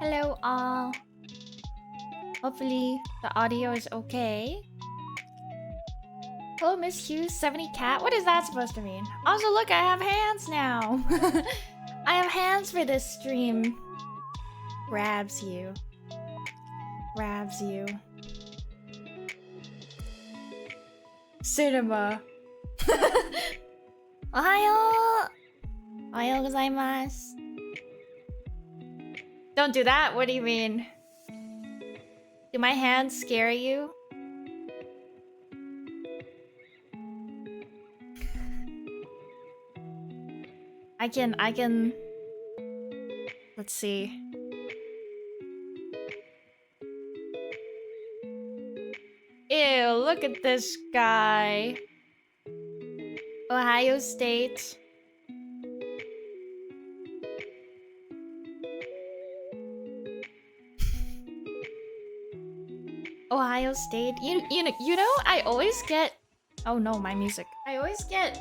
Hello all. Hopefully the audio is okay. Hello Miss Hughes 70 Cat. What is that supposed to mean? Also look, I have hands now. I have hands for this stream. Grabs you. Grabs you. Cinema. Ohayo! Ohayo gozaimasu. Don't do that. What do you mean? Do my hands scare you? I can... Let's see. Ew, look at this guy. Ohio State. Ohio State. You know, I always get... Oh no, my music. I always get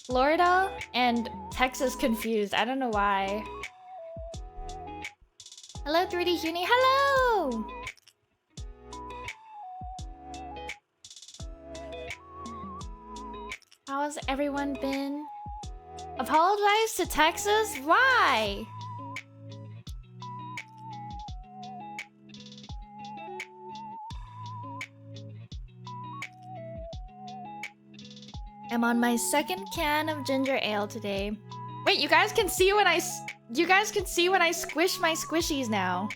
Florida and Texas confused. I don't know why. Hello, 3D Huni. Hello! How has everyone been? Apologize to Texas? Why? I'm on my second can of ginger ale today. Wait, you guys can see when I squish my squishies now.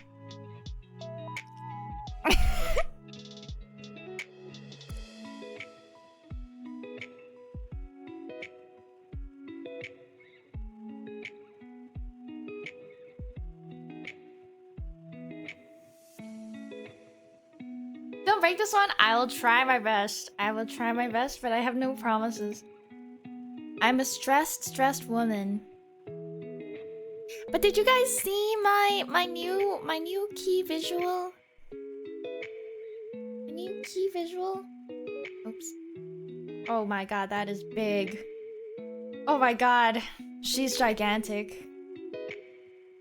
Don't break this one. I will try my best. I will try my best, but I have no promises. I'm a stressed woman. But did you guys see my new key visual? My new key visual? Oops. Oh my god, that is big. Oh my god, she's gigantic.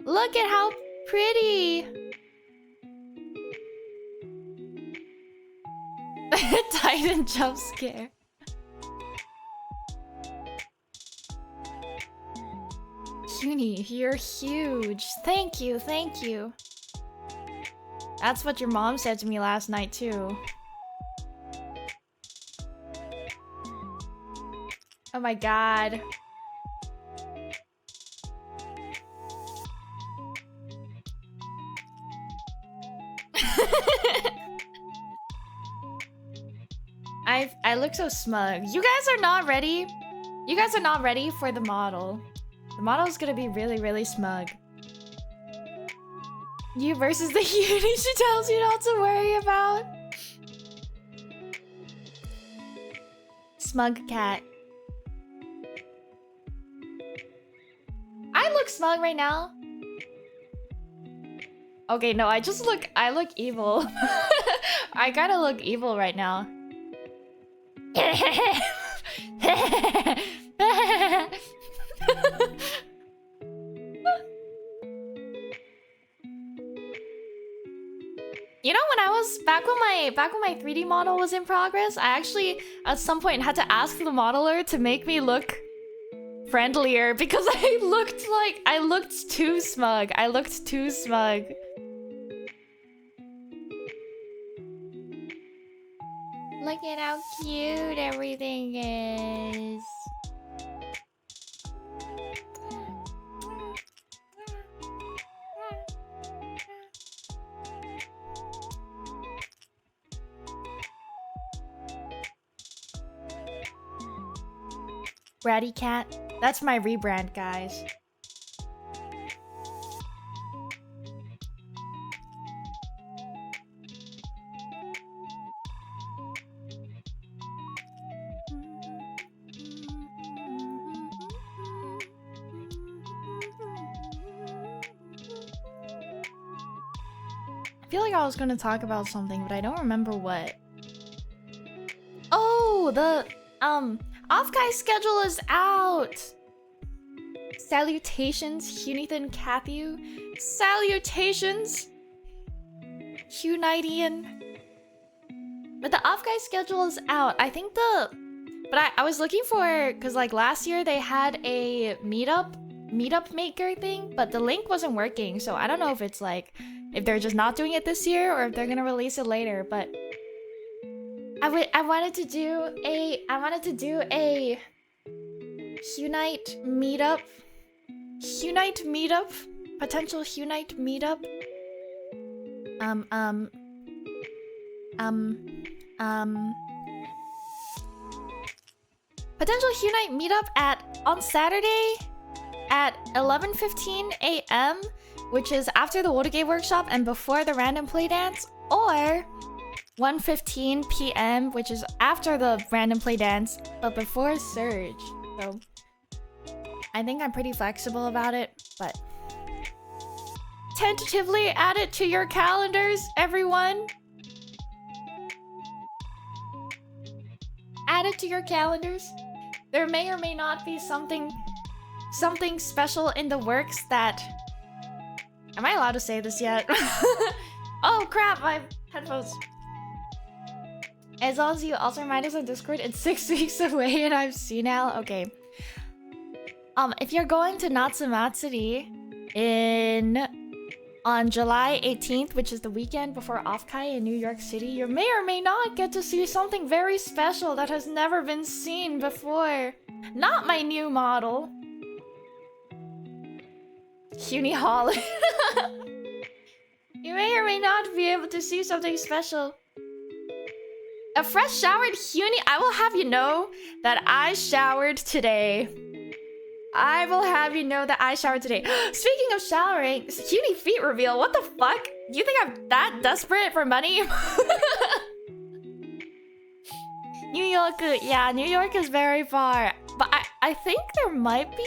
Look at how pretty. Titan jump scare. Uni, you're huge. Thank you, thank you. That's what your mom said to me last night too. Oh my god. I look so smug. You guys are not ready. You guys are not ready for the model. The model is gonna be really smug. You versus the uni she tells you not to worry about. Smug cat. I look smug right now. Okay, no, I look evil. I kinda look evil right now. You know, when I was back when my 3D model was in progress, I actually at some point had to ask the modeler to make me look friendlier because I looked too smug. I looked too smug. Look at how cute everything is. Bratty cat. That's my rebrand, guys. I feel like I was gonna talk about something, but I don't remember what. Oh, the off guy schedule is out. Salutations, Hunithan Cathu. Salutations, Hunitian. But the off guy schedule is out. I think but I was looking for, because like last year they had a meetup maker thing, but the link wasn't working. So I don't know if it's like, if they're just not doing it this year or if they're gonna release it later. But I wanted to do a Hunite meetup. Hunite meetup? Potential Hunite meetup? Potential Hunite meetup on Saturday at 11:15 a.m., which is after the Watergate workshop and before the random play dance, or 1:15 p.m., which is after the random play dance but before Surge. So I think I'm pretty flexible about it, but tentatively add it to your calendars, everyone. Add it to your calendars. There may or may not be something special in the works that... Am I allowed to say this yet? Oh crap, my headphones. As long as you also remind us on Discord, it's 6 weeks away and I'm senile. Okay. If you're going to Natsumatsuri on July 18th, which is the weekend before Offkai in New York City, you may or may not get to see something very special that has never been seen before. Not my new model. Huni Holland. You may or may not be able to see something special. A fresh showered Huni. I will have you know that I showered today. I will have you know that I showered today. Speaking of showering, Huni feet reveal. What the fuck? Do you think I'm that desperate for money? New York, yeah, New York is very far. But I think there might be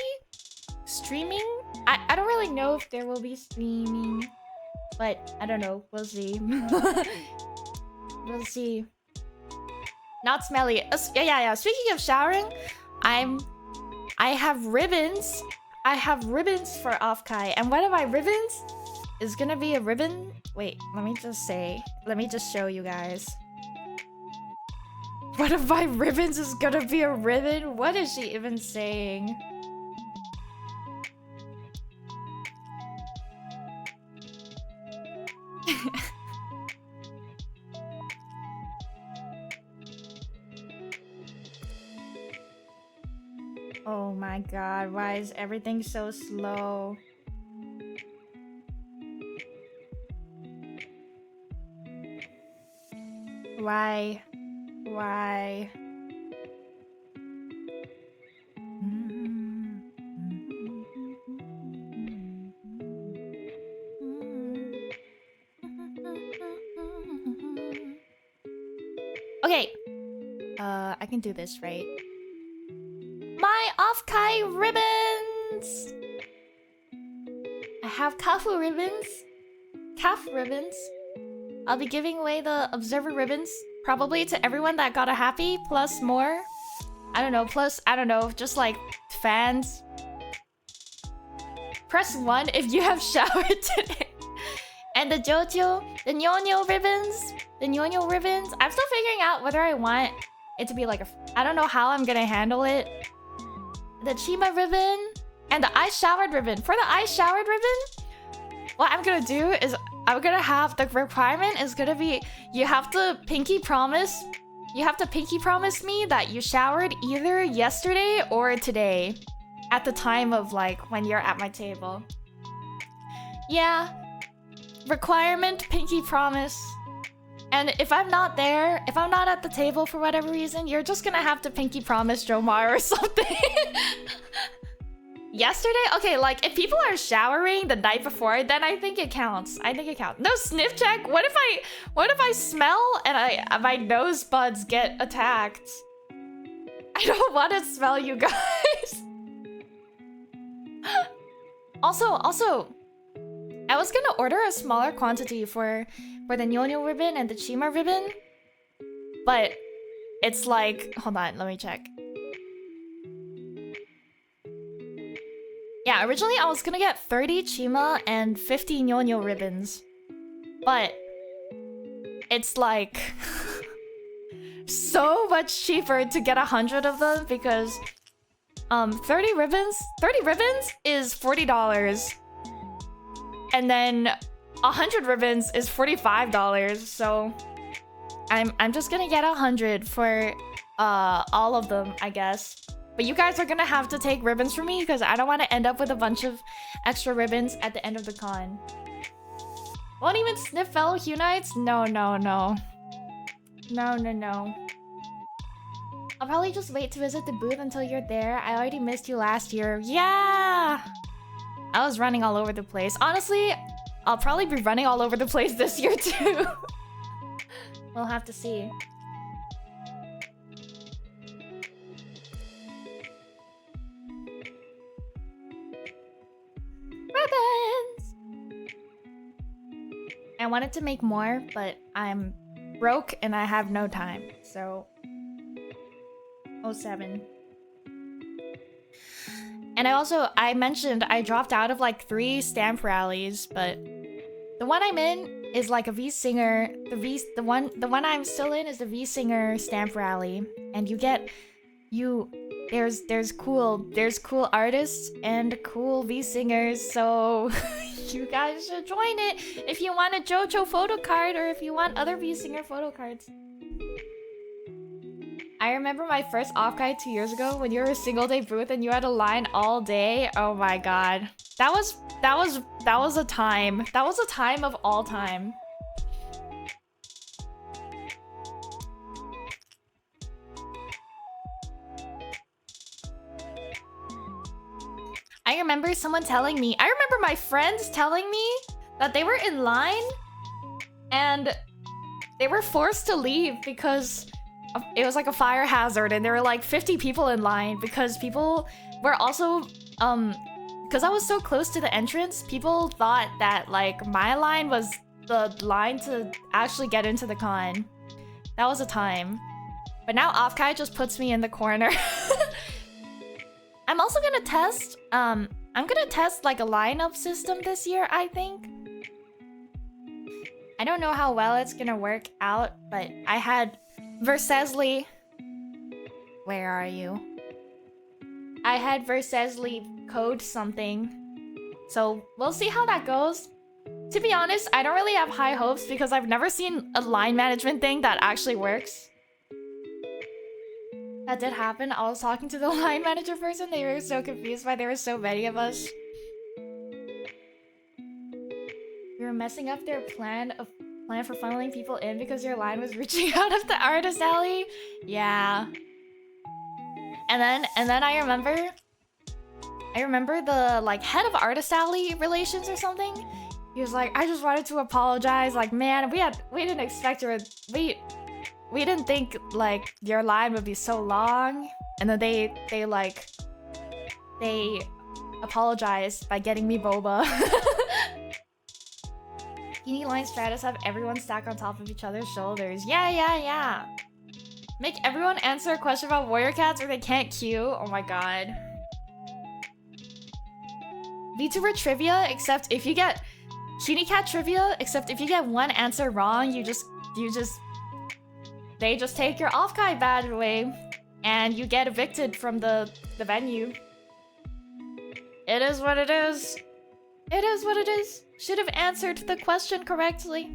streaming. I don't really know if there will be streaming. But I don't know. We'll see. We'll see. Not smelly. Yeah. Speaking of showering, I have ribbons. I have ribbons for Offkai, and one of my ribbons is gonna be a ribbon. Wait, let me just show you guys. One of my ribbons is gonna be a ribbon? What is she even saying? Oh my god, why is everything so slow? Why? Okay. I can do this, right? My Offkai ribbons! I have Kafu ribbons. Calf ribbons. I'll be giving away the Observer ribbons. Probably to everyone that got a happy, plus more. I don't know, just like fans. Press 1 if you have showered today. And the Jojo, the Nyonyo ribbons. I'm still figuring out whether I want it to be like I don't know how I'm gonna handle it. The Chima ribbon and the ice showered ribbon. For the ice showered ribbon, what I'm gonna do is I'm gonna have the requirement is gonna be you have to pinky promise me that you showered either yesterday or today at the time of like when you're at my table. Yeah, requirement, pinky promise. And if I'm not there, if I'm not at the table for whatever reason, you're just gonna have to pinky promise Jomar or something. Yesterday? Okay, like if people are showering the night before, then I think it counts. No sniff check? What if I smell and my nose buds get attacked? I don't want to smell you guys. Also, I was gonna order a smaller quantity for the Nyonyo ribbon and the Chima ribbon, but it's like, hold on, let me check. Yeah, originally I was gonna get 30 Chima and 50 Nyonya ribbons. But it's like so much cheaper to get 100 of them because 30 ribbons is $40. And then 100 ribbons is $45. So I'm just gonna get 100 for all of them, I guess. But you guys are gonna have to take ribbons from me because I don't want to end up with a bunch of extra ribbons at the end of the con. Won't even sniff fellow HYUNITES? No. No. I'll probably just wait to visit the booth until you're there. I already missed you last year. Yeah! I was running all over the place. Honestly, I'll probably be running all over the place this year too. We'll have to see. Ribbons! I wanted to make more, but I'm broke and I have no time, so... 07. And I mentioned I dropped out of like 3 stamp rallies, but the one I'm in is like a V-Singer. The one I'm still in is the V-Singer stamp rally, and there's cool artists and cool V-Singers, so you guys should join it if you want a JoJo photo card or if you want other V-Singer photo cards. I remember my first off-guide 2 years ago when you were a single day booth and you had a line all day. Oh my god. That was a time. That was a time of all time. I remember my friends telling me that they were in line and they were forced to leave because it was like a fire hazard and there were like 50 people in line because people were also because I was so close to the entrance, people thought that like my line was the line to actually get into the con. That was a time. But now Offkai just puts me in the corner. I'm also gonna test I'm gonna test like a lineup system this year, I think. I don't know how well it's gonna work out, but I had Versesli. Where are you? I had Versesli code something. So we'll see how that goes. To be honest, I don't really have high hopes because I've never seen a line management thing that actually works. That did happen. I was talking to the line manager person. They were so confused why there were so many of us. We were messing up their plan for funneling people in because your line was reaching out of the artist alley. Yeah. And then I remember the like head of artist alley relations or something. He was like, I just wanted to apologize. Like, man, we didn't expect your we didn't think like your line would be so long. And then they apologized by getting me boba. Teeny line stratus have everyone stack on top of each other's shoulders. Yeah. Make everyone answer a question about warrior cats or they can't queue. Oh my god. VTuber trivia, except if you get Unicat trivia, except if you get one answer wrong, they just take your off-guide badge away and you get evicted from the venue. It is what it is. It is what it is. Should have answered the question correctly.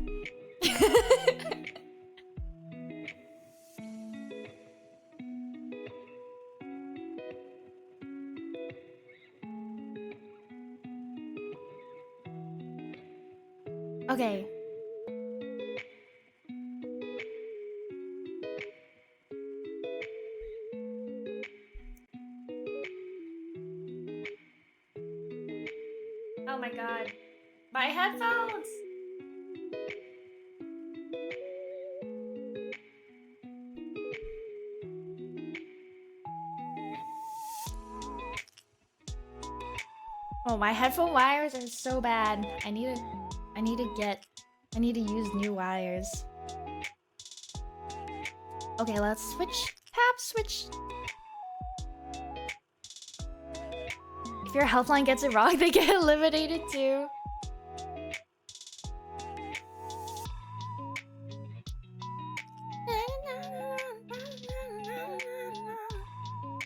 Okay. Oh my god. My headphones! Oh, my headphone wires are so bad. I need to use new wires. Okay, let's switch. Tap switch. If your health line gets it wrong, they get eliminated too.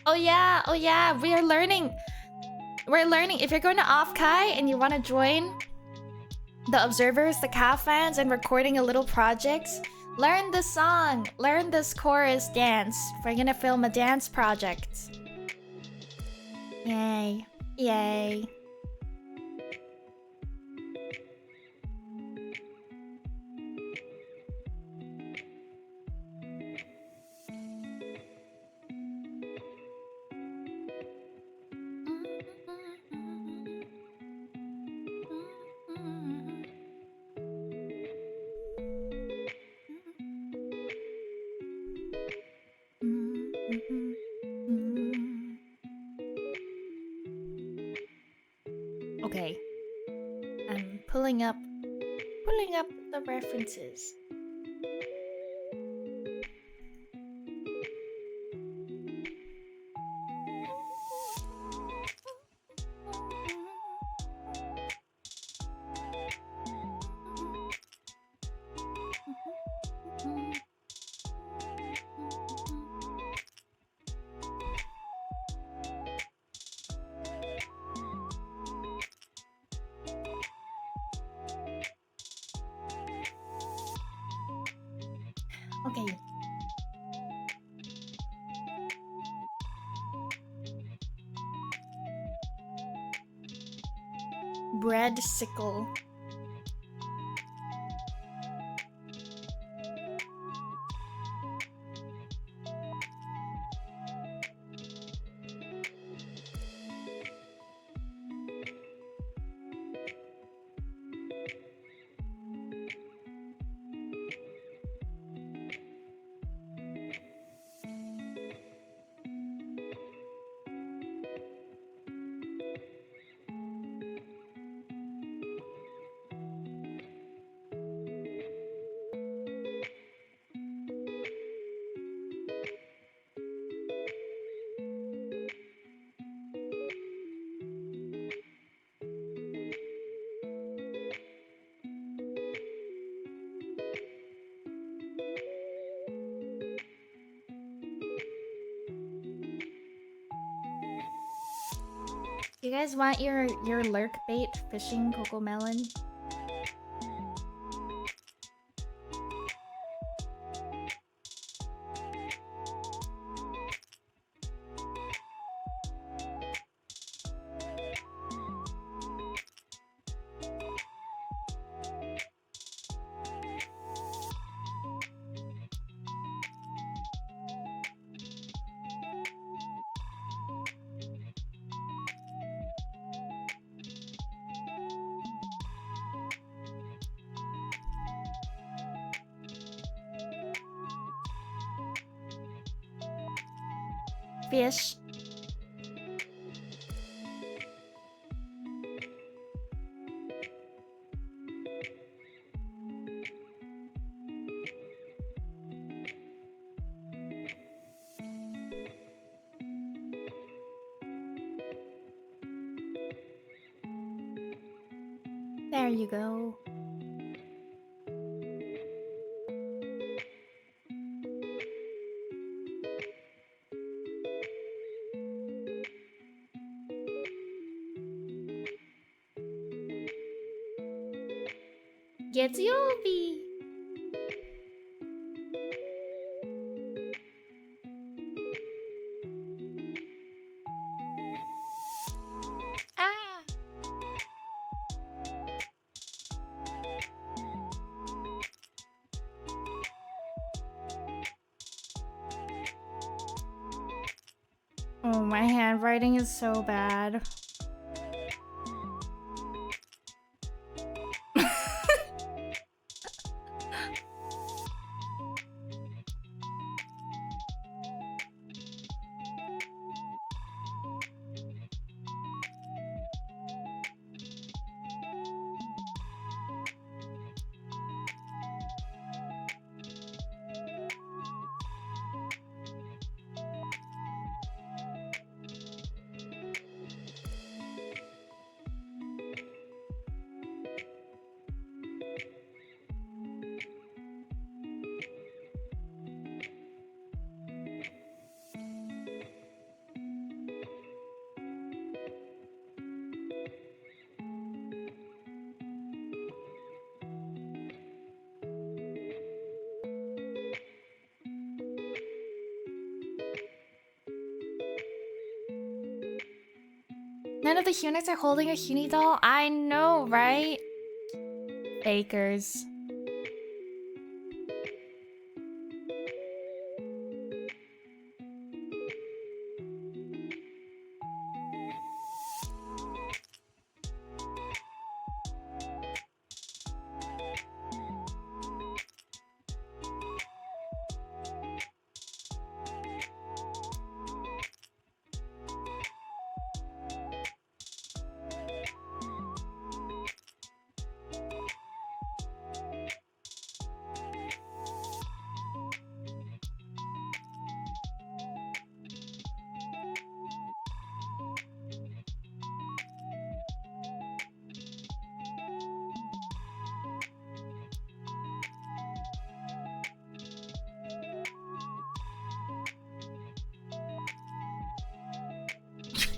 Oh yeah, we're learning. We're learning. If you're going to Offkai and you want to join the observers, the CAF fans, and recording a little projects, learn this song, learn this chorus dance. We're gonna film a dance project. Yay. Yay. Okay. I'm pulling up the references. Okay. Bread sickle. You guys want your lurk bait fishing cocomelon? Fish. There you go. Getsuyobi. Ah. Oh, my handwriting is so bad. None of the HYUNITES are holding a HYUNI doll? I know, right? Fakers.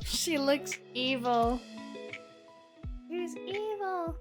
She looks evil. She's evil.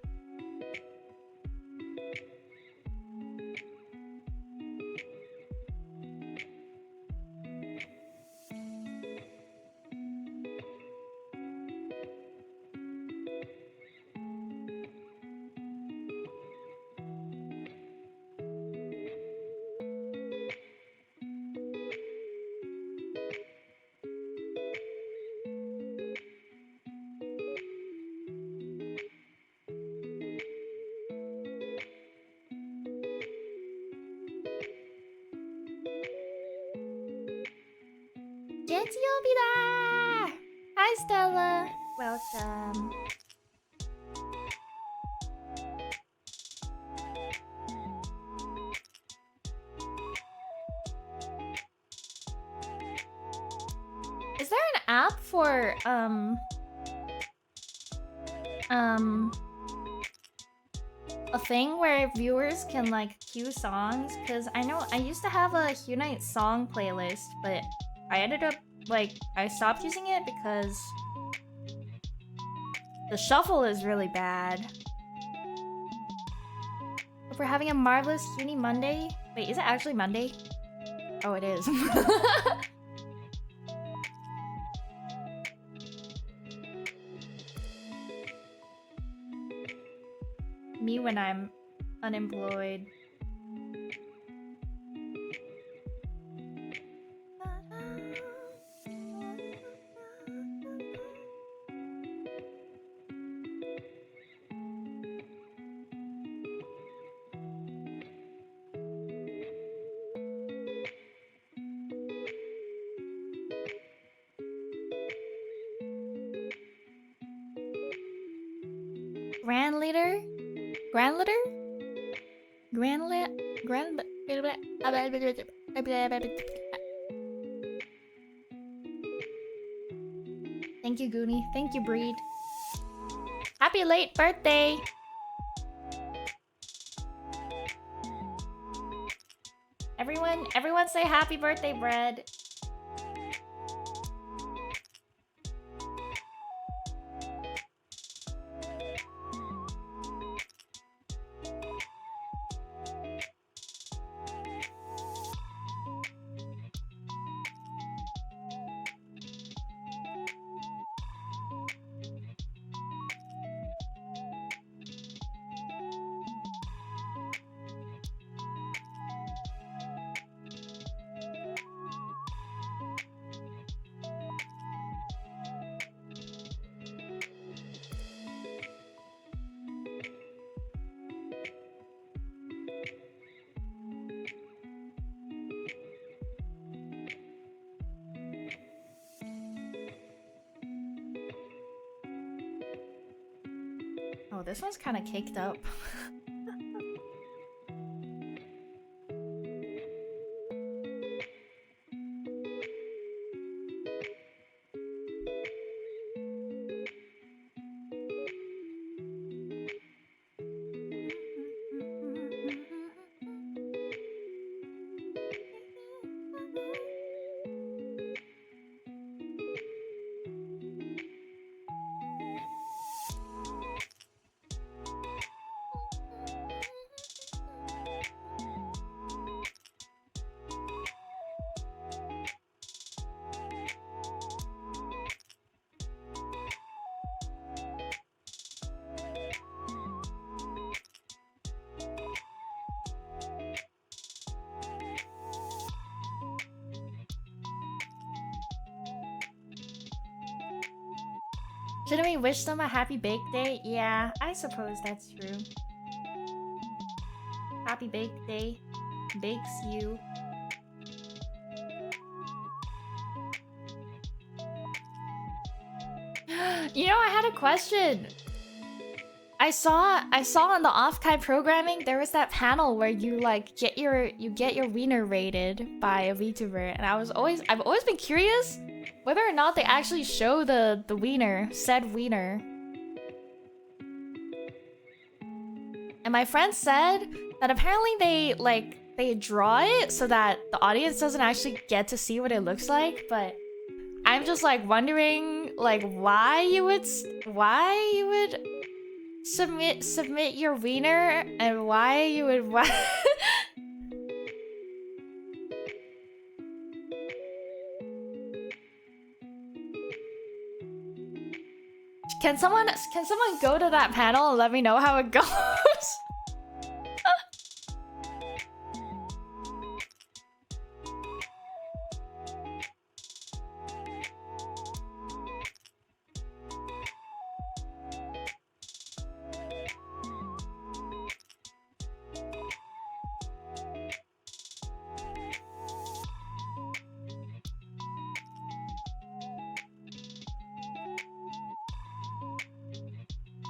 Getsyobida! Hi, Stella. Welcome. Is there an app for a thing where viewers can like queue songs? Because I know I used to have a HYUNITE song playlist, but I ended up like I stopped using it because the shuffle is really bad. If we're having a marvelous Uni Monday. Wait, is it actually Monday? Oh, it is. Me when I'm unemployed. Grand leader? Grand leader? Thank you, Goonie. Thank you, Breed. Happy late birthday! Everyone say happy birthday, Bread. Oh, this one's kind of caked up. Shouldn't we wish them a happy bake day? Yeah, I suppose that's true. Happy bake day. Bakes you. You know, I had a question. I saw on the off-kai programming there was that panel where you like get your wiener rated by a VTuber, and I've always been curious whether or not they actually show the wiener, said wiener. And my friend said that apparently they draw it so that the audience doesn't actually get to see what it looks like, but I'm just like wondering like why you would submit your wiener and why you would Can someone go to that panel and let me know how it goes?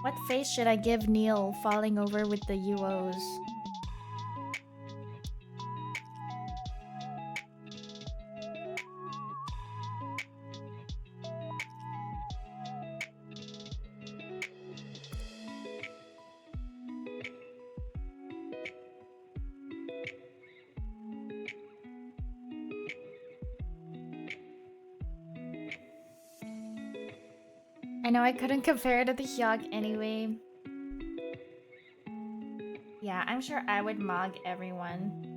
What face should I give Neil falling over with the UOs? I know I couldn't compare it to the Hyuk anyway. Yeah, I'm sure I would mug everyone.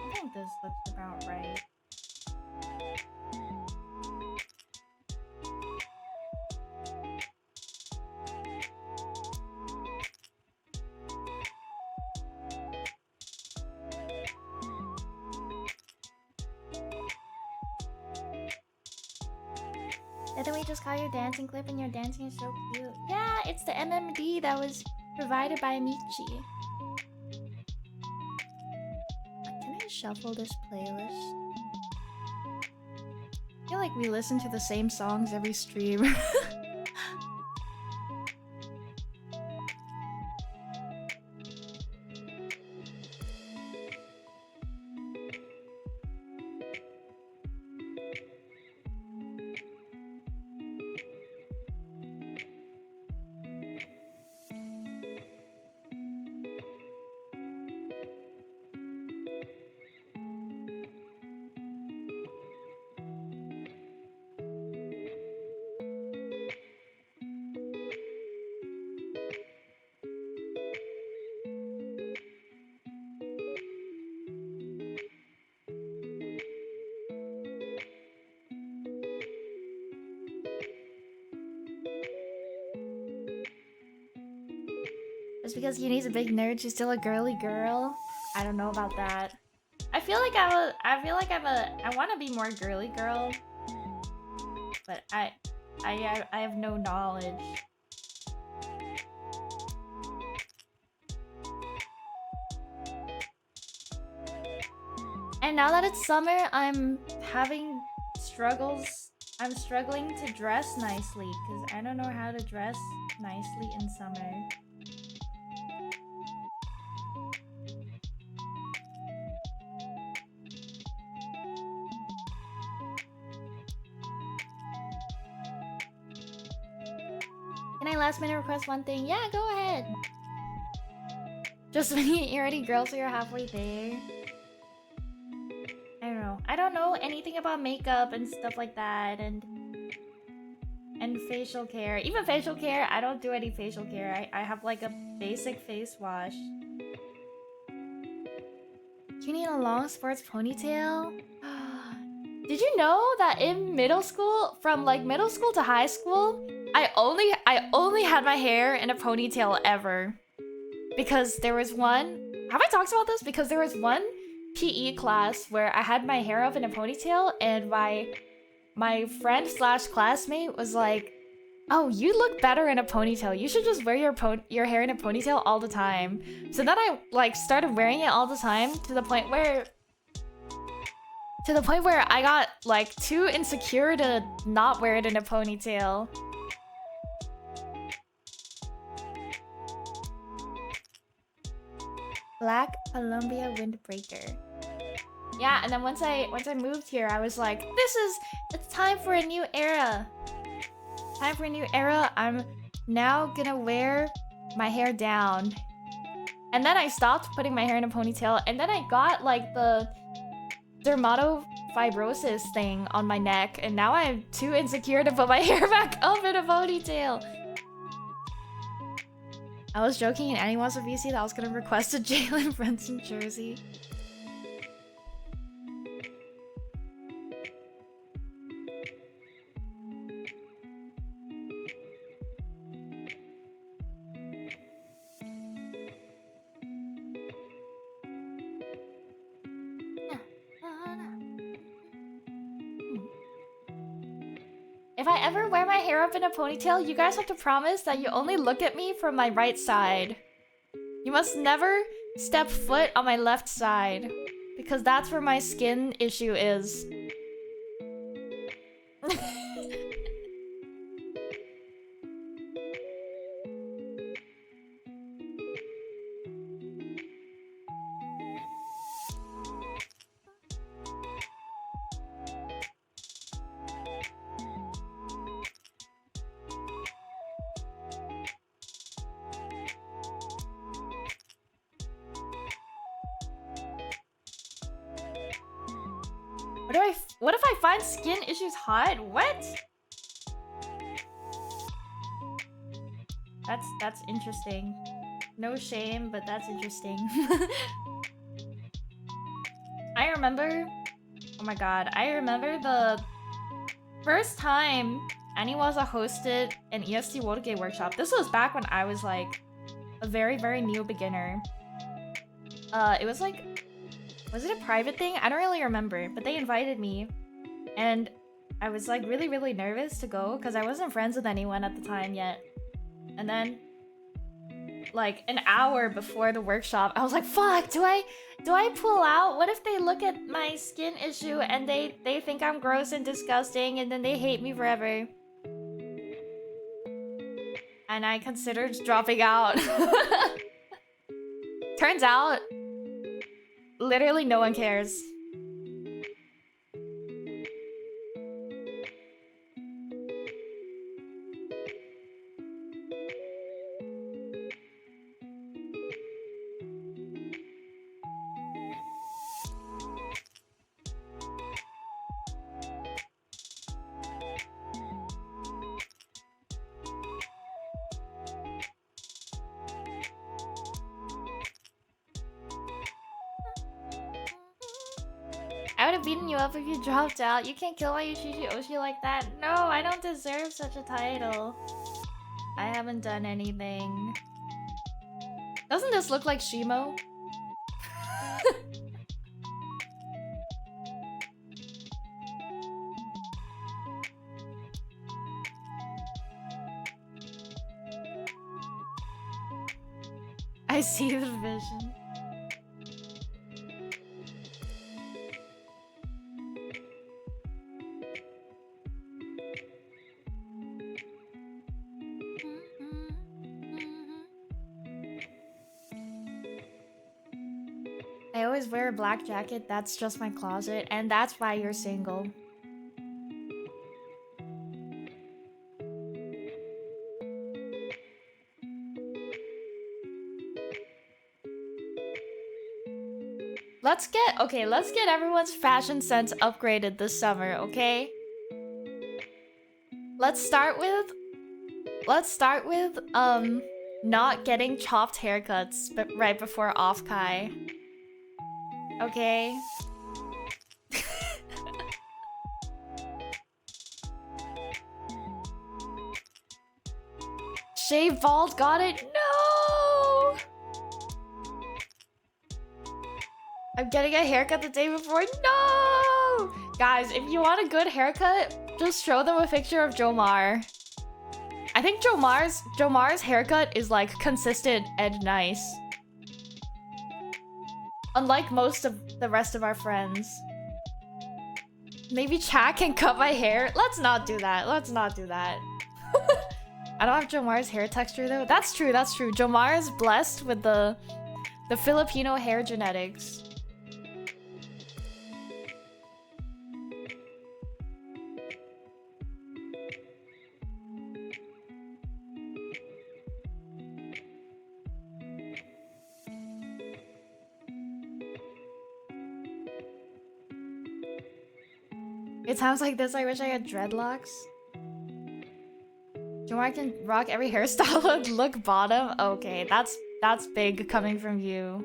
I think this looks about right. Didn't we just call your dancing clip and your dancing is so cute? Yeah, it's the MMD that was provided by Michi. Can I shuffle this playlist? I feel like we listen to the same songs every stream. Just because Uni's a big nerd, she's still a girly girl. I don't know about that. I feel like I want to be more girly girl, but I have no knowledge. And now that it's summer, I'm having struggles. I'm struggling to dress nicely because I don't know how to dress nicely in summer. Can I last minute request one thing? Yeah, go ahead. Just when you're already girl, so you're halfway there. I don't know. I don't know anything about makeup and stuff like that, and facial care. Even facial care, I don't do any facial care. I have like a basic face wash. You need a long sports ponytail? Did you know that in middle school, from like middle school to high school, I only had my hair in a ponytail ever. Because there was one... Have I talked about this? Because there was one PE class where I had my hair up in a ponytail and my friend slash classmate was like, oh, you look better in a ponytail. You should just wear your hair in a ponytail all the time. So then I like started wearing it all the time to the point where I got like too insecure to not wear it in a ponytail. Black Columbia windbreaker. Yeah, and then once I moved here, I was like, it's time for a new era. Time for a new era. I'm now gonna wear my hair down. And then I stopped putting my hair in a ponytail, and then I got like the dermatofibrosis thing on my neck, and now I'm too insecure to put my hair back up in a ponytail. I was joking in Annie Wants a VC that I was gonna request a Jalen Brunson jersey. If I ever wear my hair up in a ponytail, you guys have to promise that you only look at me from my right side. You must never step foot on my left side, because that's where my skin issue is. What if I find skin issues hot? What? That's interesting. No shame, but that's interesting. I remember... Oh my god. I remember the first time Aniwaza hosted an EST World Game Workshop. This was back when I was like a very, very new beginner. It was like... Was it a private thing? I don't really remember, but they invited me. And I was like really, really nervous to go because I wasn't friends with anyone at the time yet. And then like an hour before the workshop, I was like, fuck, do I pull out? What if they look at my skin issue and they think I'm gross and disgusting and then they hate me forever? And I considered dropping out. Turns out, literally no one cares. I would have beaten you up if you dropped out. You can't kill my Yushishi Oshi like that. No, I don't deserve such a title. I haven't done anything. Doesn't this look like Shimo? I see the vision. I always wear a black jacket, that's just my closet, and that's why you're single. Let's get everyone's fashion sense upgraded this summer, okay? Let's start with not getting chopped haircuts right before off-kai. Okay? Shave bald, got it? No! I'm getting a haircut the day before. No! Guys, if you want a good haircut, just show them a picture of Jomar. I think Jomar's haircut is like consistent and nice. Unlike most of the rest of our friends. Maybe Chat can cut my hair? Let's not do that. Let's not do that. I don't have Jomar's hair texture though. That's true, that's true. Jomar is blessed with the Filipino hair genetics. It sounds like this. I wish I had dreadlocks. Jomar can rock every hairstyle and look bottom. Okay, that's big coming from you.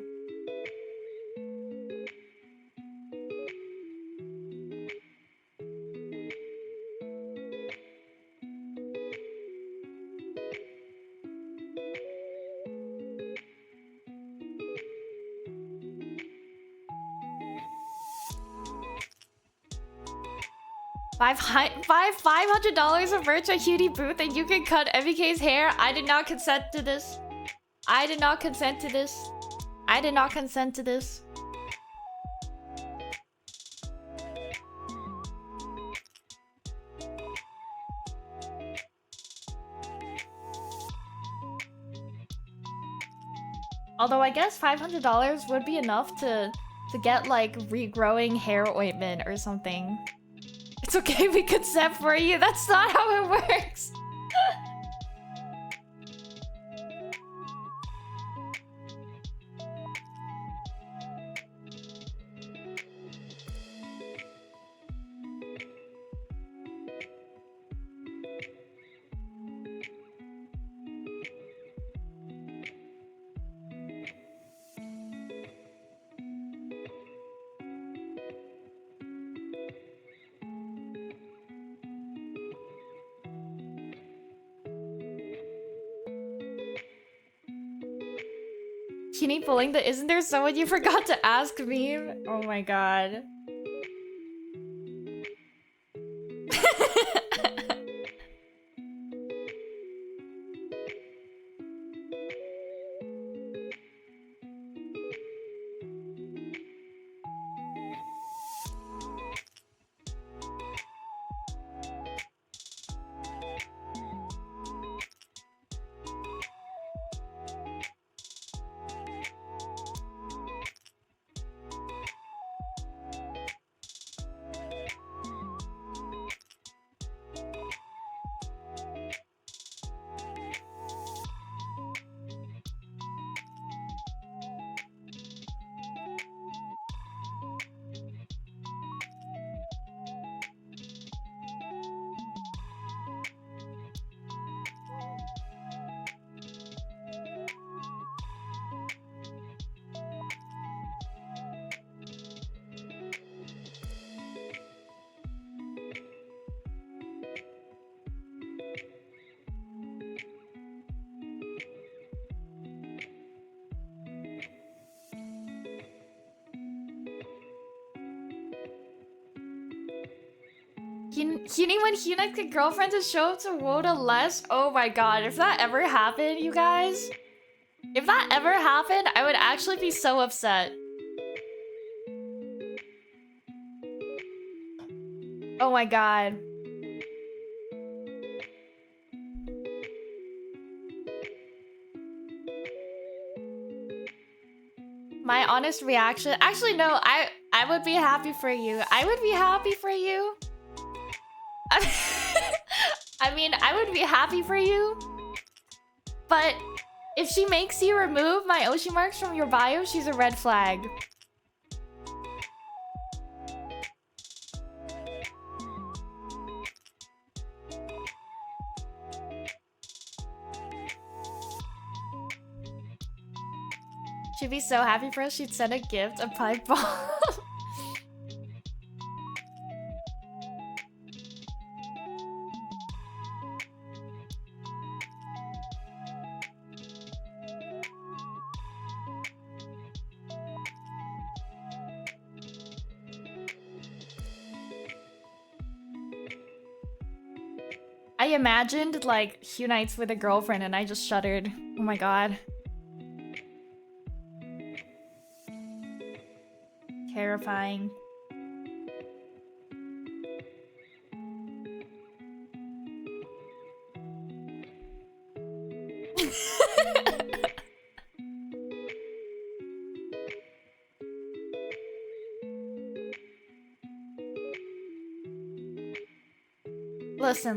$500 of merch at Cutie booth and you can cut MBK's hair. I did not consent to this. I did not consent to this. I did not consent to this. Although I guess $500 would be enough to get like regrowing hair ointment or something. It's okay, we consent for you. That's not how it works. Kenny pulling the "isn't there someone you forgot to ask" meme? Oh my god. Hyuni when Hyuna get girlfriend to show up to Woda less? Oh my god, if that ever happened, you guys. If that ever happened, I would actually be so upset. Oh my god. My honest reaction... Actually, no, I would be happy for you. I would be happy for you. I mean, I would be happy for you. But if she makes you remove my Oshi marks from your bio, she's a red flag. She'd be so happy for us, she'd send a gift, a pipe bomb. I imagined, like, HYUNITES with a girlfriend and I just shuddered. Oh my god. Terrifying.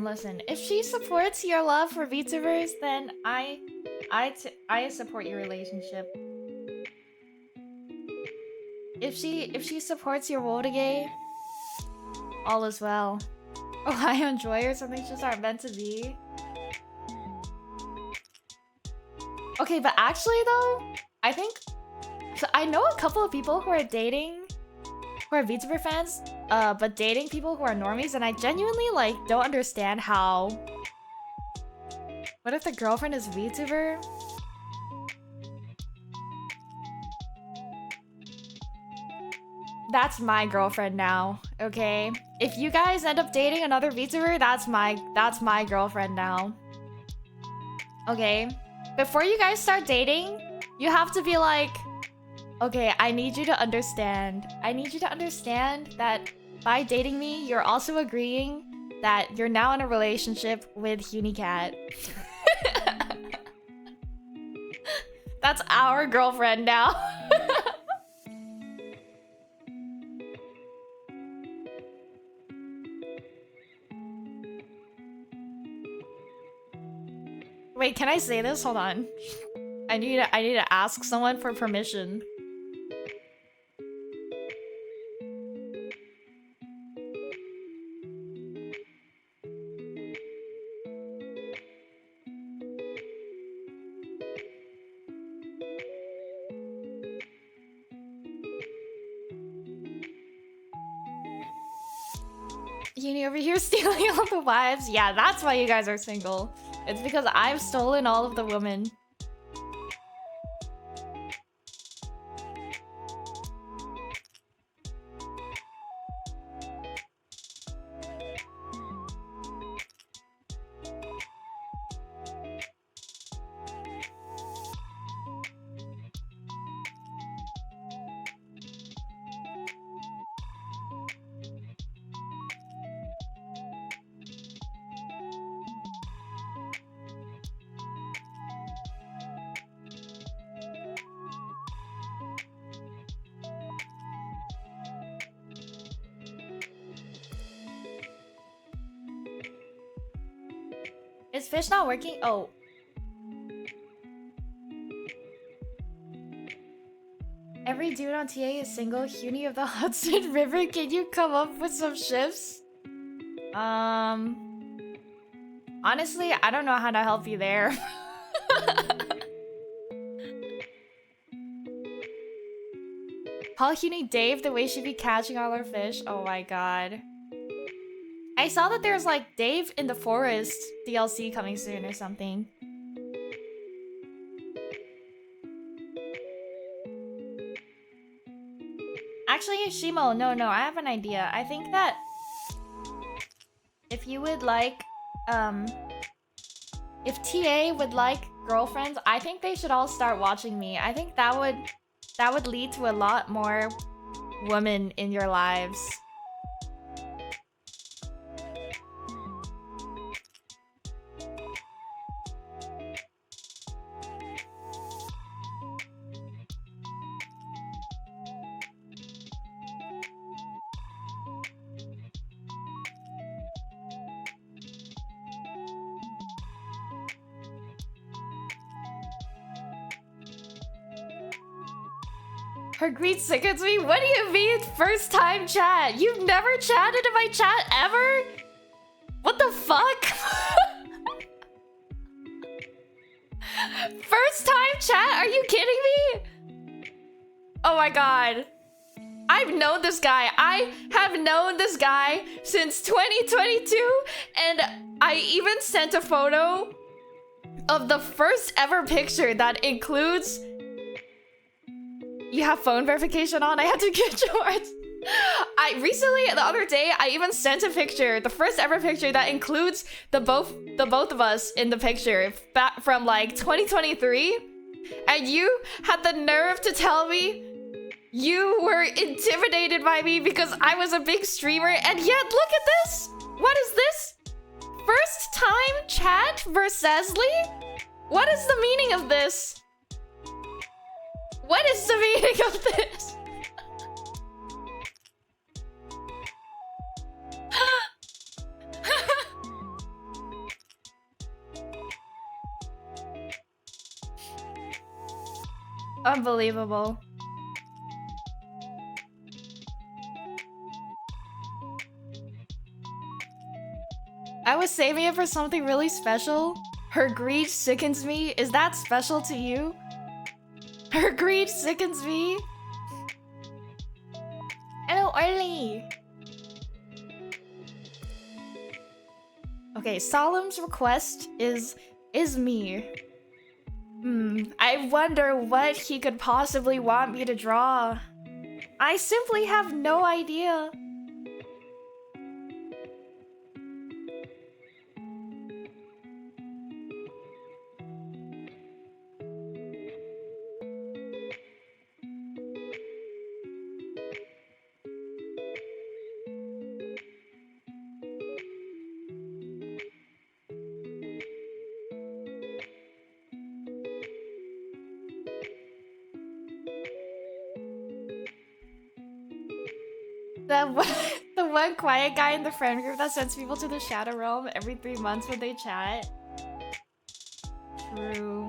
Listen. If she supports your love for VTubers, then I support your relationship. If she supports your Wodage, all is well. Oh, I enjoy her. Some things just aren't meant to be. Okay, but actually though, I think so. I know a couple of people who are dating, who are VTuber fans, but dating people who are normies, and I genuinely like don't understand how. What if the girlfriend is VTuber? That's my girlfriend now, okay? If you guys end up dating another VTuber, that's my girlfriend now. Okay? Before you guys start dating, you have to be like, okay, I need you to understand. I need you to understand that by dating me, you're also agreeing that you're now in a relationship with HYUNICAT. That's our girlfriend now. Wait, can I say this? Hold on. I need to ask someone for permission. Uni over here stealing all the wives. Yeah, that's why you guys are single. It's because I've stolen all of the women. Is fish not working? Oh. Every dude on TA is single. Hyuni of the Hudson River. Can you come up with some shifts? Honestly, I don't know how to help you there. Call Hyuni Dave the way she be catching all our fish. Oh my god. I saw that there's like Dave in the Forest DLC coming soon or something. Actually, Shimo, no, I have an idea. I think that you would like, if TA would like girlfriends, I think they should all start watching me. I think that would lead to a lot more women in your lives. Her greet sickens me? What do you mean first time chat? You've never chatted in my chat ever? What the fuck? First time chat? Are you kidding me? Oh my god. I've known this guy. I have known this guy since 2022, and I even sent a photo of the first ever picture that includes... You have phone verification on? I had to get yours. Recently, the other day, I even sent a picture, the first ever picture that includes the both of us in the picture back from like 2023. And you had the nerve to tell me you were intimidated by me because I was a big streamer, and yet look at this! What is this? First time chat versus Lee? What is the meaning of this? What is the meaning of this? Unbelievable. I was saving it for something really special. Her greed sickens me. Is that special to you? Her greed sickens me. Hello, Orly. Okay, Solemn's request is me. I wonder what he could possibly want me to draw. I simply have no idea. The one quiet guy in the friend group that sends people to the Shadow Realm every 3 months when they chat. True.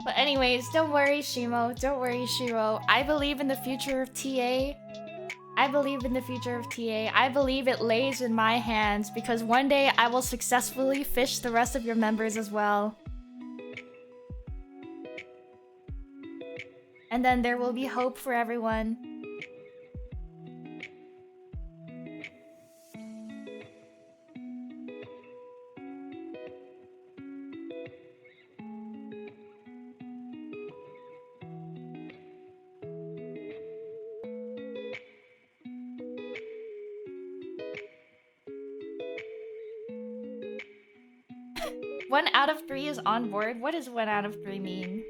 But anyways, don't worry, Shimo. Don't worry, Shiro. I believe in the future of TA. I believe in the future of TA. I believe it lays in my hands because one day I will successfully fish the rest of your members as well. And then there will be hope for everyone. One out of 3 is on board? What does 1 out of 3 mean?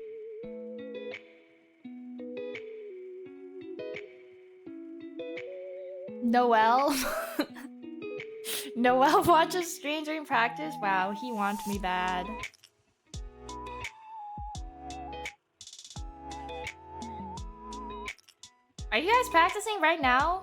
Noel? Noel watches Stranger in practice? Wow, he wants me bad. Are you guys practicing right now?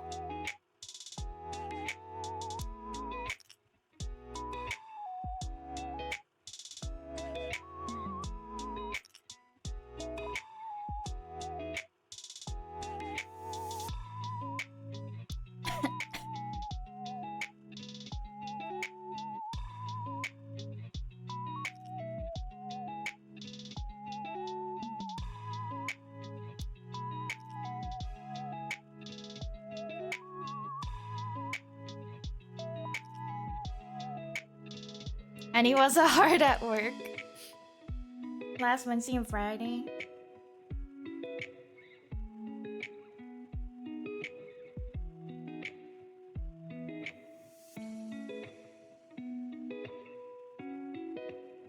And he was hard at work. Last Wednesday and Friday.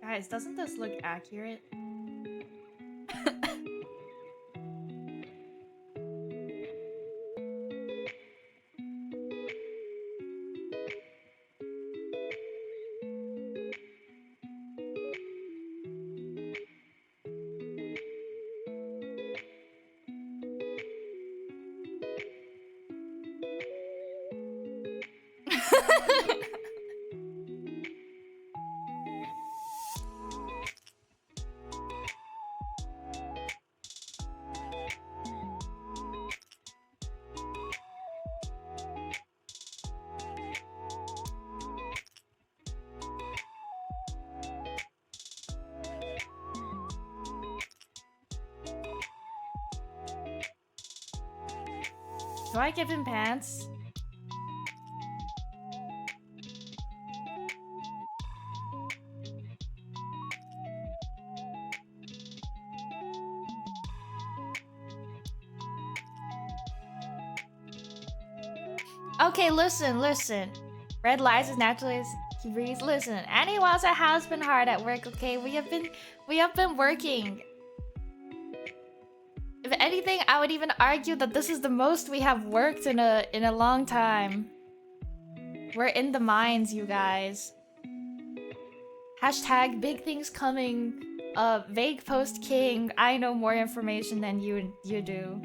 Guys, doesn't this look accurate? Do I give him pants? Okay, listen. Red lies is naturally as he breathes. Listen, anyone has been hard at work, okay? We have been working. If anything, I would even argue that this is the most we have worked in a long time. We're in the mines, you guys. Hashtag big things coming. Vague post king. I know more information than you do.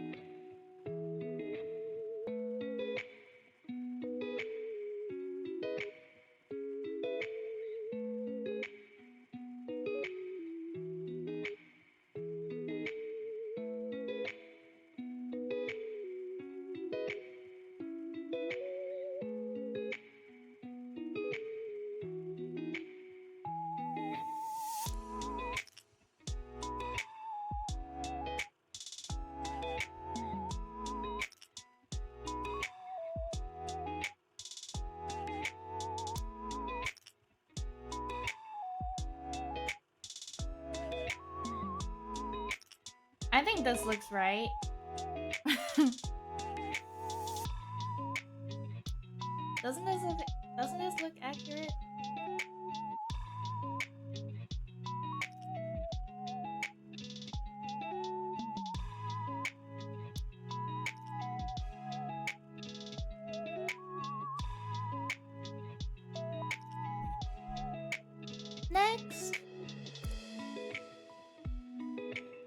I think this looks right. Doesn't this look accurate? Next.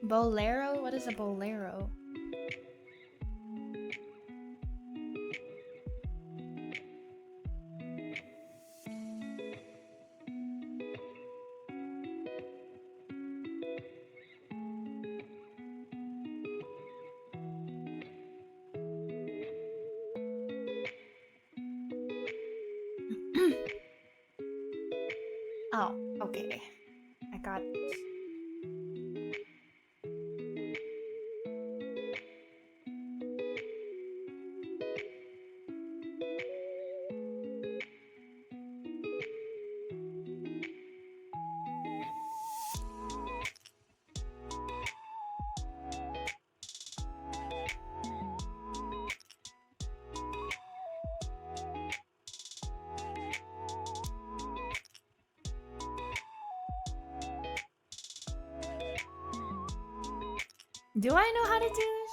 Bolero? What is a bolero? Oh, okay. I got this. Do I know how to do this?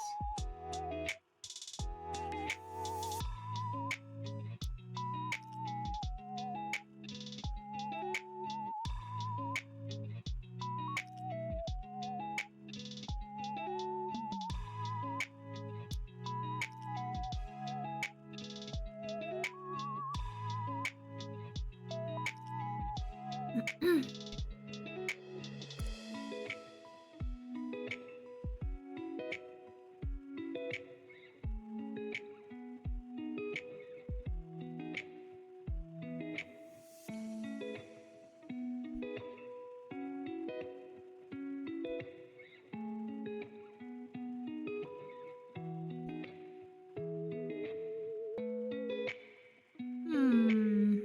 Hmm.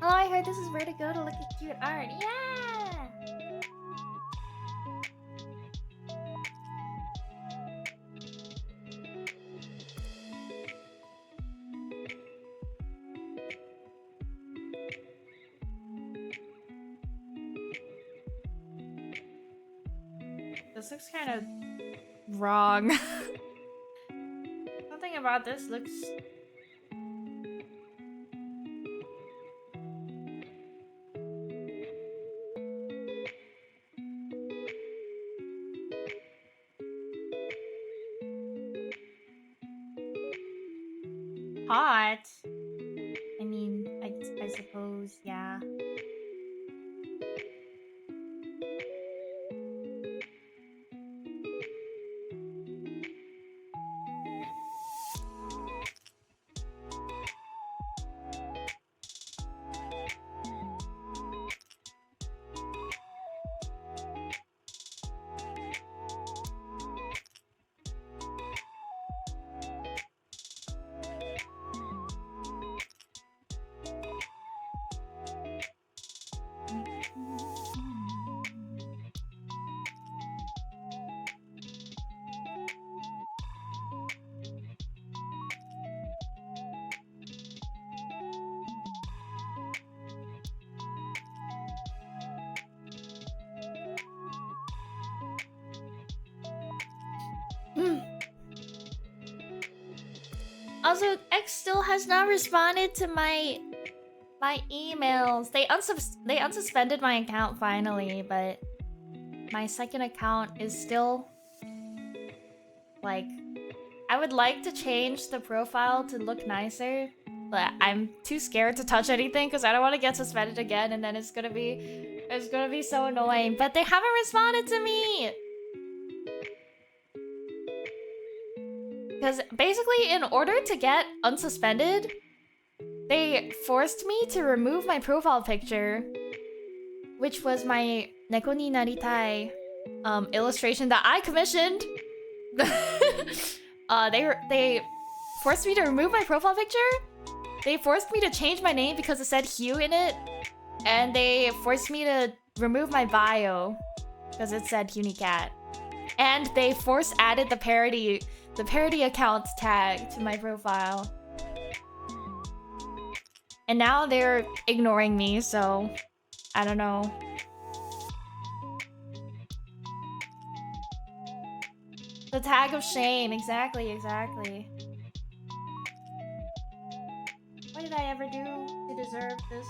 Oh, I heard this is where to go to look at cute art. Yeah! This looks kind of wrong. Something about this looks... hot. I mean, I suppose, yeah. Also, X still has not responded to my emails. They unsuspended my account finally, but my second account is still like, I would like to change the profile to look nicer, but I'm too scared to touch anything because I don't want to get suspended again, and then it's gonna be so annoying. But they haven't responded to me. Because basically, in order to get unsuspended, they forced me to remove my profile picture, which was my Neko ni Naritai illustration that I commissioned. They forced me to remove my profile picture. They forced me to change my name because it said Hugh in it, and they forced me to remove my bio because it said HYUNICAT. And they force added the parody account tag to my profile. And now they're ignoring me, so I don't know. The tag of shame, exactly. What did I ever do to deserve this?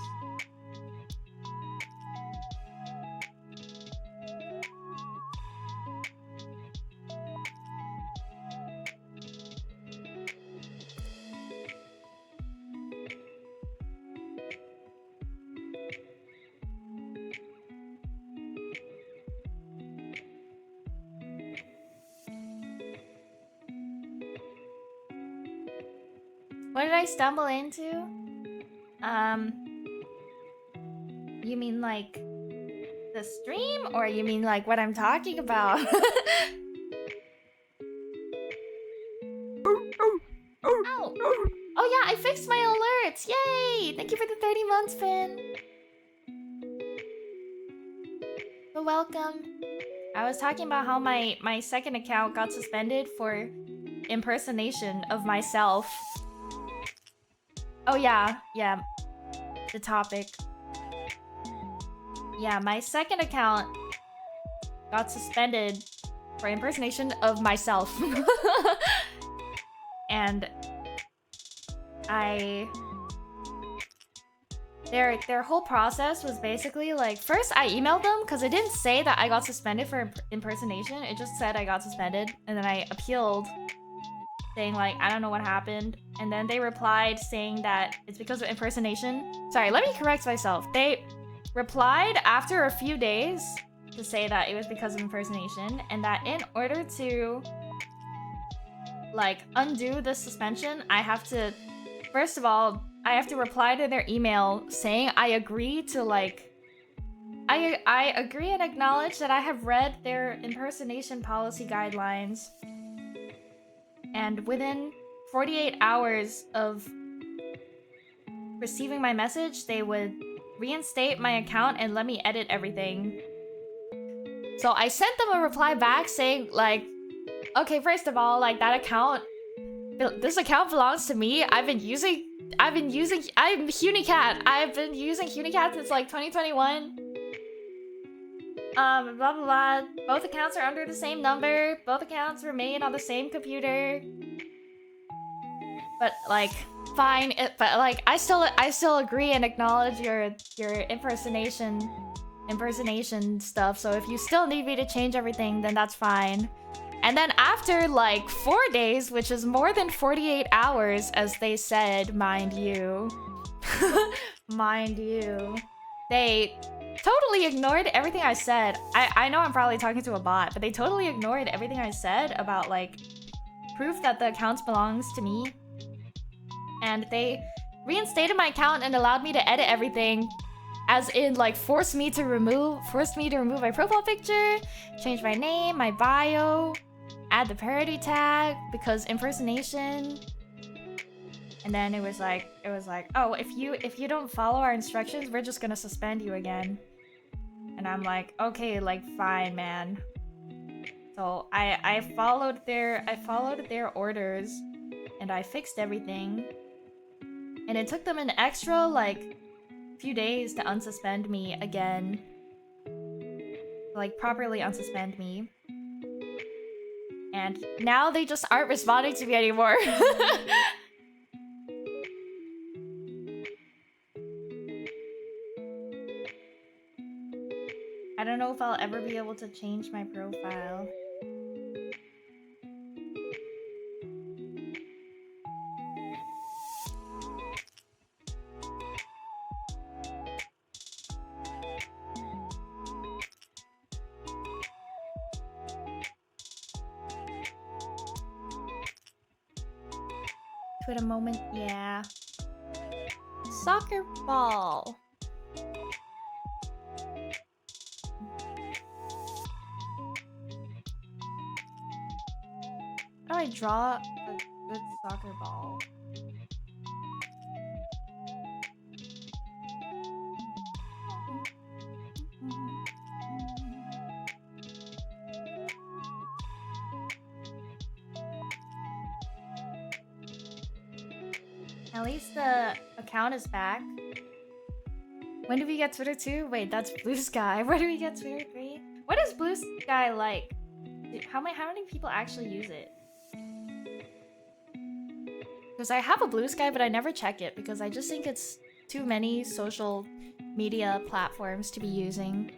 What did I stumble into? You mean like the stream, or you mean like what I'm talking about? Ow! Oh yeah, I fixed my alerts! Yay! Thank you for the 30 months, Finn. You're welcome. I was talking about how my second account got suspended for impersonation of myself. Oh yeah, the topic. Yeah, my second account got suspended for impersonation of myself. And their whole process was basically like, first I emailed them because it didn't say that I got suspended for impersonation. It just said I got suspended, and then I appealed saying like, I don't know what happened. And then they replied saying that it's because of impersonation. Sorry, let me correct myself. They replied after a few days to say that it was because of impersonation, and that in order to like undo the suspension, I have to, first of all, I have to reply to their email saying I agree to like, I agree and acknowledge that I have read their impersonation policy guidelines. And within 48 hours of receiving my message, they would reinstate my account and let me edit everything. So I sent them a reply back saying like, okay, first of all, like this account belongs to me. I'm HYUNICAT. I've been using HYUNICAT since like 2021. Blah blah blah. Both accounts are under the same number. Both accounts were made on the same computer. But like, fine. But like, I still agree and acknowledge your impersonation stuff. So if you still need me to change everything, then that's fine. And then after like 4 days, which is more than 48 hours, as they said, mind you, mind you, they totally ignored everything I said. I know I'm probably talking to a bot, but they totally ignored everything I said about like proof that the account belongs to me. And they reinstated my account and allowed me to edit everything. As in, like, forced me to remove my profile picture, change my name, my bio, add the parody tag because impersonation. And then it was like, oh, if you don't follow our instructions, we're just gonna suspend you again. And I'm like, okay, like, fine, man. So I followed their orders, and I fixed everything. And it took them an extra like few days to unsuspend me again. Like, properly unsuspend me. And now they just aren't responding to me anymore. I don't know if I'll ever be able to change my profile. Twitter moment, yeah. Soccer ball. How do I draw a good soccer ball? At least the account is back. When do we get Twitter 2? Wait, that's Blue Sky. Where do we get Twitter 3? What is Blue Sky like? How many people actually use it? Because I have a Blue Sky, but I never check it because I just think it's too many social media platforms to be using.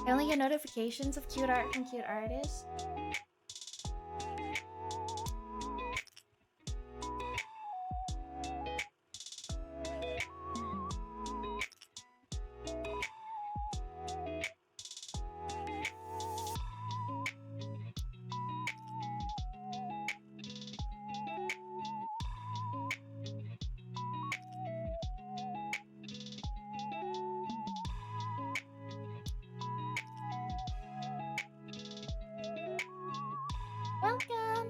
I only get notifications of cute art from cute artists. Welcome!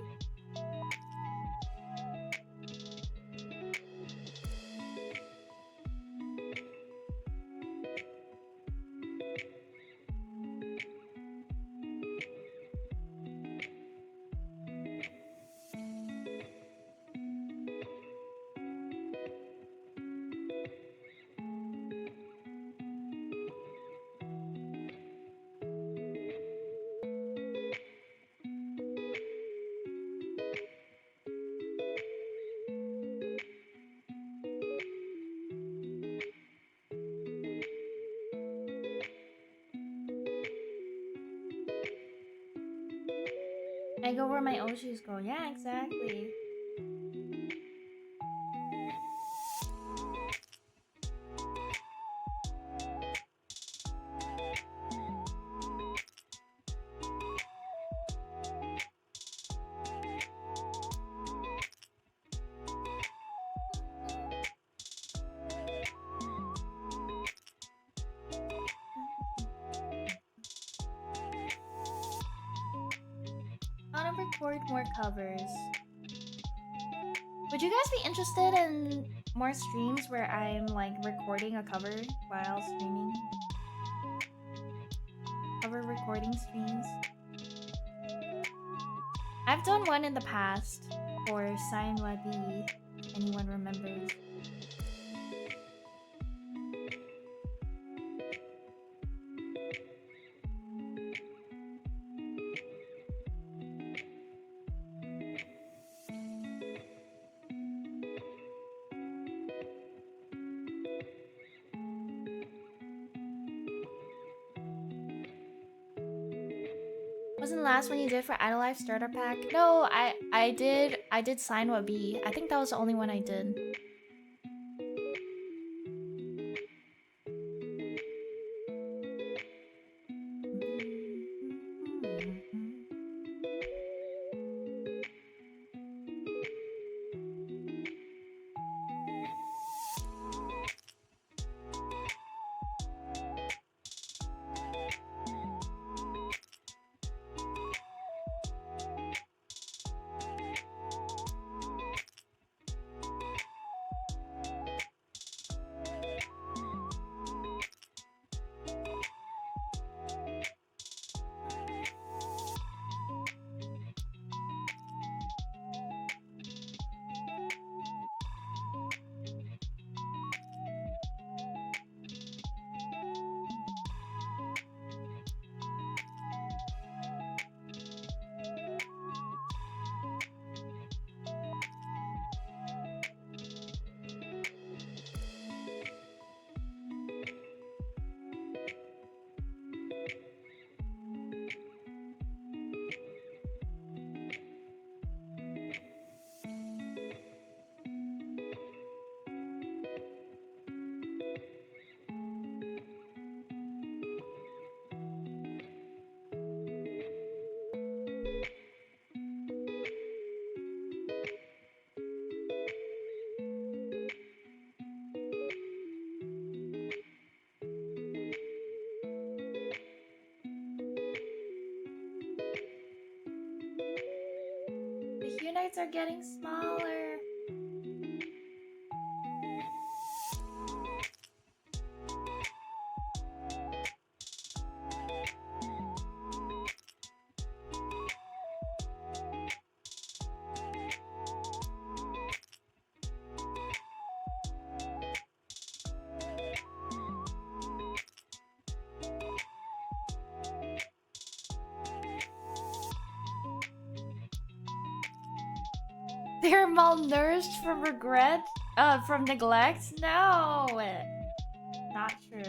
I go where my Oshus go. Yeah, exactly. record more covers. Would you guys be interested in more streams where I'm like recording a cover while streaming? Cover recording streams. I've done one in the past for Sign Wabi, if anyone remembers. Wasn't the last one you did for Idolife Starter Pack? No, I did Sign What Be. I think that was the only one I did. The HYUNITES are getting smaller. They're malnourished from regret? From neglect? No! Not true.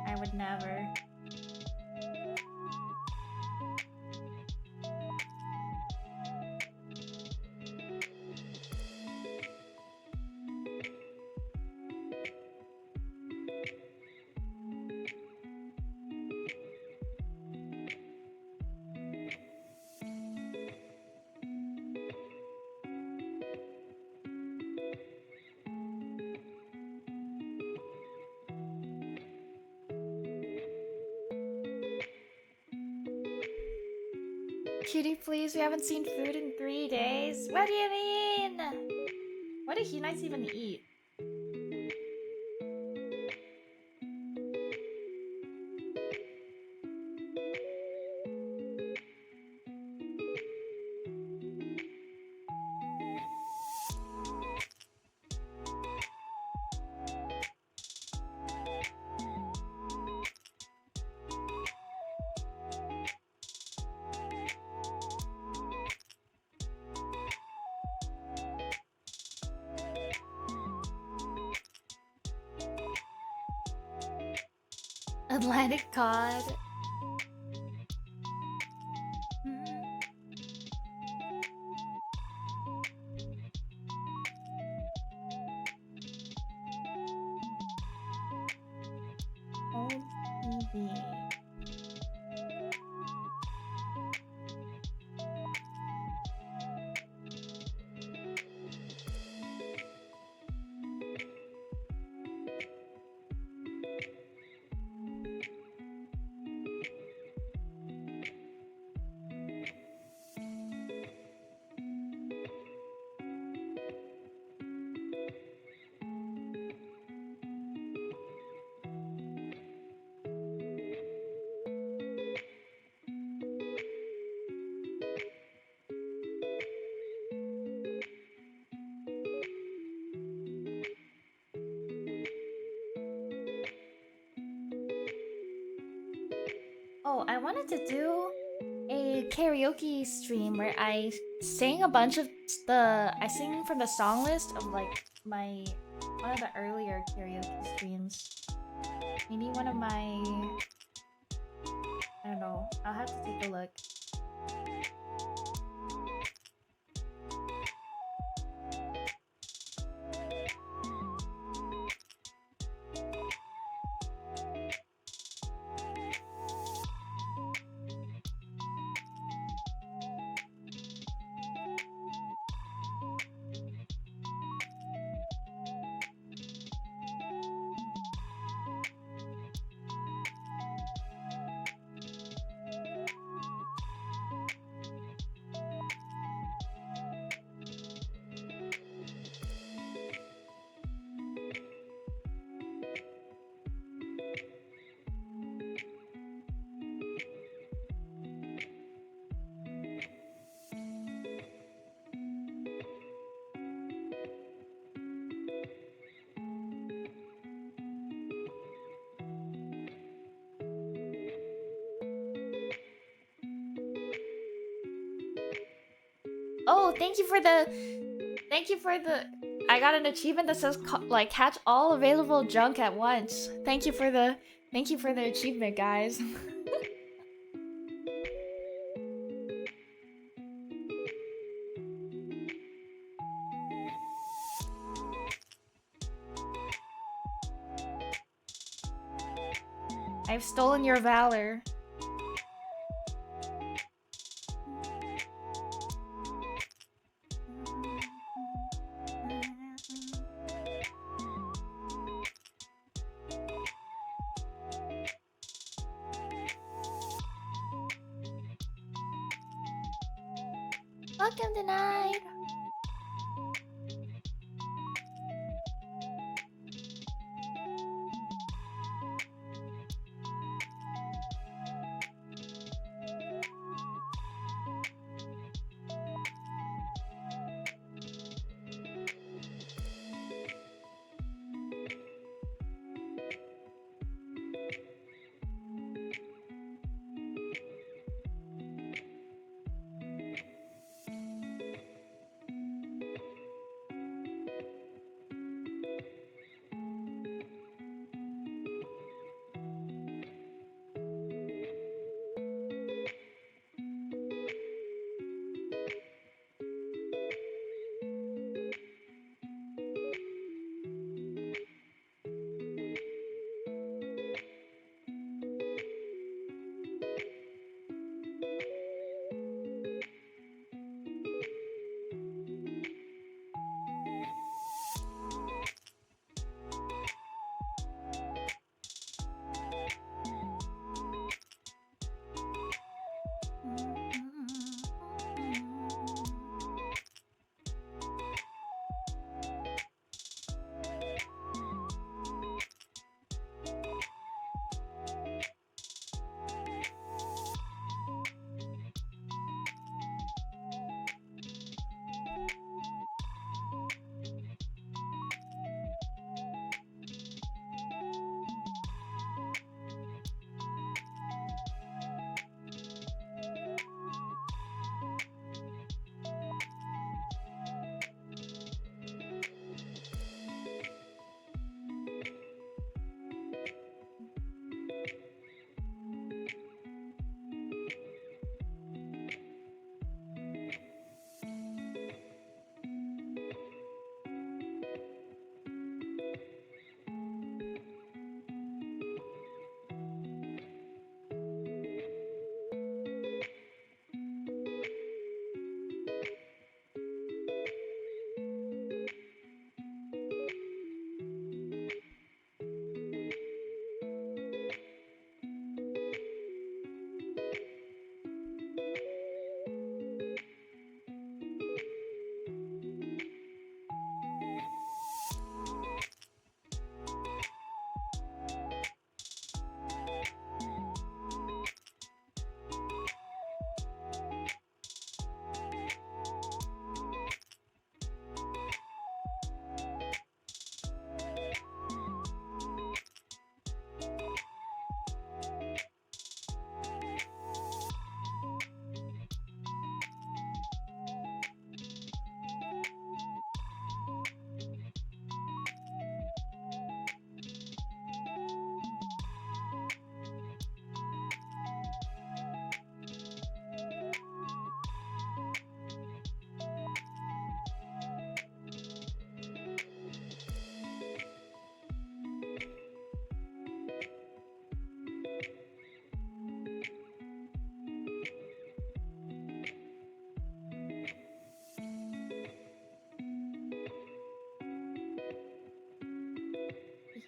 I would never. Cutie, please, we haven't seen food in 3 days. What do you mean? What do HYUNITES even eat? Atlantic cod. Old TV. Oh, I wanted to do a karaoke stream where I sing a bunch of I sing from the song list of like my one of the earlier karaoke streams. Maybe one of my I don't know. I'll have to take a look. Oh, thank you for the I got an achievement that says like catch all available junk at once. Thank you for the achievement, guys. I've stolen your valor. Welcome denied.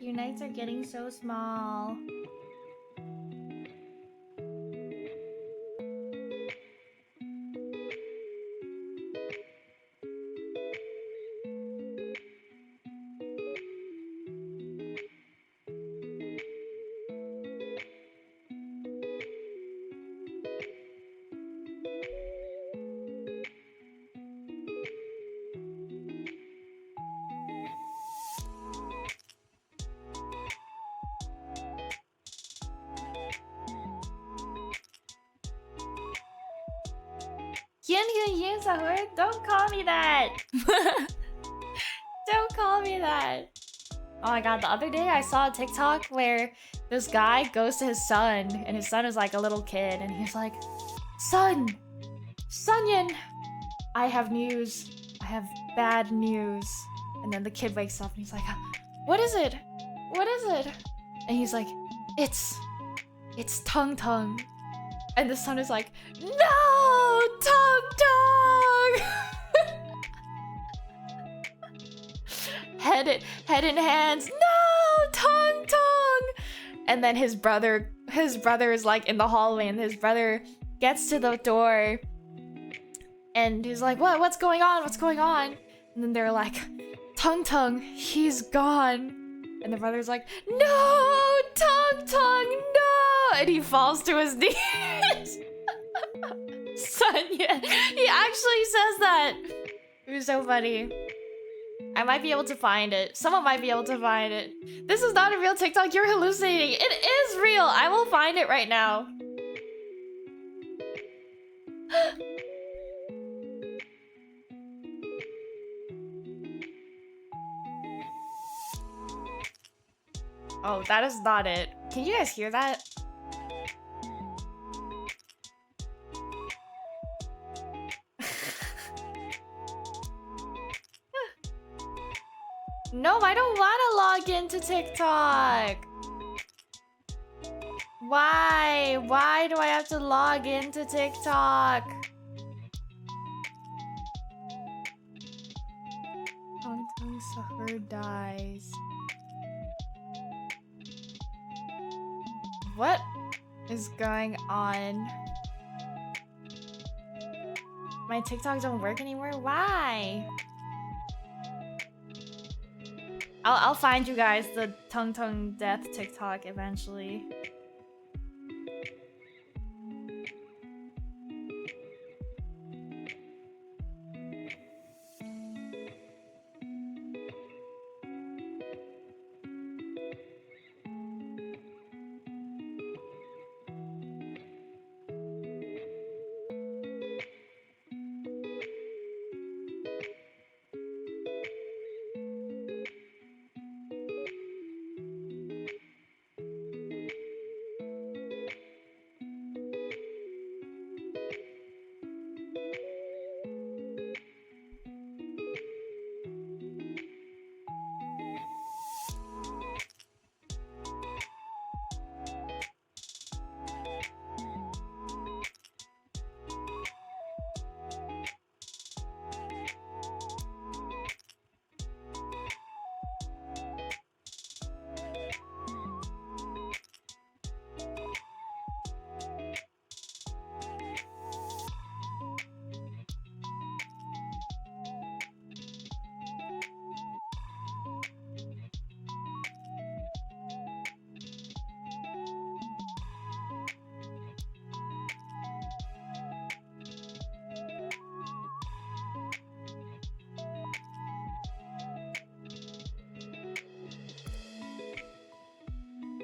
Unites are getting so small. Hyun Sahur, don't call me that. Don't call me that. Oh my god, the other day I saw a TikTok where this guy goes to his son, and his son is like a little kid, and he's like, Son! Sunyin! I have news. I have bad news. And then the kid wakes up and he's like, What is it? What is it? And he's like, It's Tung Tung. And the son is like, No! Tung Tung! head in hands, No! Tung Tung! And then his brother is like in the hallway, and his brother gets to the door and he's like, what's going on? What's going on? And then they're like, Tung Tung, he's gone. And the brother's like, No! Tung Tung, no! And he falls to his knees. Sonya, he actually says that. It was so funny. I might be able to find it. Someone might be able to find it. This is not a real TikTok. You're hallucinating. It is real. I will find it right now. Oh, that is not it. Can you guys hear that? No, I don't want to log into TikTok. Why? Why do I have to log into TikTok? Tung Sahur dies. What is going on? My TikTok don't work anymore? Why? I'll find you guys the Tung Tung death TikTok eventually.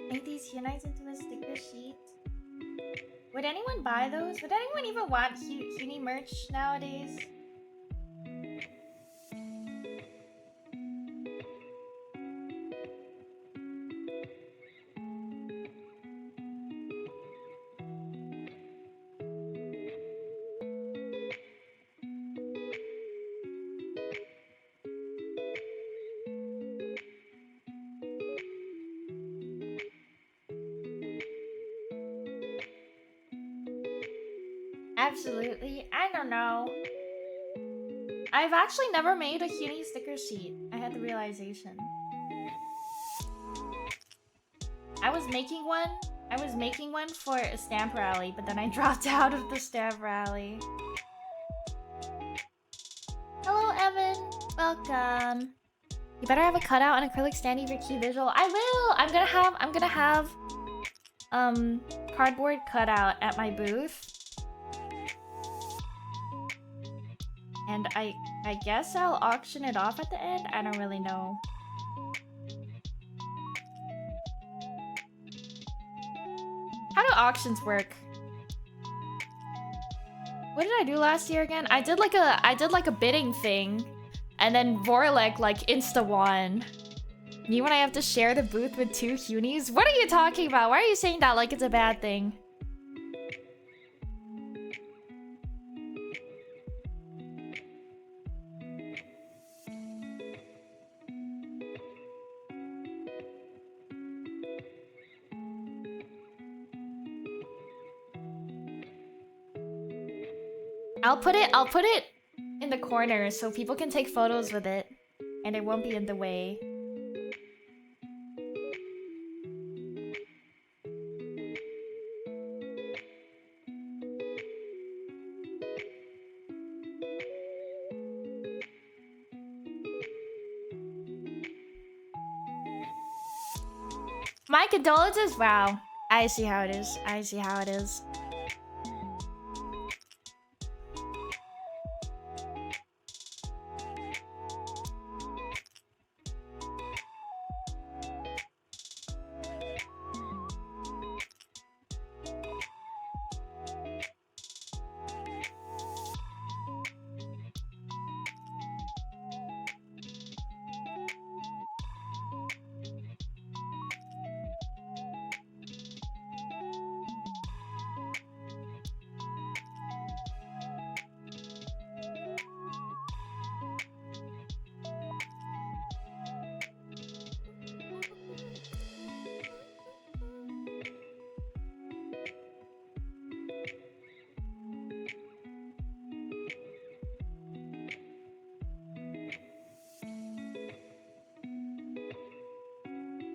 Make these HYUNITES into a sticker sheet. Would anyone buy those? Would anyone even want Hyuni merch nowadays? Absolutely. I don't know. I've actually never made a Hyuni sticker sheet. I had the realization. I was making one. I was making one for a stamp rally, but then I dropped out of the stamp rally. Hello, Evan. Welcome. You better have a cutout and acrylic standee for key visual. I will. I'm gonna have cardboard cutout at my booth. And I guess I'll auction it off at the end. I don't really know. How do auctions work? What did I do last year again? I did like a bidding thing, and then Vorlek like insta won. Me when I have to share the booth with 2 Hunis? What are you talking about? Why are you saying that like it's a bad thing? I'll put it in the corner so people can take photos with it and it won't be in the way. My condolences? Wow. I see how it is. I see how it is.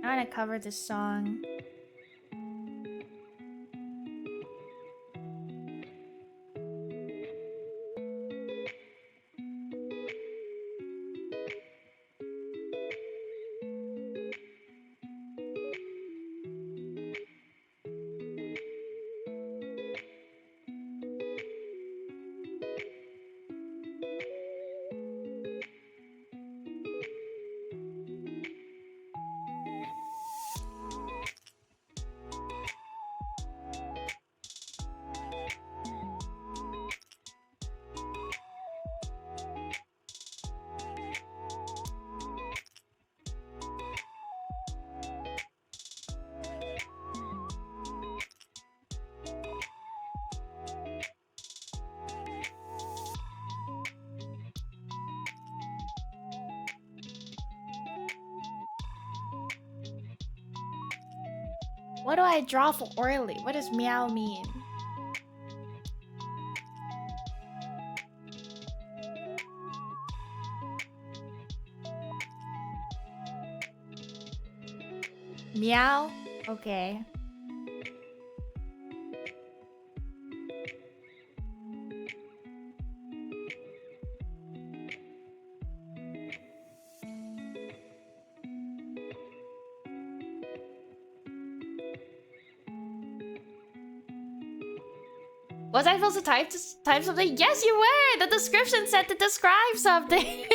I'm gonna cover this song. What do I draw for orally? What does meow mean? Meow? Okay. Was I supposed to type something? Yes, you were! The description said to describe something!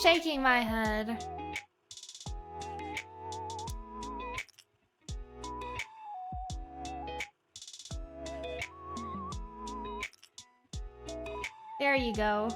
Shaking my head. There you go.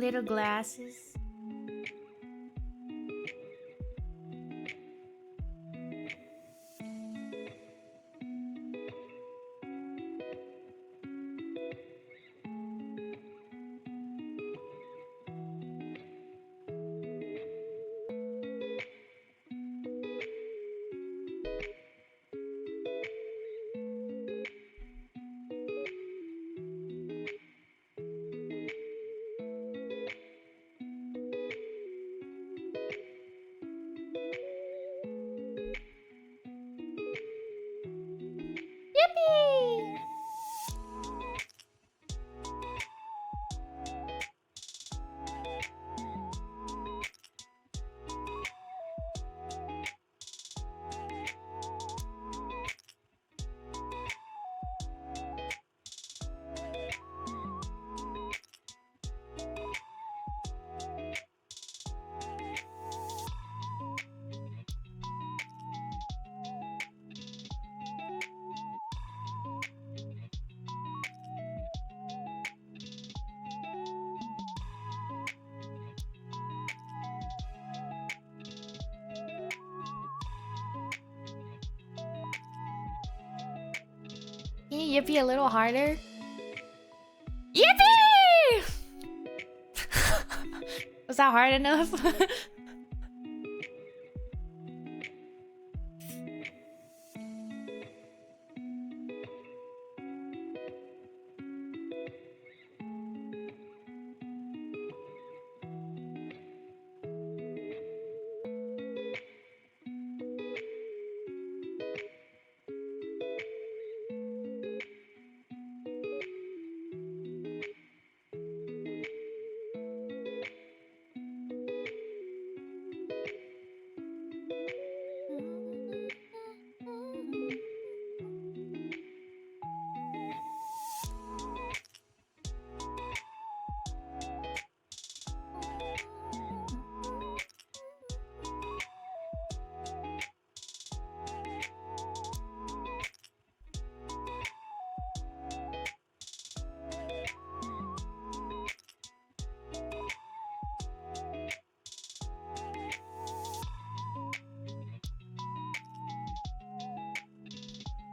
little glasses. Yippee! Can you yippee a little harder? Yippee! Was that hard enough?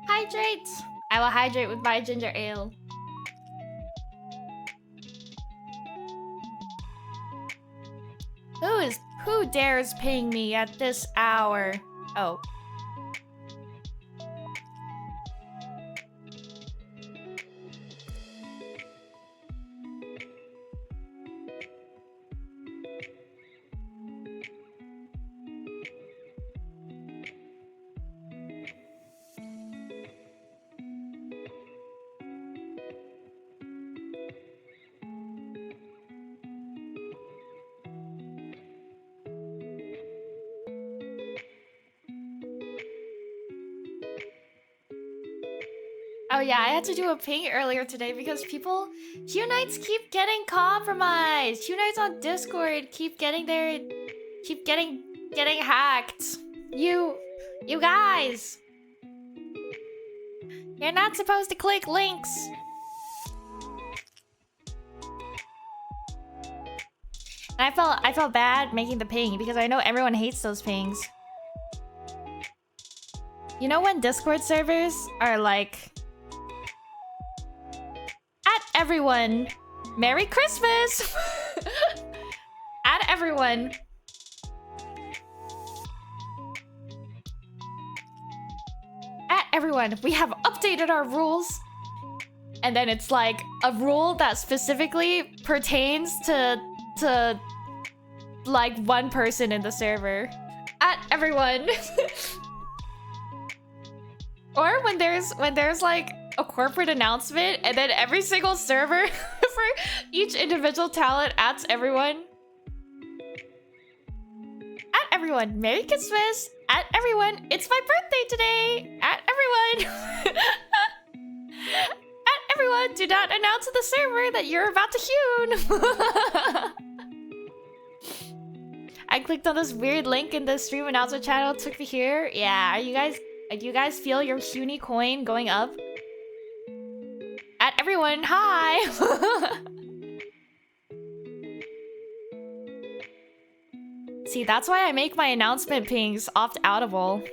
Hydrate! I will hydrate with my ginger ale. Who dares ping me at this hour? Oh. Oh yeah, I had to do a ping earlier today because HYUNITES keep getting compromised. HYUNITES on Discord keep getting hacked. You guys, you're not supposed to click links. And I felt bad making the ping because I know everyone hates those pings. You know when Discord servers are like, at everyone, Merry Christmas! At everyone. At everyone, we have updated our rules. And then it's like a rule that specifically pertains to like one person in the server. At everyone. Or when there's like a corporate announcement and then every single server for each individual talent adds everyone. At everyone, Merry Christmas. At everyone, it's my birthday today. At everyone. At everyone, do not announce to the server that you're about to HYUN. I clicked on this weird link in the stream announcement channel, took me here. Yeah, do you guys feel your HYUNI coin going up? At everyone, hi! See, that's why I make my announcement pings opt-outable.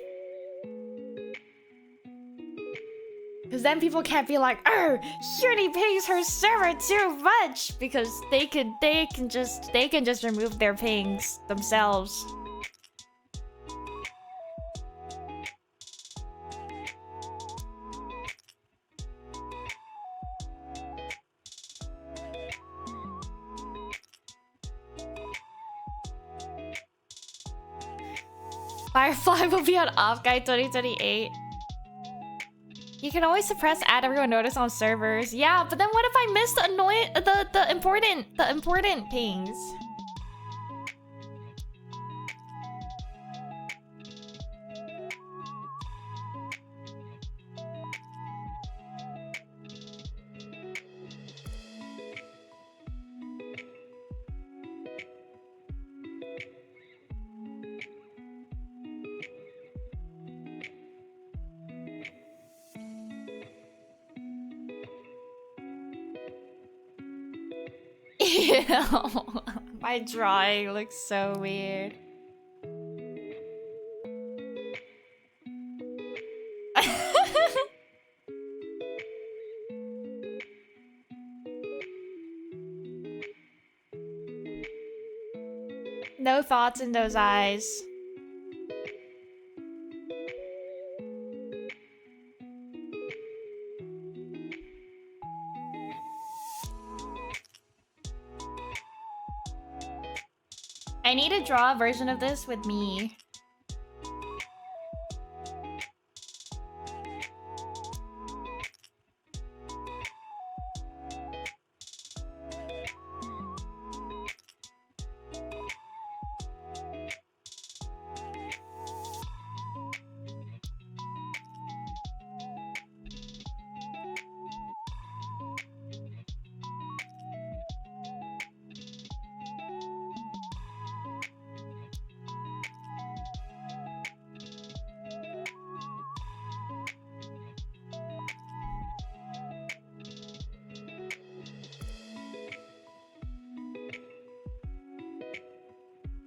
Because then people can't be like, "Oh, Hyuni pings her server too much," because they can just remove their pings themselves. Firefly will be on Off Guide 2028. You can always suppress add everyone notice on servers. Yeah, but then what if I miss the important pings? Ew, my drawing looks so weird. No thoughts in those eyes. I need to draw a version of this with me.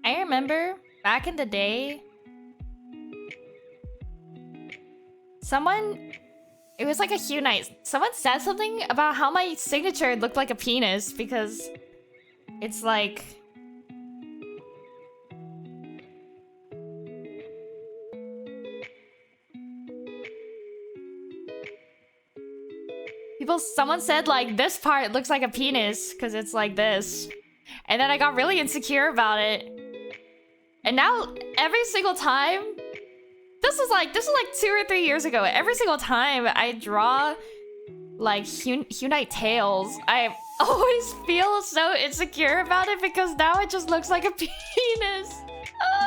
I remember back in the day, it was like a HYUNITES. Someone said something about how my signature looked like a penis because it's like... Someone said like, this part looks like a penis because it's like this. And then I got really insecure about it. And now, every single time... This was like 2 or 3 years ago. Every single time I draw like HYUNITE tails, I always feel so insecure about it because now it just looks like a penis. Ah.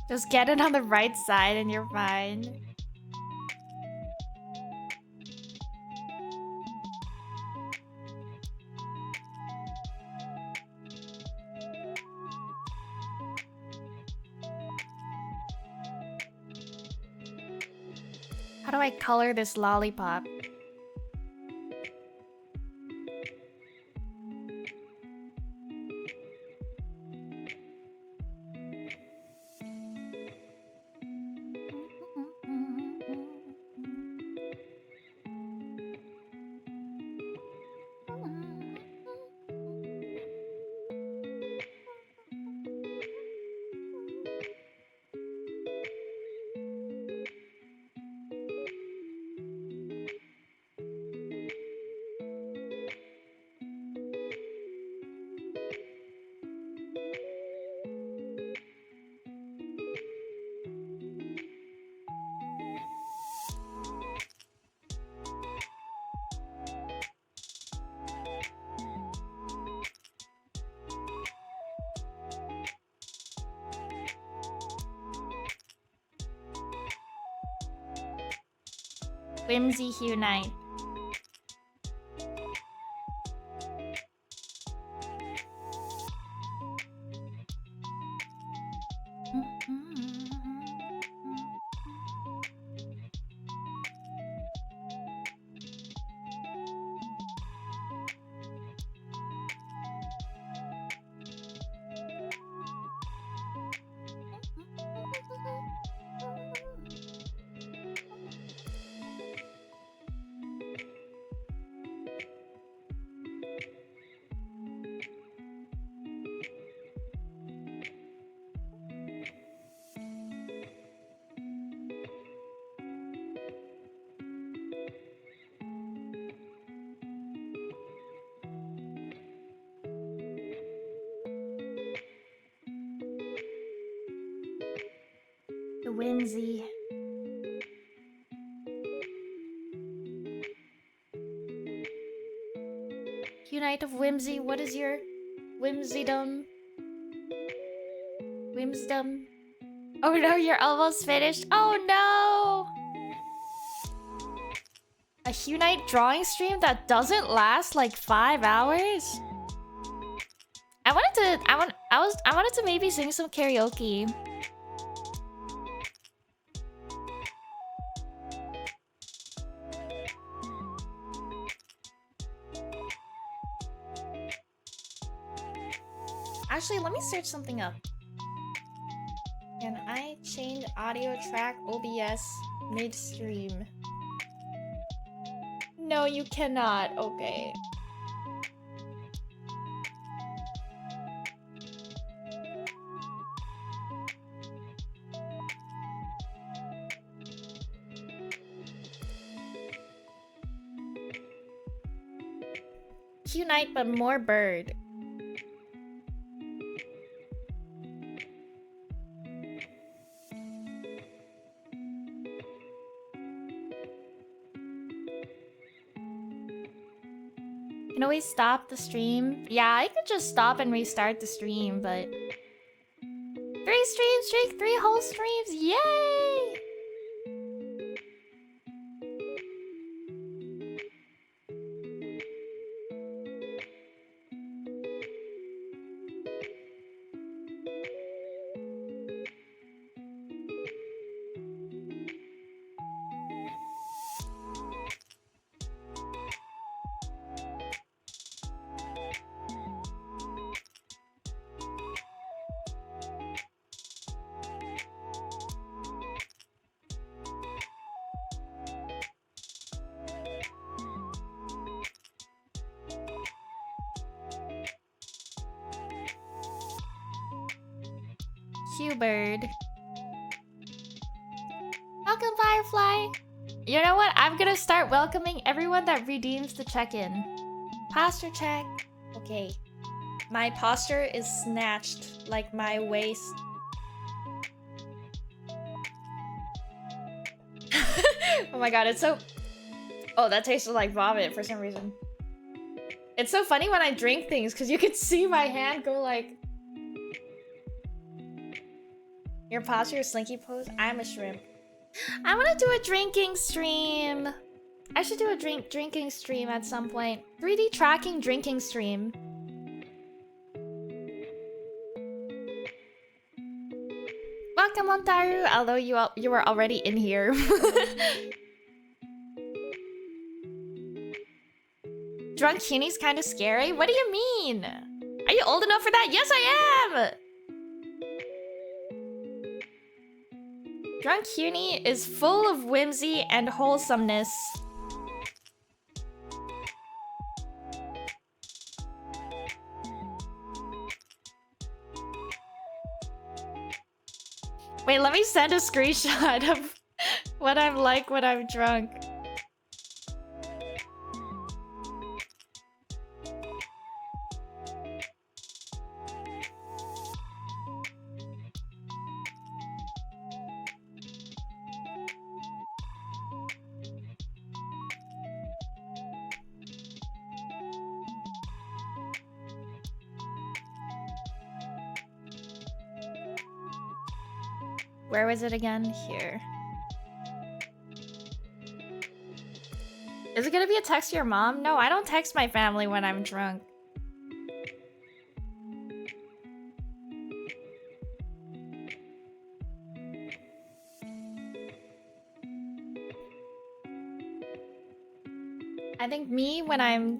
Just get it on the right side and you're fine. How do I color this lollipop? Whimsy HYUNITE. The whimsy. Unite of whimsy, what is your whimsydom? Whimsdom? Oh no, you're almost finished. Oh no! A HYUNITE drawing stream that doesn't last like 5 hours? I wanted to maybe sing some karaoke. Actually, let me search something up. Can I change audio track OBS midstream? No, you cannot. Okay. HYUNITE, but more bird. Can always stop the stream. Yeah, I could just stop and restart the stream, but 3 streams streak, 3 whole streams. Yay! Q-Bird. Welcome, Firefly! You know what? I'm gonna start welcoming everyone that redeems the check-in. Posture check. Okay. My posture is snatched like my waist. Oh my god, it's so... Oh, that tasted like vomit for some reason. It's so funny when I drink things because you can see my hand go like... Your posture is slinky pose? I'm a shrimp. I want to do a drinking stream. I should do a drinking stream at some point. 3D tracking drinking stream. Welcome, Montaru, although you were already in here. Drunk Cunie's kind of scary? What do you mean? Are you old enough for that? Yes, I am! Drunk Cunie is full of whimsy and wholesomeness. Wait, let me send a screenshot of what I'm like when I'm drunk. Where was it again? Here. Is it gonna be a text to your mom? No, I don't text my family when I'm drunk. I think me when I'm...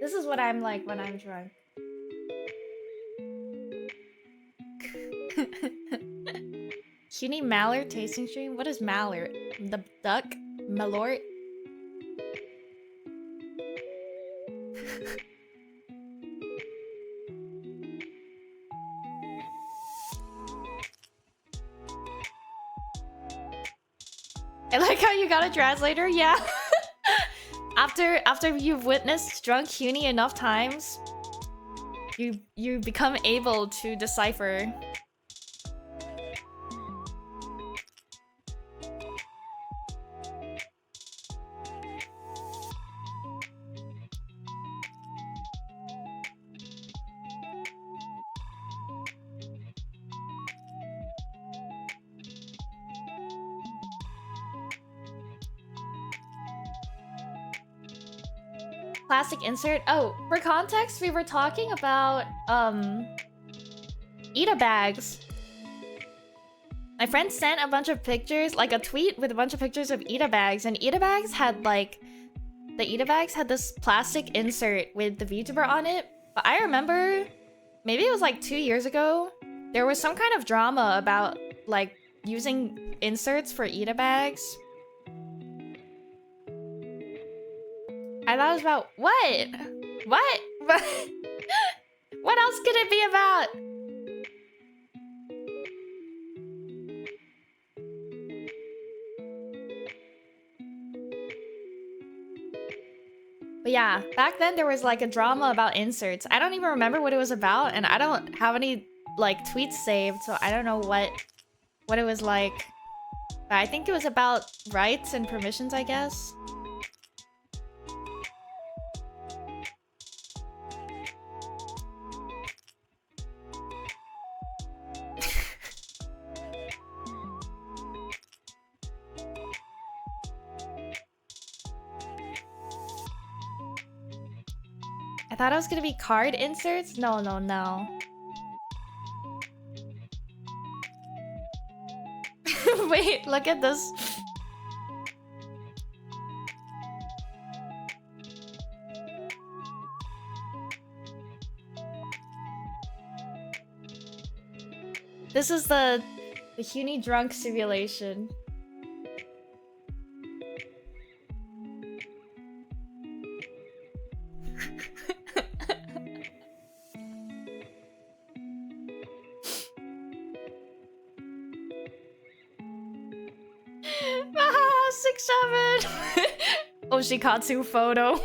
This is what I'm like when I'm drunk. Cutie Mallard tasting stream? What is Mallard? The duck? Malort? I like how you got a translator, yeah. After you've witnessed drunk Huni enough times, you become able to decipher. Plastic insert. Oh, for context, we were talking about Ita bags. My friend sent a bunch of pictures, like a tweet with a bunch of pictures of Ita bags, and Ita bags had like Ita bags had this plastic insert with the VTuber on it. But I remember maybe it was like 2 years ago, there was some kind of drama about like using inserts for Ita bags. I thought it was about what? What? What else could it be about? But yeah, back then there was like a drama about inserts. I don't even remember what it was about, and I don't have any like tweets saved, so I don't know what it was like. But I think it was about rights and permissions, I guess. I thought it was gonna be card inserts? No, no, no. Wait, look at this. This is the Huni drunk simulation. Ah, 6-7. Oshikatsu photo.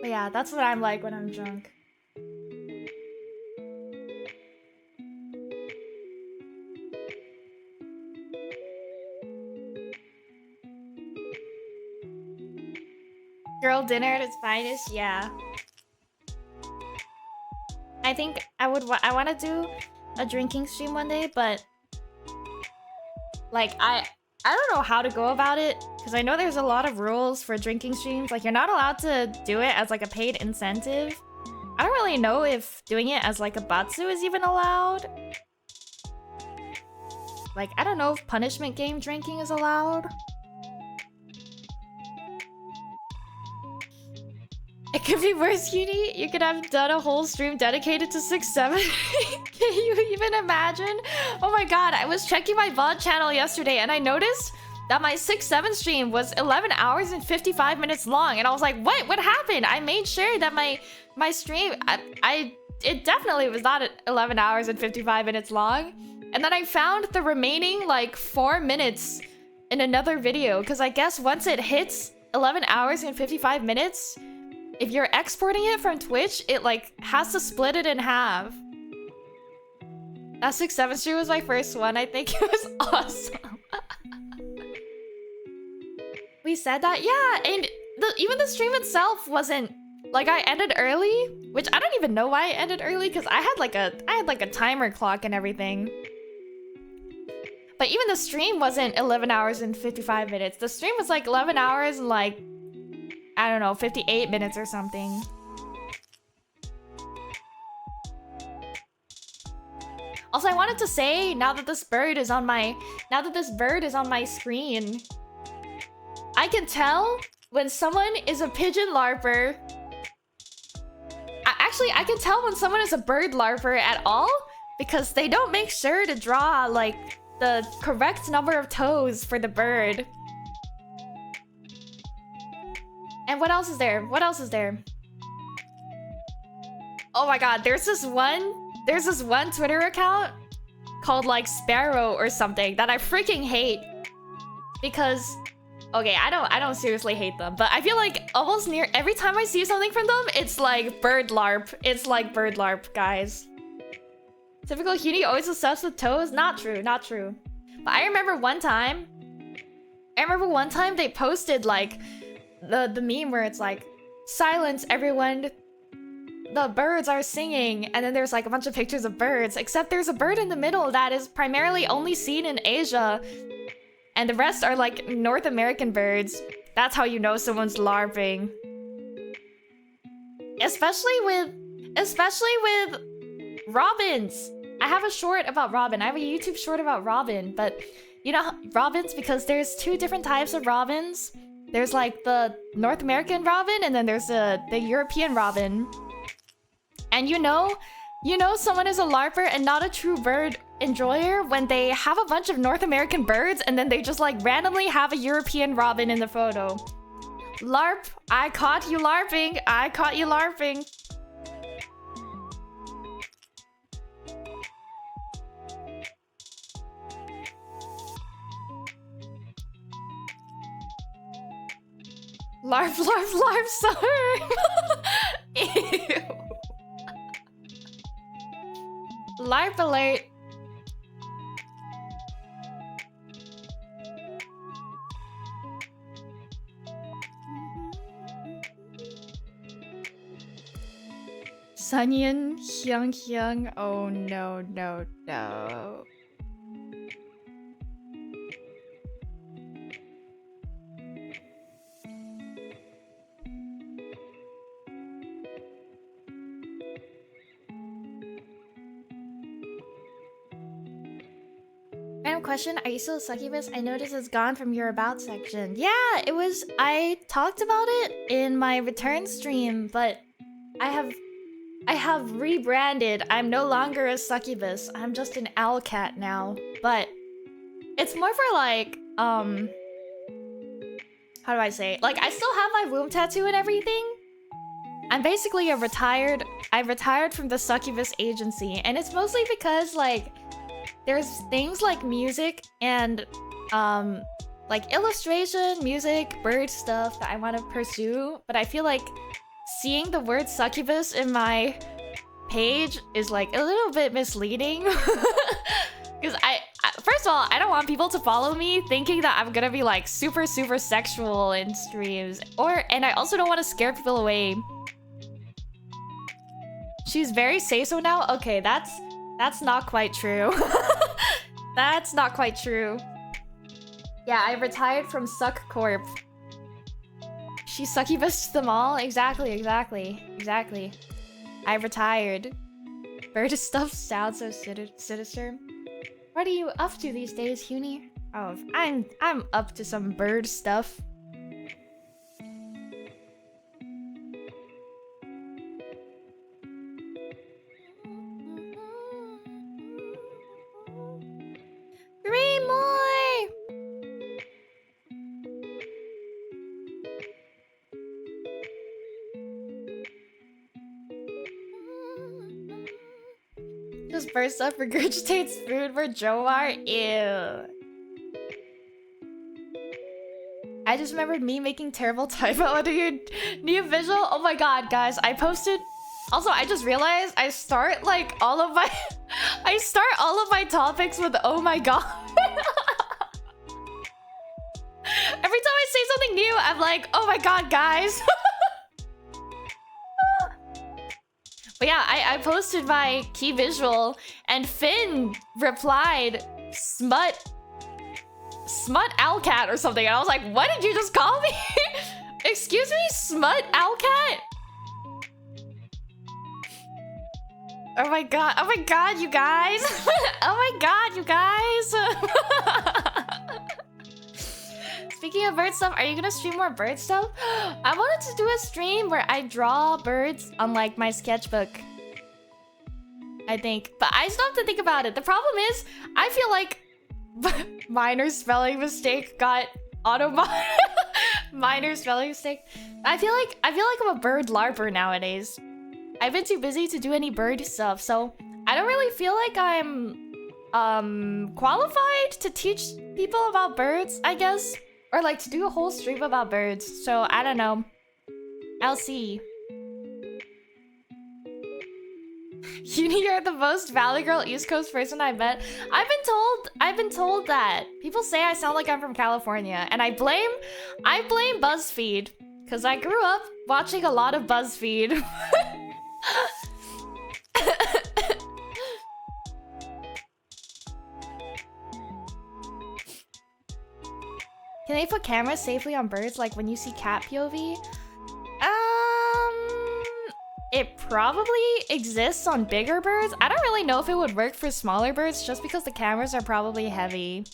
But yeah, that's what I'm like when I'm drunk. Girl dinner at its finest, yeah. I think I want to do a drinking stream one day, but like I don't know how to go about it, because I know there's a lot of rules for drinking streams. Like, you're not allowed to do it as like a paid incentive. I don't really know if doing it as like a batsu is even allowed. Like, I don't know if punishment game drinking is allowed. It could be worse, Uni. You could have done a whole stream dedicated to 6-7. Can you even imagine? Oh my god, I was checking my VOD channel yesterday and I noticed that my 6-7 stream was 11 hours and 55 minutes long. And I was like, what happened? I made sure that my stream, it definitely was not 11 hours and 55 minutes long. And then I found the remaining like 4 minutes in another video. Because I guess once it hits 11 hours and 55 minutes, if you're exporting it from Twitch, it like has to split it in half. That 6-7 stream was my first one. I think it was awesome. We said that, yeah, and even the stream itself wasn't like, I ended early, which I don't even know why I ended early, because I had like a timer clock and everything. But even the stream wasn't 11 hours and 55 minutes. The stream was like 11 hours and like, I don't know, 58 minutes or something. Also, I wanted to say, now that this bird is on my screen, I can tell when someone is a pigeon larper. Actually, I can tell when someone is a bird larper at all because they don't make sure to draw like the correct number of toes for the bird. And what else is there? What else is there? Oh my god, there's this one Twitter account called like Sparrow or something that I freaking hate. Because okay, I don't seriously hate them, but I feel like almost near every time I see something from them, it's like bird larp. It's like bird larp, guys. Typical Huni always obsessed with toes? Not true, not true. But I remember one time they posted like the meme where it's like, silence everyone, the birds are singing, and then there's like a bunch of pictures of birds, except there's a bird in the middle that is primarily only seen in Asia, and the rest are like North American birds. That's how you know someone's larping. Especially with robins. I have a short about robin. I have a YouTube short about robin, but you know robins, because there's two different types of robins. There's like the North American robin, and then there's the European robin. And you know someone is a larper and not a true bird enjoyer when they have a bunch of North American birds and then they just like randomly have a European robin in the photo. LARP, I caught you LARPing. I caught you LARPing. LARP, LARP, LARP, sorry. Ew. LARP alert. Sunyeon, Hyung, oh no, no, no. Random question, are you still a succubus? I noticed it's gone from your about section. Yeah, it was, I talked about it in my return stream, but I have rebranded. I'm no longer a succubus. I'm just an owl cat now. But it's more for like, how do I say it? Like, I still have my womb tattoo and everything. I'm basically I retired from the succubus agency, and it's mostly because like there's things like music and like illustration, music, bird stuff that I want to pursue, but I feel like seeing the word succubus in my page is like a little bit misleading. Because first of all, I don't want people to follow me thinking that I'm gonna be like super sexual in streams, and I also don't want to scare people away. She's very say-so now? Okay, that's not quite true. That's not quite true. Yeah, I retired from Suck Corp. She succubus them all? Exactly. I retired. Bird stuff sounds so sinister. What are you up to these days, Huni? Oh, I'm up to some bird stuff. Three more! Just bursts up, regurgitates food for Jowar? Ew. I just remembered me making terrible typo under your new visual. Oh my god, guys, I posted... Also, I just realized I start like all of my... I start all of my topics with oh my god. Every time I say something new, I'm like, oh my god, guys. But yeah, I posted my key visual and Finn replied, smut owlcat or something. And I was like, what did you just call me? Excuse me, smut owlcat? Oh my god, you guys! Oh my god, you guys! Speaking of bird stuff, are you gonna stream more bird stuff? I wanted to do a stream where I draw birds on like my sketchbook, I think. But I still have to think about it. The problem is, I feel like minor spelling mistake got minor spelling mistake. I feel like I'm a bird larper nowadays. I've been too busy to do any bird stuff, so I don't really feel like I'm qualified to teach people about birds, I guess. Or like to do a whole stream about birds. So I don't know. I'll see. You're the most Valley Girl East Coast person I've met. I've been told that. People say I sound like I'm from California, and I blame BuzzFeed. Cause I grew up watching a lot of BuzzFeed. Can they put cameras safely on birds like when you see cat POV? It probably exists on bigger birds. I don't really know if it would work for smaller birds just because the cameras are probably heavy.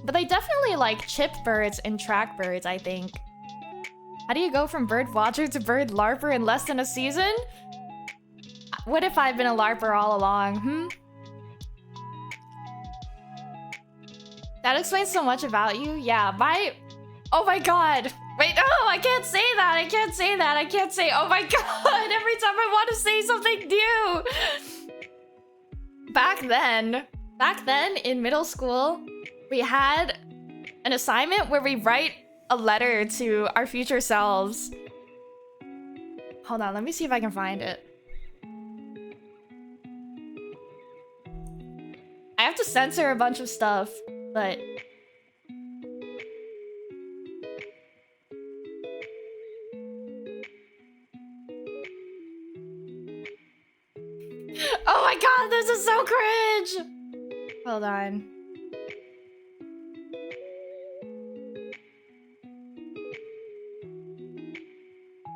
But they definitely like chip birds and track birds, I think. How do you go from bird watcher to bird larper in less than a season? What if I've been a larper all along, That explains so much about you. Yeah, oh my god. Wait, no, I can't say that. I can't say that. I can't say, oh my god, every time I want to say something new. Back then in middle school, we had an assignment where we write a letter to our future selves. Hold on, let me see if I can find it. I have to censor a bunch of stuff, but... Oh my god, this is so cringe! Hold on.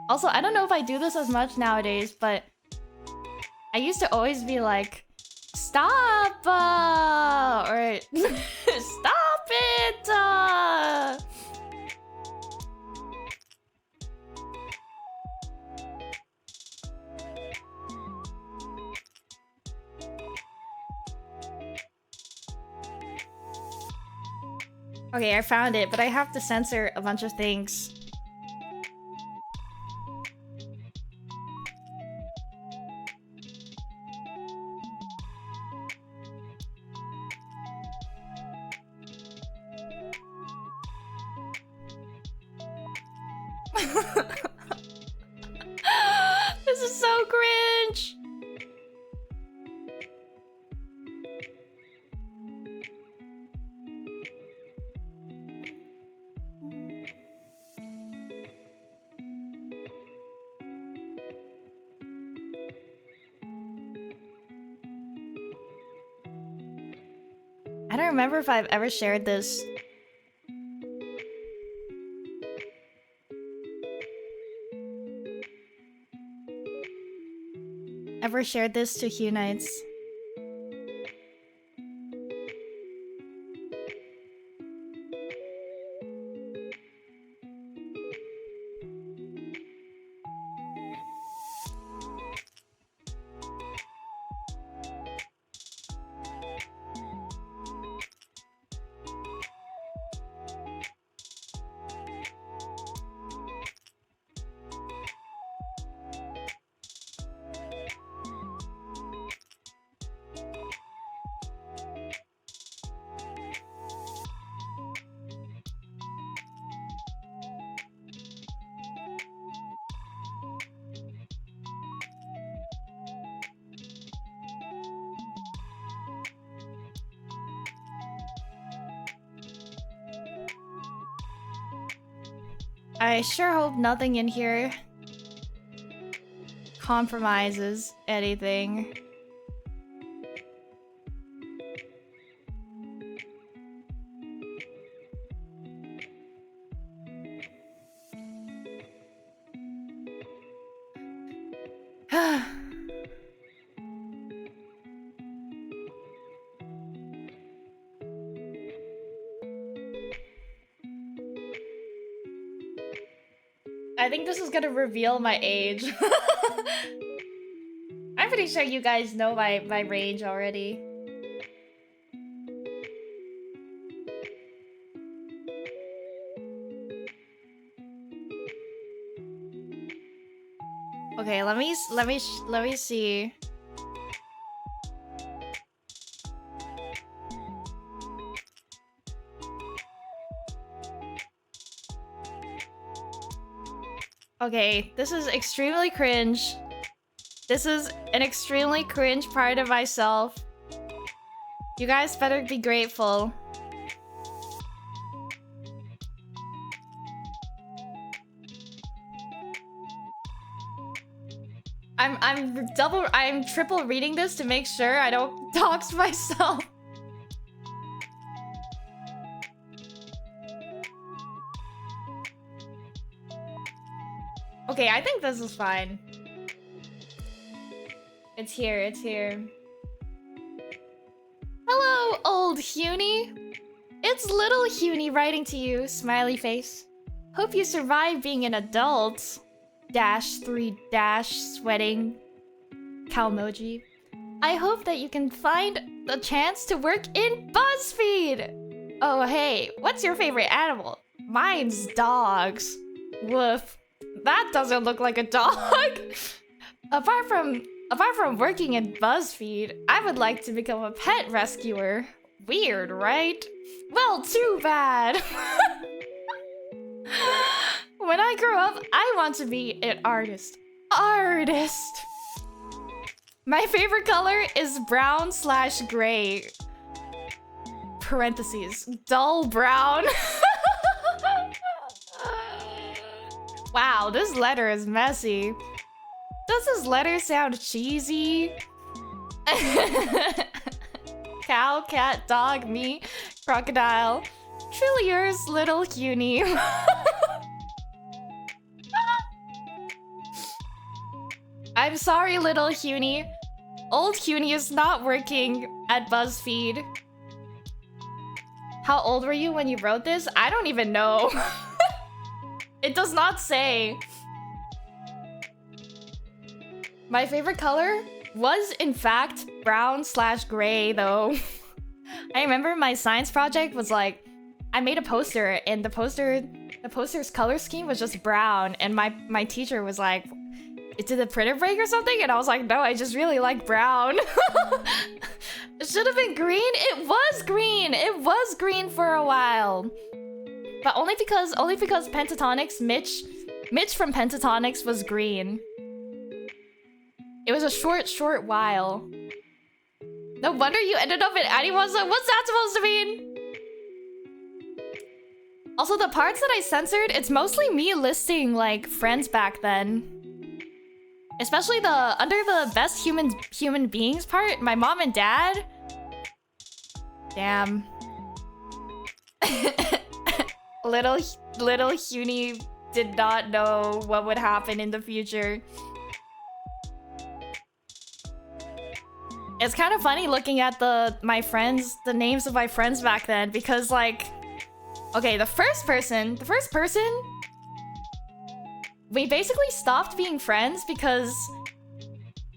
Also, I don't know if I do this as much nowadays, but I used to always be like, stop! Or stop it! Okay, I found it, but I have to censor a bunch of things. This is so cringe! I don't remember if I've ever shared this. Ever shared this to HYUNITES. I sure hope nothing in here compromises anything. I think this is gonna reveal my age. I'm pretty sure you guys know my range already. Okay, let me see. Okay, this is extremely cringe. This is an extremely cringe part of myself. You guys better be grateful. I'm triple reading this to make sure I don't dox myself. Okay, I think this is fine. It's here, it's here. Hello, old Hunie. It's little Hunie writing to you, smiley face. Hope you survived being an adult. -3 sweating. Calmoji. I hope that you can find the chance to work in BuzzFeed. Oh, hey, what's your favorite animal? Mine's dogs. Woof. That doesn't look like a dog. Apart from working in BuzzFeed, I would like to become a pet rescuer. Weird, right? Well, too bad. When I grow up, I want to be an artist. My favorite color is brown/gray. Parentheses. Dull brown. Wow, this letter is messy. Does this letter sound cheesy? Cow, cat, dog, me, crocodile. Truly yours, little Hunie. I'm sorry, little Hunie. Old Hunie is not working at BuzzFeed. How old were you when you wrote this? I don't even know. It does not say. My favorite color was, in fact, brown/gray, though. I remember my science project was like, I made a poster, and the poster's color scheme was just brown, and my teacher was like, did the printer break or something? And I was like, no, I just really like brown. It should have been green. It was green. It was green for a while. But only because Pentatonics, Mitch from Pentatonics was green. It was a short while. No wonder you ended up in Animaza. What's that supposed to mean? Also, the parts that I censored, it's mostly me listing, like, friends back then. Especially under the best human beings part, my mom and dad. Damn. Little Hunie did not know what would happen in the future. It's kind of funny looking at the names of my friends back then, because like, okay, the first person, we basically stopped being friends because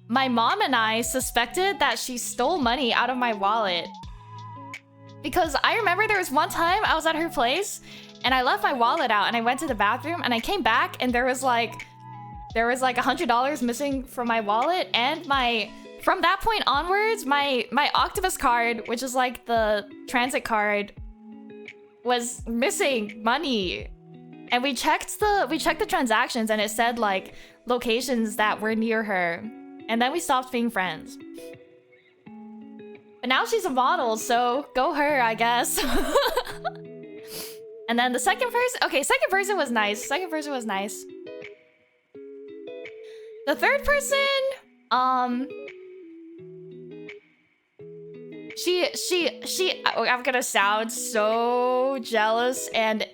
my mom and I suspected that she stole money out of my wallet. Because I remember there was one time I was at her place and I left my wallet out and I went to the bathroom and I came back and there was like $100 missing from my wallet, and from that point onwards, my Octopus card, which is like the transit card, was missing money. And we checked the transactions and it said like locations that were near her. And then we stopped being friends. But now she's a model, so go her, I guess. And then the second person was nice. The third person, I'm gonna sound so jealous and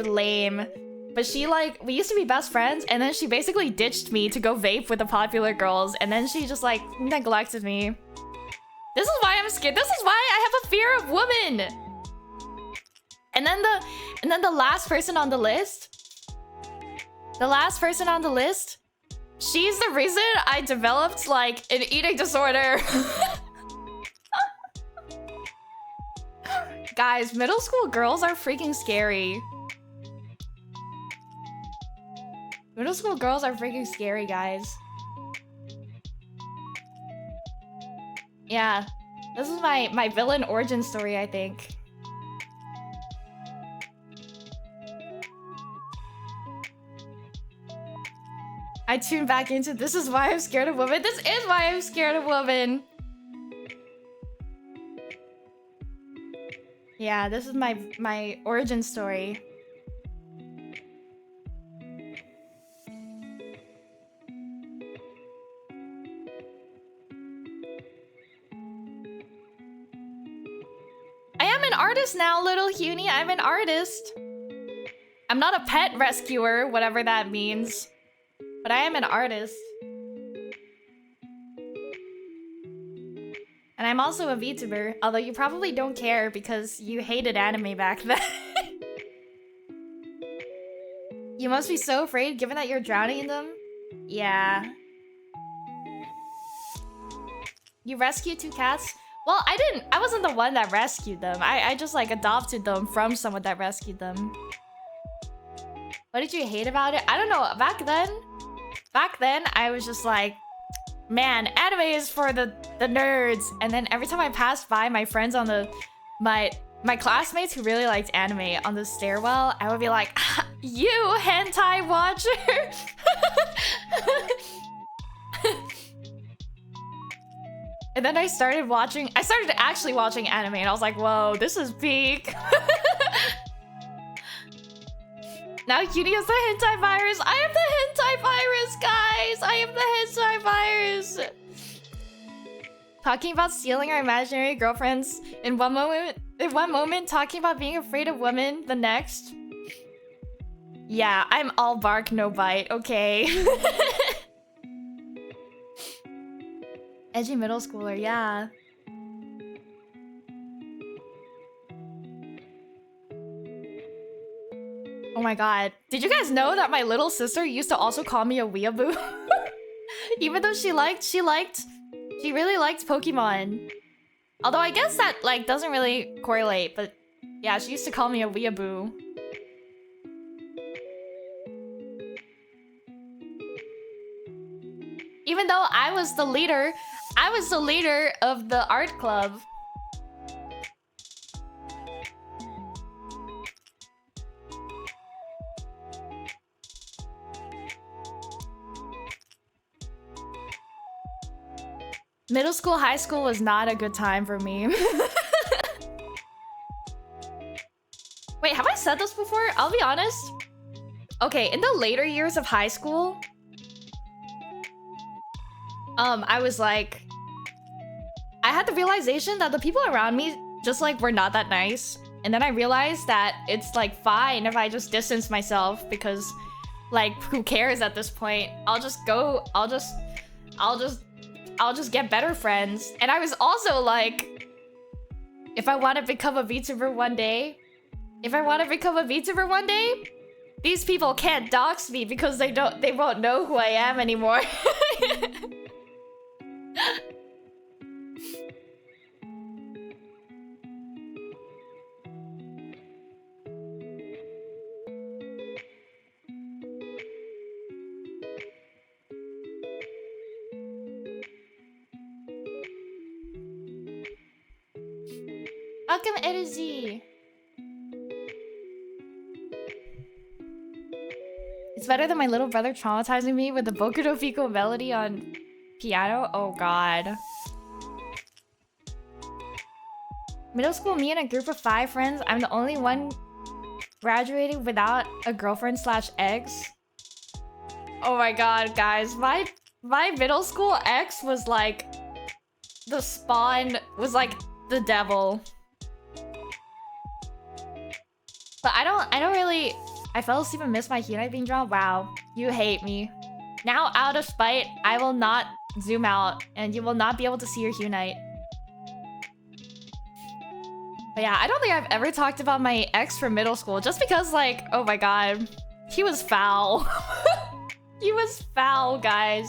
lame, but she, like, we used to be best friends, and then she basically ditched me to go vape with the popular girls, and then she just, like, neglected me. This is why I'm scared. This is why I have a fear of women. And then the last person on the list, The last person on the list, she's the reason I developed, like, an eating disorder. Guys, middle school girls are freaking scary. Middle school girls are freaking scary, guys. Yeah, this is my villain origin story, I think. I tuned back into this is why I'm scared of women. This is why I'm scared of women. Yeah, this is my origin story. I am an artist now, little Hunie. I'm an artist. I'm not a pet rescuer, whatever that means. But I am an artist. And I'm also a VTuber, although you probably don't care because you hated anime back then. You must be so afraid given that you're drowning in them? Yeah. You rescued 2 cats? Well, I wasn't the one that rescued them. I just like adopted them from someone that rescued them. What did you hate about it? I don't know, back then I was just like, man, anime is for the nerds. And then every time I passed by my friends on my classmates who really liked anime on the stairwell, I would be like, you hentai watcher. And then I started actually watching anime and I was like, whoa, this is peak. Now Cutie is the hentai virus. I am the hentai virus, guys. I am the hentai virus. Talking about stealing our imaginary girlfriends in one moment, talking about being afraid of women the next. Yeah, I'm all bark, no bite. Okay. Edgy middle schooler, yeah. Oh my god. Did you guys know that my little sister used to also call me a weeaboo? Even though she really liked Pokemon. Although I guess that like doesn't really correlate, but yeah, she used to call me a weeaboo. Even though I was the leader of the art club. Middle school, high school was not a good time for me. Wait, have I said this before? I'll be honest. Okay, in the later years of high school, I was like, I had the realization that the people around me just like were not that nice. And then I realized that it's like fine if I just distance myself because like who cares at this point? I'll just get better friends. And I was also like, if I want to become a VTuber one day, these people can't dox me because they won't know who I am anymore. Welcome, Eruzi. It's better than my little brother traumatizing me with the Boku no Pico melody on piano. Oh god. Middle school, me and a group of 5 friends. I'm the only one graduating without a girlfriend / ex. Oh my god, guys. My middle school ex was like the spawn, was like the devil. But I fell asleep and missed my HYUNITE being drawn. Wow, you hate me. Now, out of spite, I will not zoom out, and you will not be able to see your HYUNITE. But yeah, I don't think I've ever talked about my ex from middle school, just because, like, oh my god, he was foul. He was foul, guys.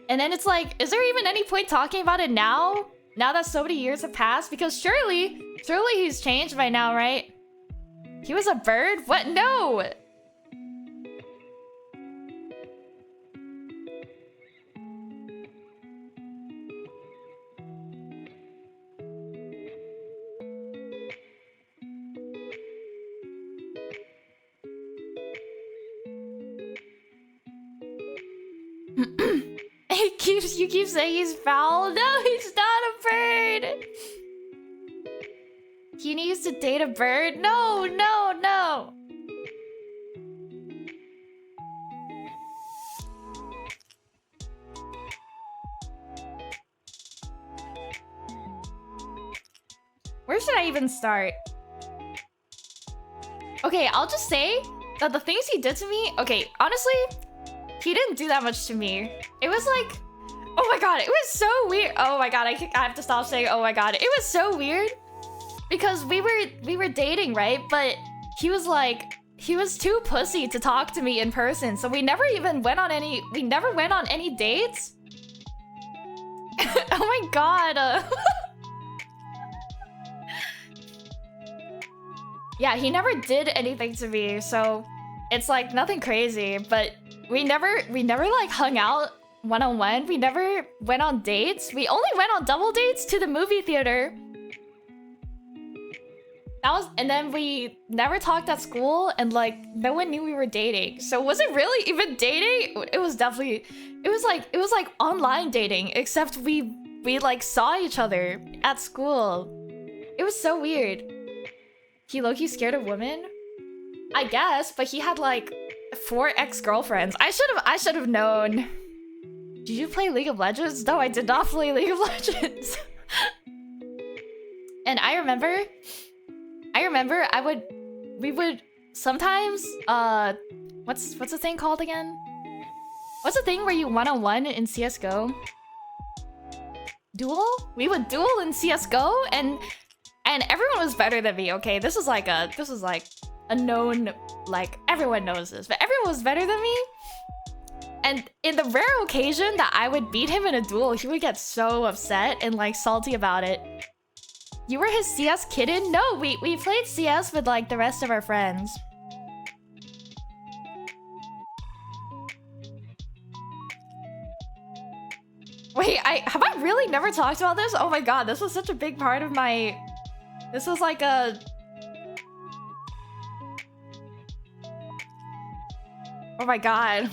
And then it's like, is there even any point talking about it now? Now that so many years have passed? Because surely he's changed by now, right? He was a bird? What? No! You keep saying he's foul? No, he's not a bird! He needs to date a bird? No, no, no! Where should I even start? Okay, I'll just say that the things he did to me... Okay, honestly, he didn't do that much to me. It was like... Oh my god, it was so weird. Oh my god, I have to stop saying oh my god. It was so weird. Because we were dating, right? But he was like... He was too pussy to talk to me in person. So we never even went on any... We never went on any dates. Oh my god. Yeah, he never did anything to me, so it's like nothing crazy, but we never like hung out one-on-one. We never went on dates. We only went on double dates to the movie theater. And then we never talked at school, and like no one knew we were dating. So was it really even dating? It was definitely, it was like online dating, except we like saw each other at school. It was so weird. He low-key scared of women? I guess, but he had like 4 ex-girlfriends. I should have known. Did you play League of Legends? No, I did not play League of Legends. And I remember we would sometimes what's the thing called again? What's the thing where you one-on-one in CS:GO? Duel? We would duel in CS:GO, and everyone was better than me, okay? This was like a known, like, everyone knows this, but everyone was better than me. And in the rare occasion that I would beat him in a duel, he would get so upset and like salty about it. You were his CS kitten? No, we played CS with like the rest of our friends. Wait, have I really never talked about this? Oh my god, this was such a big part of my... This was like a... Oh my god.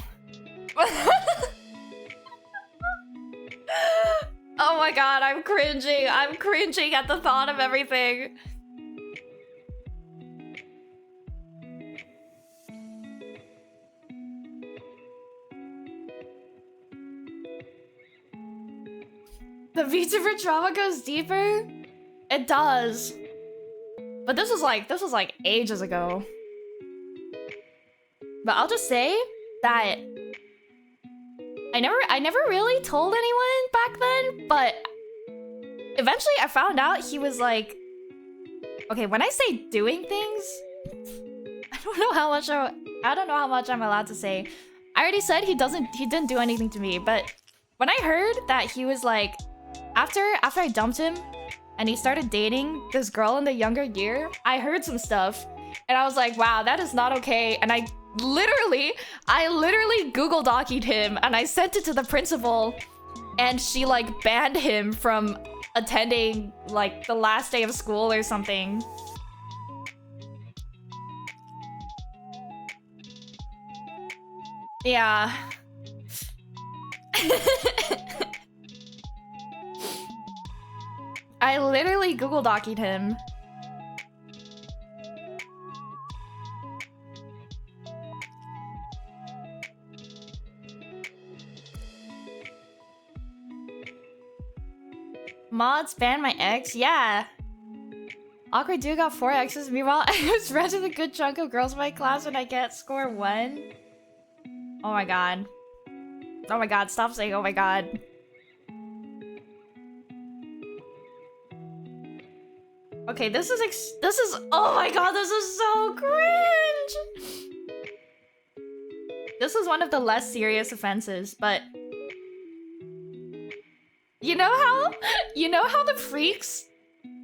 Oh my god, I'm cringing. I'm cringing at the thought of everything. The VTuber trauma goes deeper? It does. But this was like ages ago. But I'll just say that I never really told anyone back then, but eventually I found out he was like, okay, when I say doing things, I don't know how much I'm allowed to say. I already said he didn't do anything to me, but when I heard that he was like, after I dumped him and he started dating this girl in the younger year, I heard some stuff and I was like, wow, that is not okay. And I literally Google Docu'd him and I sent it to the principal, and she like banned him from attending like the last day of school or something. Yeah. I literally Google Docu'd him. Mods ban my ex? Yeah. Awkward dude got 4 exes. Meanwhile, I was friends with a good chunk of girls in my class and I get score 1. Oh my god. Oh my god, stop saying oh my god. Okay, this is oh my god, this is so cringe. This is one of the less serious offenses, but you know how the freaks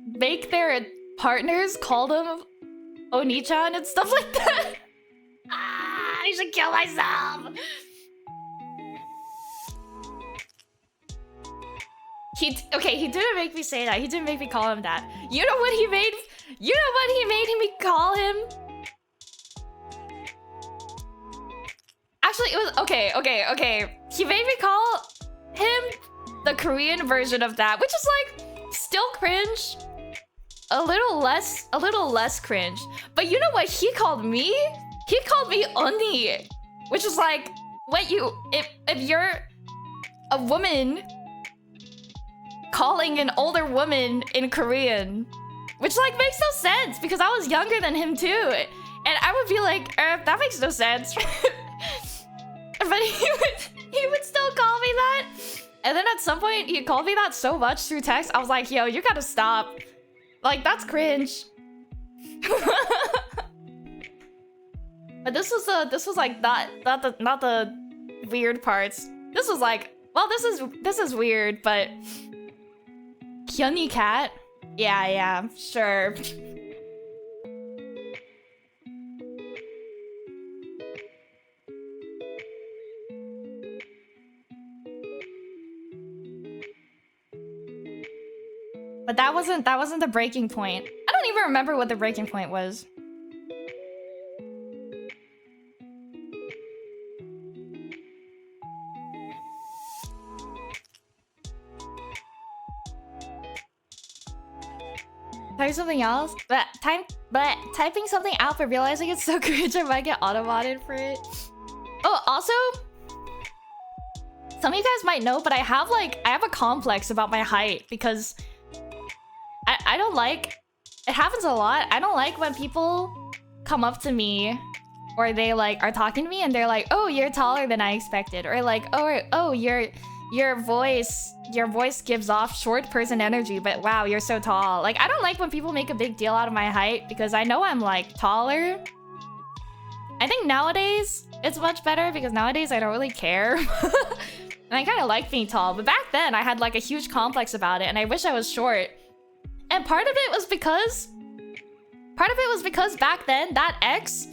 make their partners call them Oni-chan and stuff like that? Ah, I should kill myself. He didn't make me say that. He didn't make me call him that. You know what he made me call him? Actually, it was okay. He made me call him the Korean version of that, which is like still cringe. A little less cringe. But you know what he called me? He called me Oni, which is like, what if you're a woman calling an older woman in Korean, which like makes no sense because I was younger than him too, and I would be like, that makes no sense. But he would still call me that, and then at some point he called me that so much through text, I was like, yo, you gotta stop. Like, that's cringe. But this was like not the weird parts. This was like, well, this is weird, but Hyuni cat? Yeah, sure. But that wasn't the breaking point. I don't even remember what the breaking point was. Type something else? But typing something out but realizing it's so cringe I might get auto-modded for it. Oh, also, some of you guys might know, but I have a complex about my height because I don't like, it happens a lot. I don't like when people come up to me or they like are talking to me and they're like, oh, you're taller than I expected, or like, oh, your voice gives off short person energy, but wow, you're so tall. Like, I don't like when people make a big deal out of my height because I know I'm like taller. I think nowadays it's much better because nowadays I don't really care. And I kind of like being tall, but back then I had like a huge complex about it and I wish I was short. And part of it was because back then that ex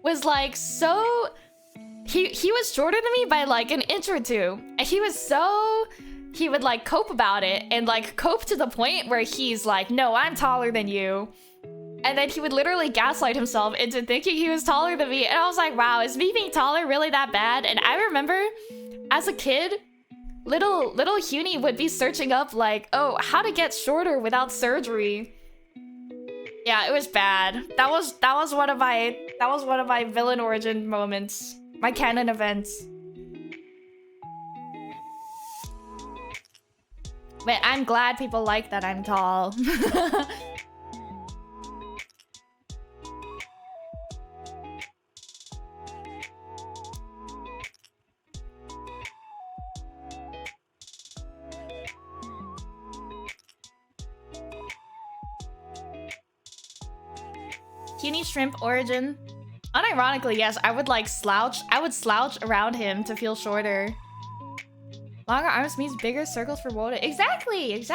was like so, he was shorter than me by like an inch or two, and he would like cope about it and like cope to the point where he's like, no, I'm taller than you, and then he would literally gaslight himself into thinking he was taller than me. And I was like, wow, is me being taller really that bad? And I remember as a kid, little Hyuni would be searching up like, oh, how to get shorter without surgery. Yeah, it was bad. That was one of my villain origin moments. My canon events. But I'm glad people like that I'm tall. Puny shrimp origin. Unironically, yes, I would slouch around him to feel shorter. Longer arms means bigger circles for Woda. Exactly.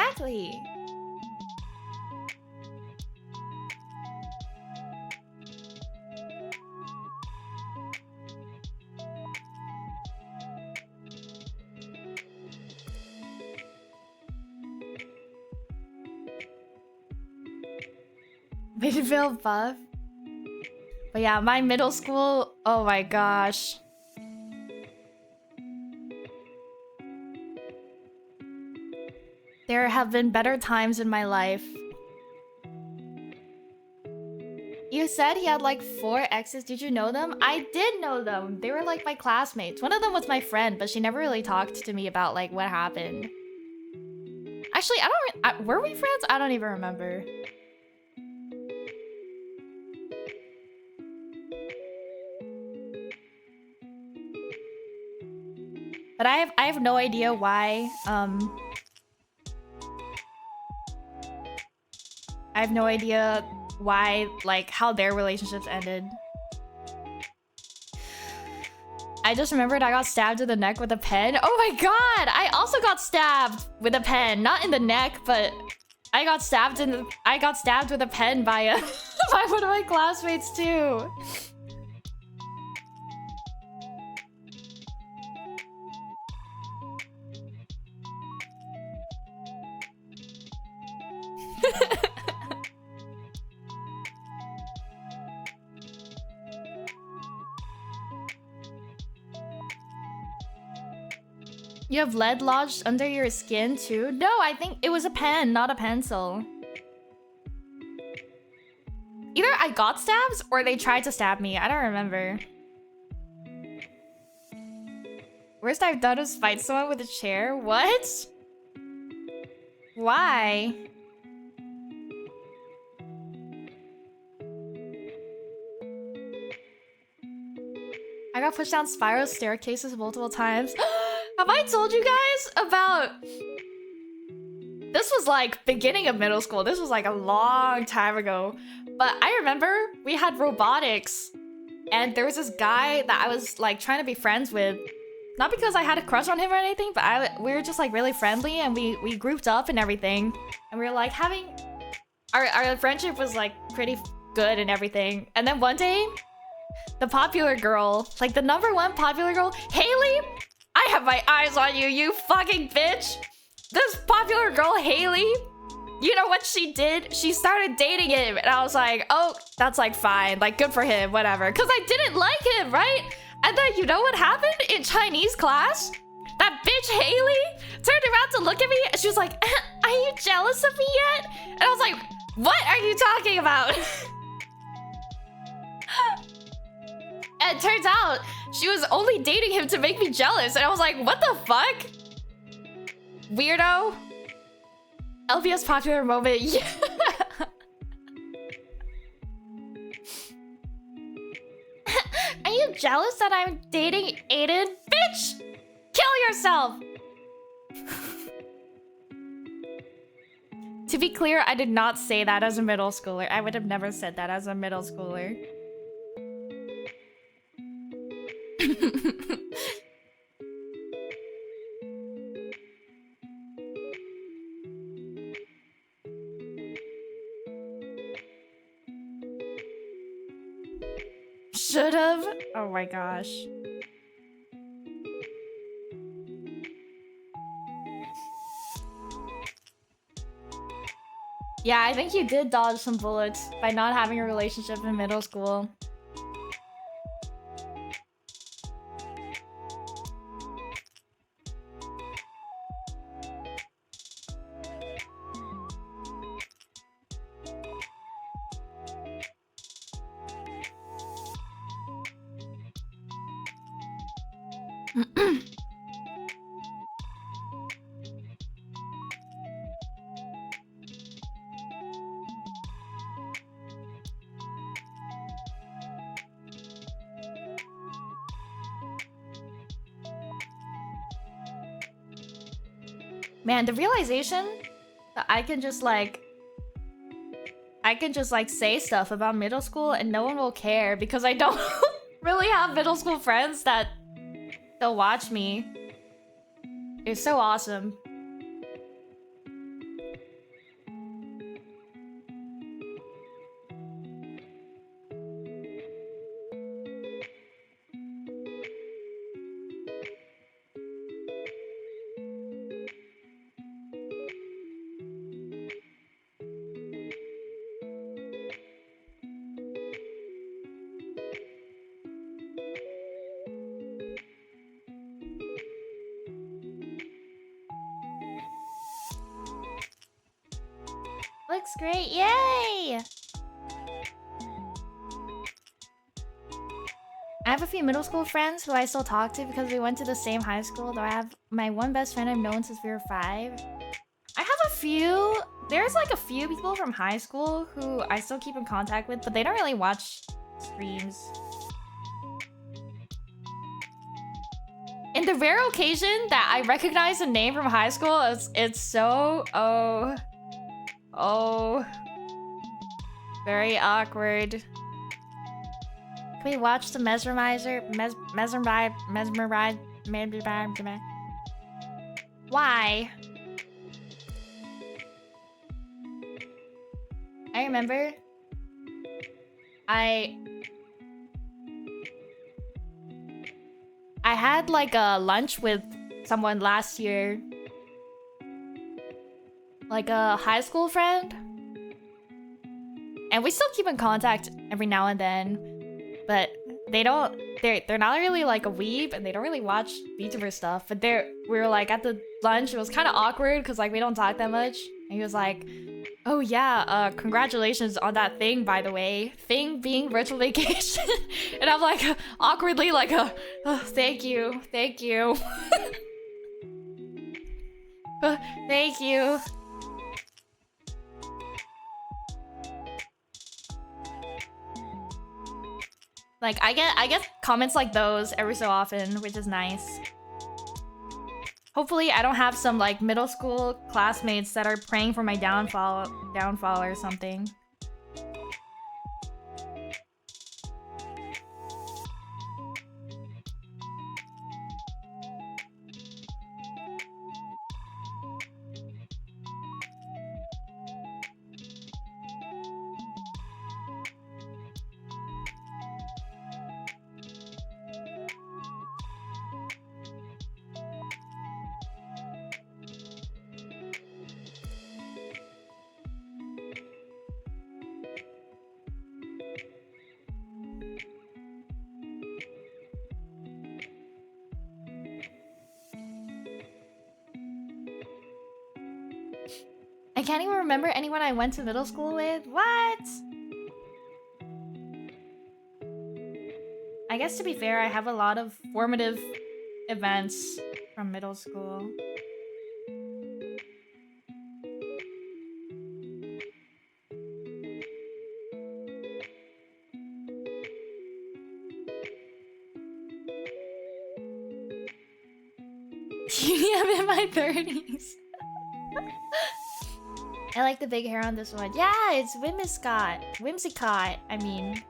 Made it feel buff. But yeah, my middle school, oh my gosh. There have been better times in my life. You said he had like 4 exes. Did you know them? I did know them. They were like my classmates. One of them was my friend, but she never really talked to me about like what happened. Actually, were we friends? I don't even remember. But I have no idea why I have no idea why, like, how their relationships ended. I just remembered I got stabbed in the neck with a pen. Oh my god! I also got stabbed with a pen. Not in the neck, but I got stabbed with a pen by a by one of my classmates too. You have lead lodged under your skin too? No, I think it was a pen, not a pencil. Either I got stabs or they tried to stab me. I don't remember. Worst I've done is fight someone with a chair? What? Why? I got pushed down spiral staircases multiple times. Have I told you guys about... This was like beginning of middle school. This was like a long time ago. But I remember we had robotics. And there was this guy that I was like trying to be friends with. Not because I had a crush on him or anything, but we were just like really friendly and we grouped up and everything. And we were like having... Our friendship was like pretty good and everything. And then one day, the popular girl, like the #1 popular girl, Haley, I have my eyes on you, you fucking bitch! This popular girl, Haley, you know what she did? She started dating him, and I was like, oh, that's like fine, like good for him, whatever. Cause I didn't like him, right? And then you know what happened in Chinese class? That bitch Haley turned around to look at me, and she was like, are you jealous of me yet? And I was like, what are you talking about? And it turns out she was only dating him to make me jealous. And I was like, what the fuck? Weirdo. LBS popular moment. Yeah. Are you jealous that I'm dating Aiden? Bitch! Kill yourself! To be clear, I did not say that as a middle schooler. I would have never said that as a middle schooler. Should've. Oh my gosh. Yeah, I think you did dodge some bullets by not having a relationship in middle school. Man, the realization that I can just like say stuff about middle school and no one will care because I don't really have middle school friends that they'll watch me. It's so awesome. Looks great, yay! I have a few middle school friends who I still talk to because we went to the same high school, though I have my one best friend I've known since we were 5. I have a few... There's like a few people from high school who I still keep in contact with, but they don't really watch streams. In the rare occasion that I recognize a name from high school, it's so... Oh, Very awkward. Can we watch the mesmerizer? Mesmerize. Why? I remember I had like a lunch with someone last year. Like a high school friend. And we still keep in contact every now and then. But they're not really like a weeb and they don't really watch VTuber stuff. But we were like at the lunch, it was kind of awkward because like we don't talk that much. And he was like, oh yeah, congratulations on that thing, by the way. Thing being virtual vacation. And I'm like, awkwardly like, oh, thank you. Thank you. Thank you. Like, I get comments like those every so often, which is nice. Hopefully, I don't have some, like, middle school classmates that are praying for my downfall or something. I can't even remember anyone I went to middle school with. What? I guess to be fair, I have a lot of formative events from middle school. I'm in my 30s. I like the big hair on this one. Yeah, it's Whimsicott. I mean,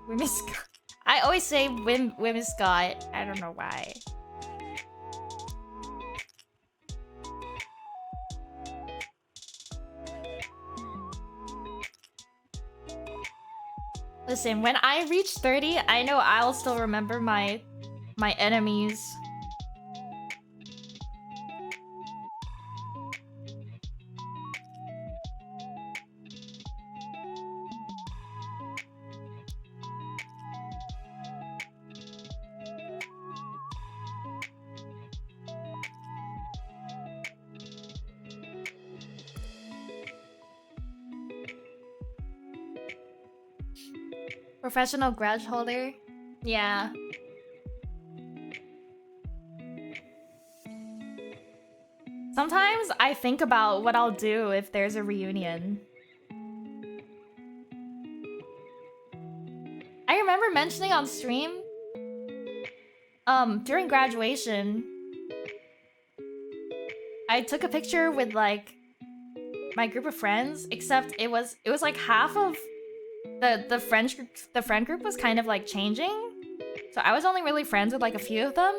Whimsicott. I always say Whimsicott. I don't know why. Listen, when I reach 30, I know I'll still remember my enemies. Professional grudge holder? Yeah. Sometimes I think about what I'll do if there's a reunion. I remember mentioning on stream, during graduation, I took a picture with like my group of friends, except it was like half of the friend group was kind of like changing. So I was only really friends with like a few of them.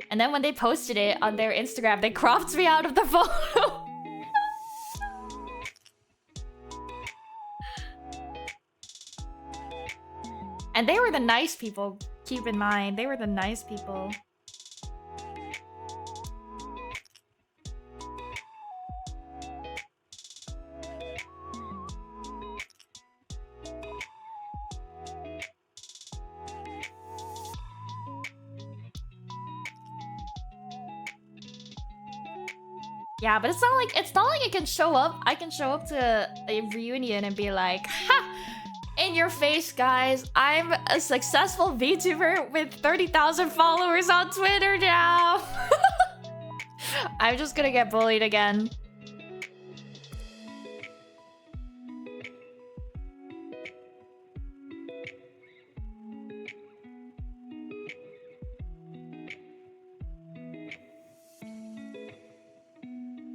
And then when they posted it on their Instagram, they cropped me out of the photo. And they were the nice people, keep in mind. They were the nice people. Yeah, but it's not like I can show up. I can show up to a reunion and be like, ha! In your face, guys. I'm a successful VTuber with 30,000 followers on Twitter now. I'm just gonna get bullied again.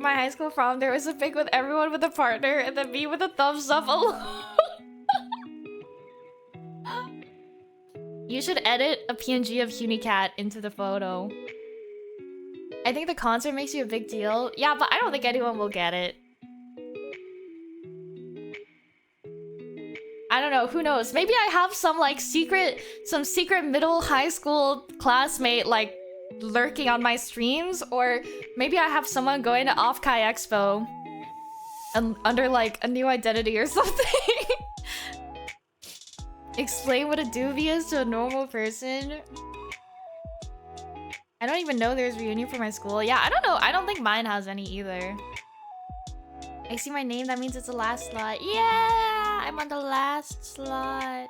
My high school prom, there was a pic with everyone with a partner and then me with a thumbs up alone. You should edit a PNG of HYUNICAT into the photo. I think the concert makes you a big deal. Yeah, but I don't think anyone will get it. I don't know, who knows? Maybe I have some like secret middle high school classmate like lurking on my streams, or maybe I have someone going to Off-Kai Expo and under like a new identity or something. Explain what a doobie is to a normal person. I don't even know there's reunion for my school. Yeah, I don't know. I don't think mine has any either. I see my name, that means it's the last slot. Yeah, I'm on the last slot.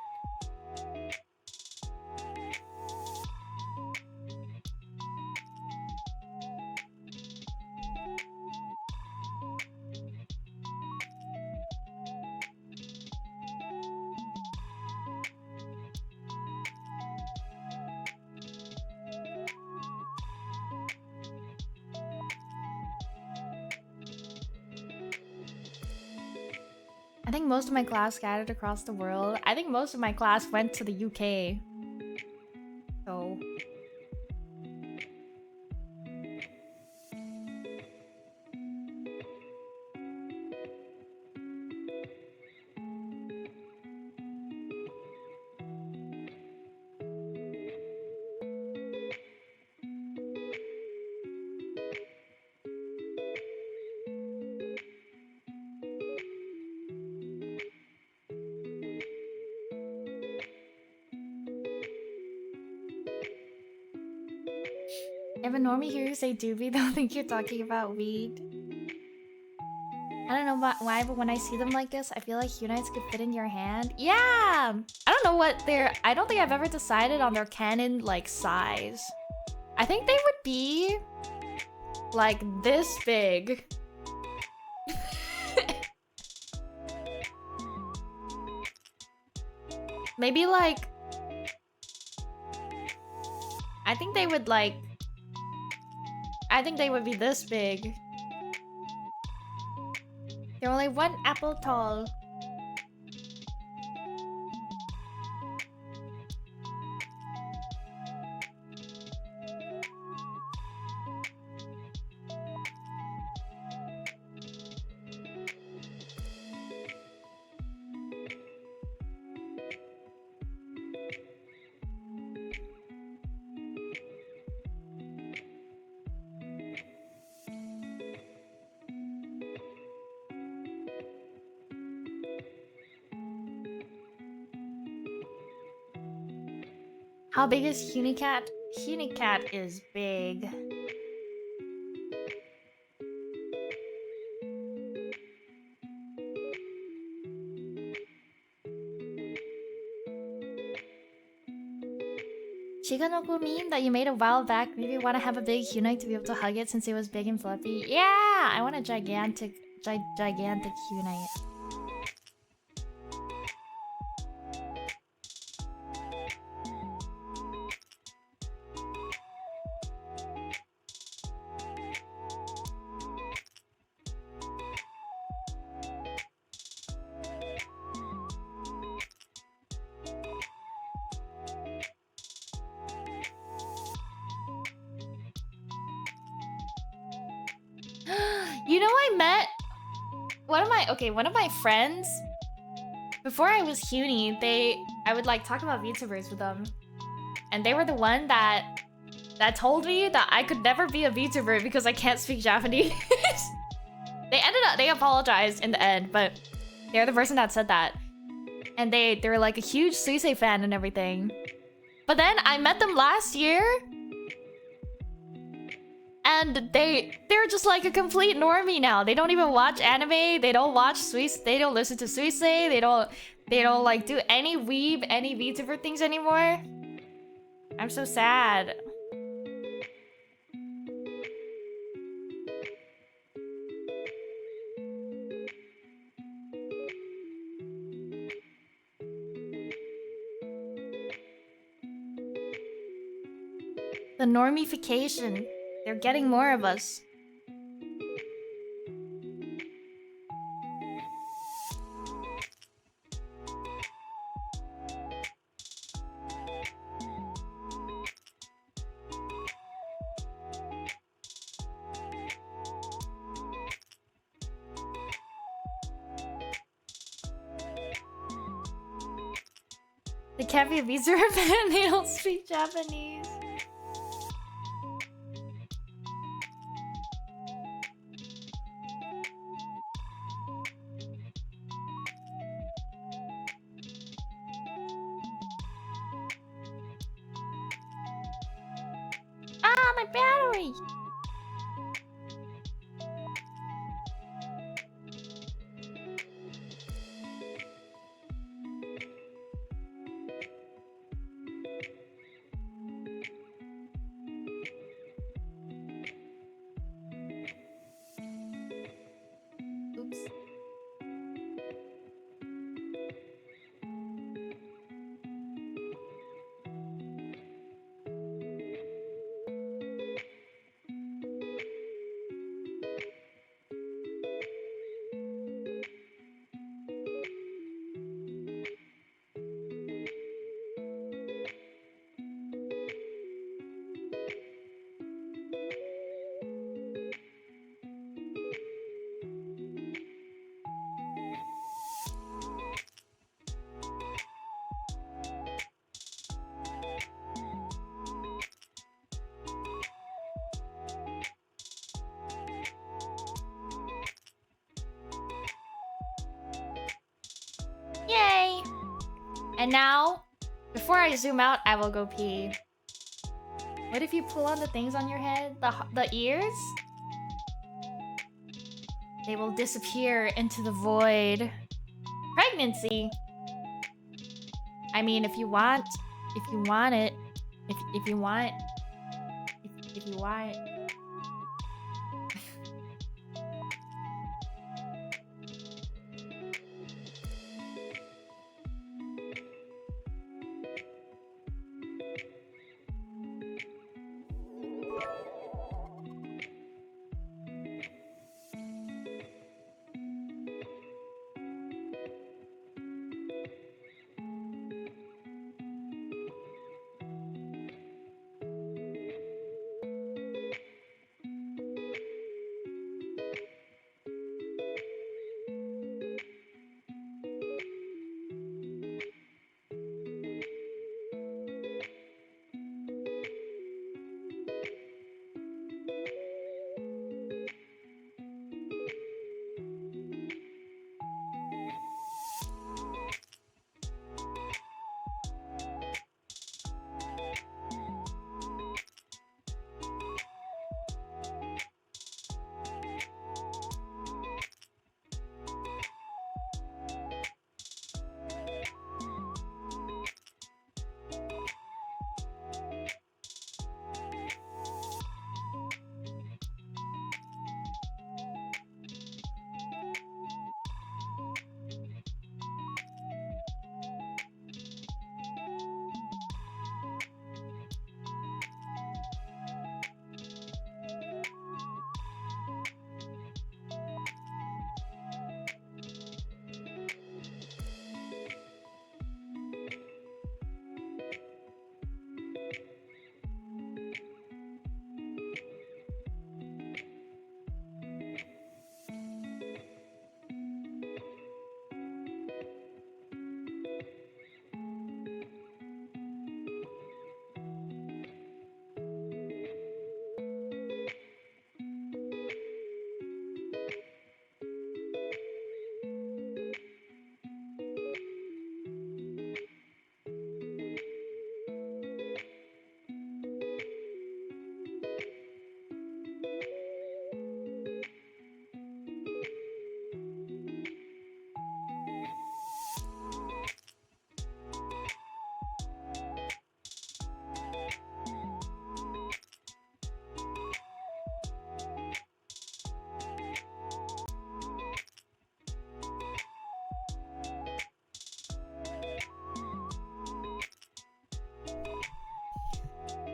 I think most of my class scattered across the world. I think most of my class went to the UK. So... If a normie hear you say doobie, they'll think you're talking about weed. I don't know why, but when I see them like this, I feel like HYUNITES could fit in your hand. Yeah! I don't know what their... I don't think I've ever decided on their canon, like, size. I think they would be... like, this big. Maybe, like... I think they would, like... I think they would be this big. They're only 1 apple tall. How big is HYUNICAT? HYUNICAT is big. Chiganoko meme that you made a while back. Maybe you want to have a big HYUNITE to be able to hug it since it was big and fluffy. Yeah, I want a gigantic HYUNITE. You know, I met one of my friends. Before I was Hyuni, I would like talk about VTubers with them, and they were the one that told me that I could never be a VTuber because I can't speak Japanese. They apologized in the end, but they're the person that said that, and they were like a huge Suisei fan and everything. But then I met them last year. And they're just like a complete normie now. They don't even watch anime. They don't watch They don't listen to Suisei. They don't like do any weeb, any VTuber things anymore. I'm so sad. The normification. They're getting more of us. The can't be a visa fan, they don't speak Japanese. Ah, my battery! Oops. Yay! And now, before I zoom out, I will go pee. What if you pull on the things on your head? The ears? They will disappear into the void. Pregnancy! I mean, if you want it, if you want, if you want.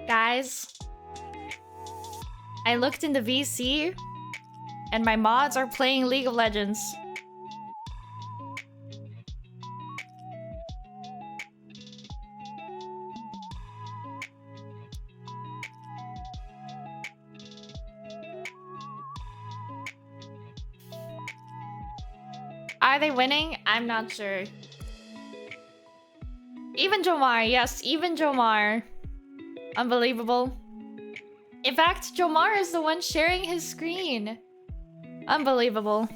Guys, I looked in the VC and my mods are playing League of Legends. Are they winning? I'm not sure. Even Jomar, yes, even Jomar. Unbelievable. In fact, Jomar is the one sharing his screen. Unbelievable.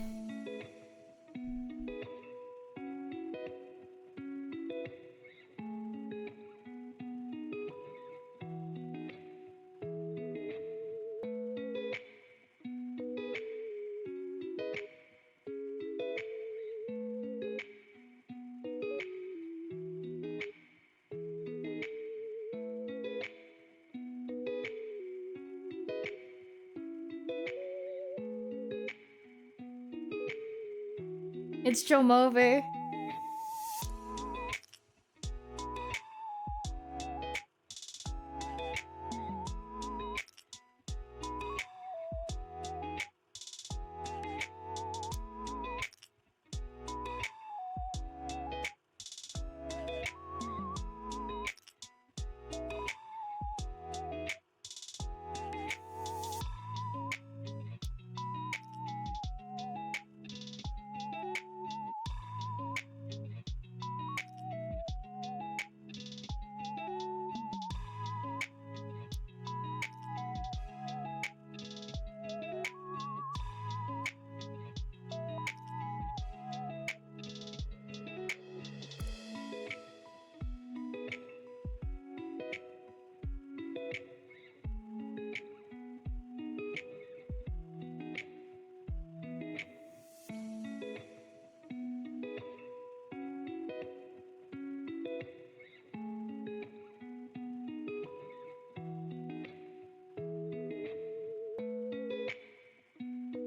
It's Jomover.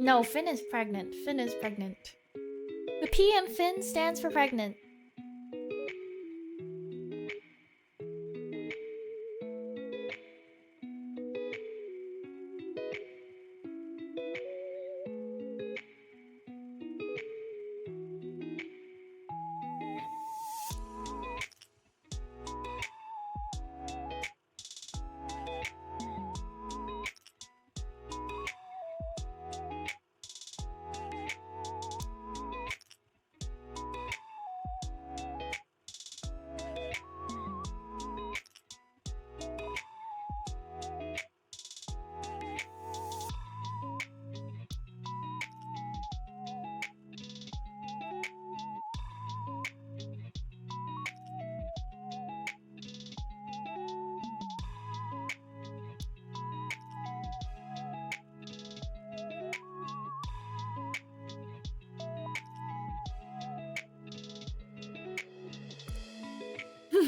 No, Finn is pregnant. Finn is pregnant. The P in Finn stands for pregnant.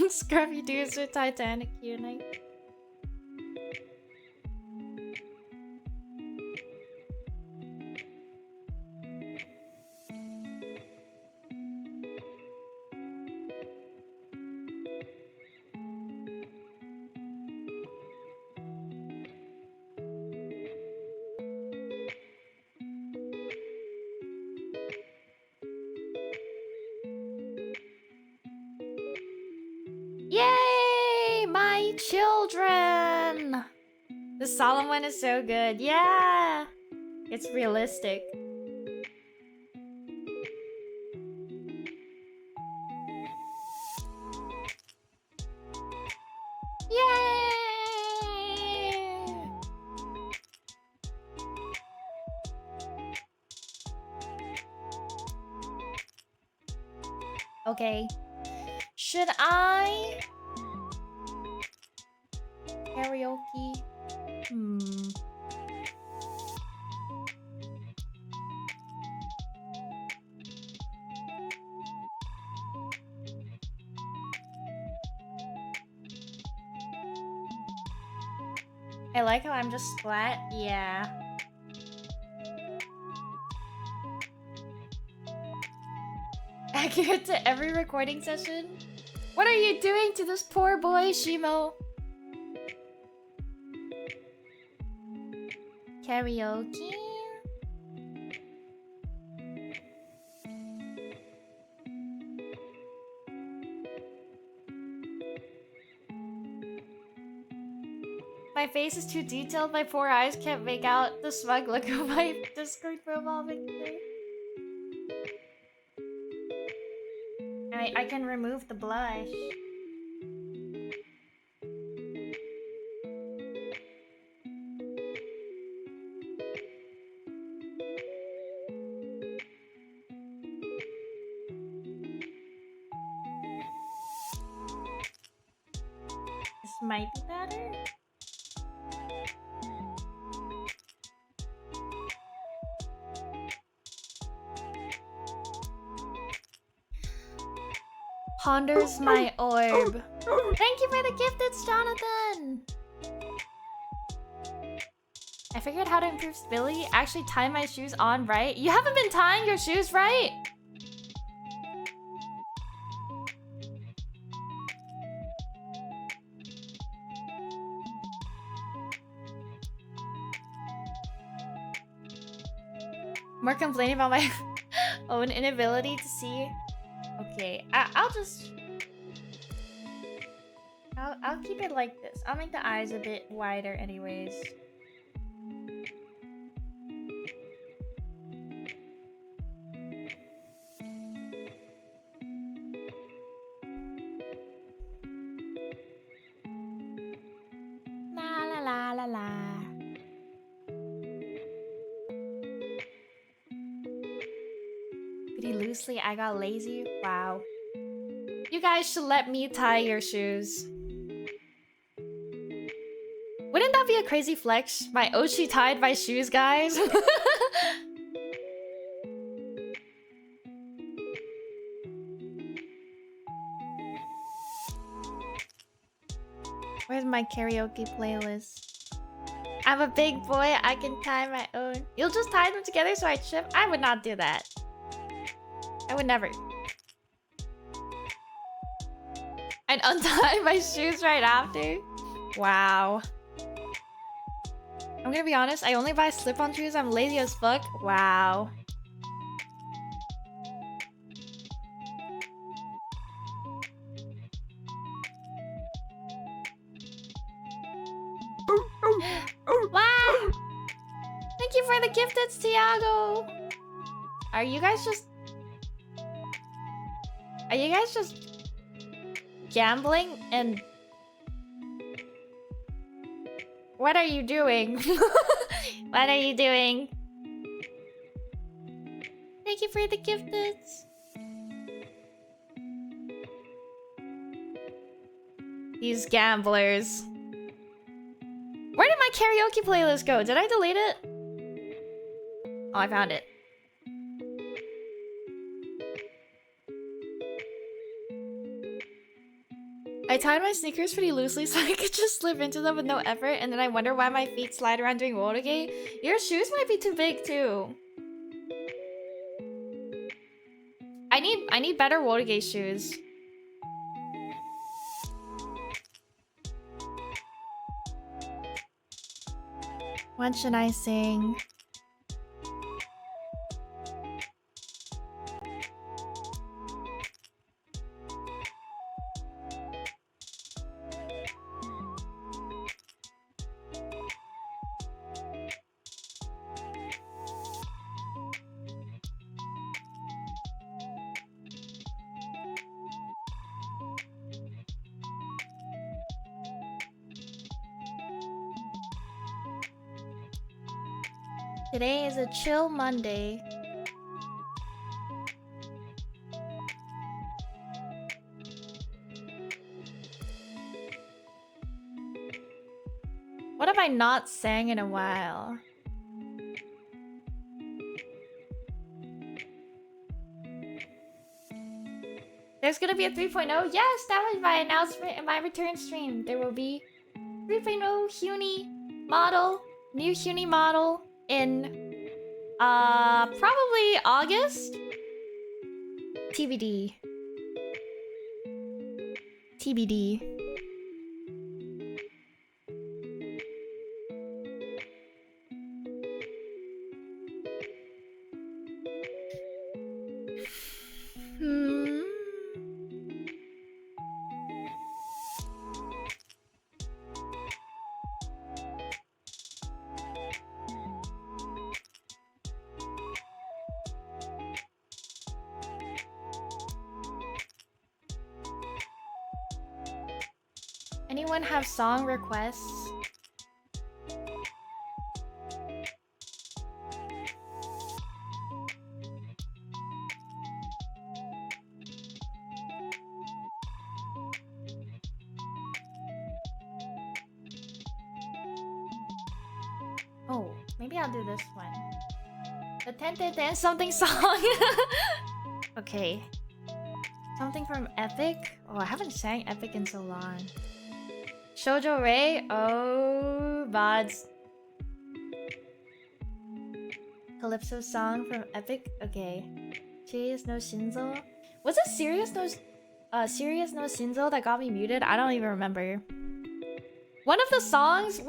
Scruffy dudes with Titanic unite. Yay! My children! The solemn one is so good. Yeah! It's realistic. Yay! Okay. Should I karaoke? I like how I'm just splat. Yeah. Accurate to every recording session? What are you doing to this poor boy, Shimo? Karaoke? My face is too detailed, my poor eyes can't make out the smug look of my Discord profile picture. I can remove the blush. might be better. Ponders my orb. Thank you for the gift, it's Jonathan! I figured how to improve stability. Actually tie my shoes on right. You haven't been tying your shoes right? More complaining about my own inability to see. Okay, I'll keep it like this. I'll make the eyes a bit wider anyways. La la la la la. Pretty loosely, I got lazy. Wow. You guys should let me tie your shoes. Wouldn't that be a crazy flex? My Ochi tied my shoes, guys. Where's my karaoke playlist? I'm a big boy, I can tie my own. You'll just tie them together so I trip? I would not do that. I would never. I'd untie my shoes right after. Wow. I'm gonna be honest, I only buy slip-on shoes. I'm lazy as fuck. Wow. Wow! Thank you for the gift, it's Tiago! Are you guys just gambling and... What are you doing? What are you doing? Thank you for the gifteds. These gamblers. Where did my karaoke playlist go? Did I delete it? Oh, I found it. I tied my sneakers pretty loosely so I could just slip into them with no effort, and then I wonder why my feet slide around during Wotoge. Your shoes might be too big too. I need better Wotoge shoes. What should I sing? Today is a chill Monday. What have I not sang in a while? There's gonna be a 3.0? Yes, that was my announcement in my return stream. There will be 3.0 HYUNI model, new HYUNI model in probably August. TBD. TBD. Anyone have song requests? Oh, maybe I'll do this one. The ten ten ten something song. Okay. Something from Epic? Oh, I haven't sang Epic in so long. Shoujo Rei? Oh, Bods. Calypso song from Epic? Okay. Serious no Shinzo? Was it Serious no Shinzo that got me muted? I don't even remember. One of the songs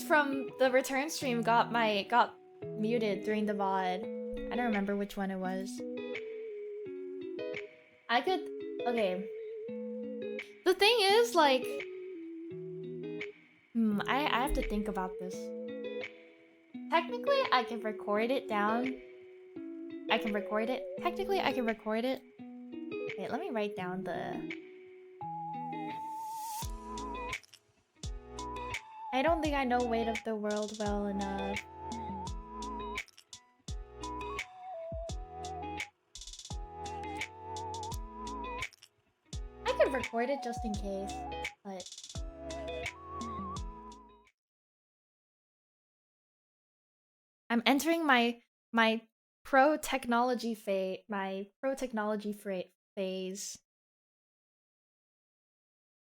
from the return stream got muted during the VOD. I don't remember which one it was. Okay. The thing is, like, I have to think about this. Technically, I can record it down. I can record it. Technically, I can record it. Okay, let me write down the... I don't think I know Weight of the World well enough. I could record it just in case, but... I'm entering my pro technology phase.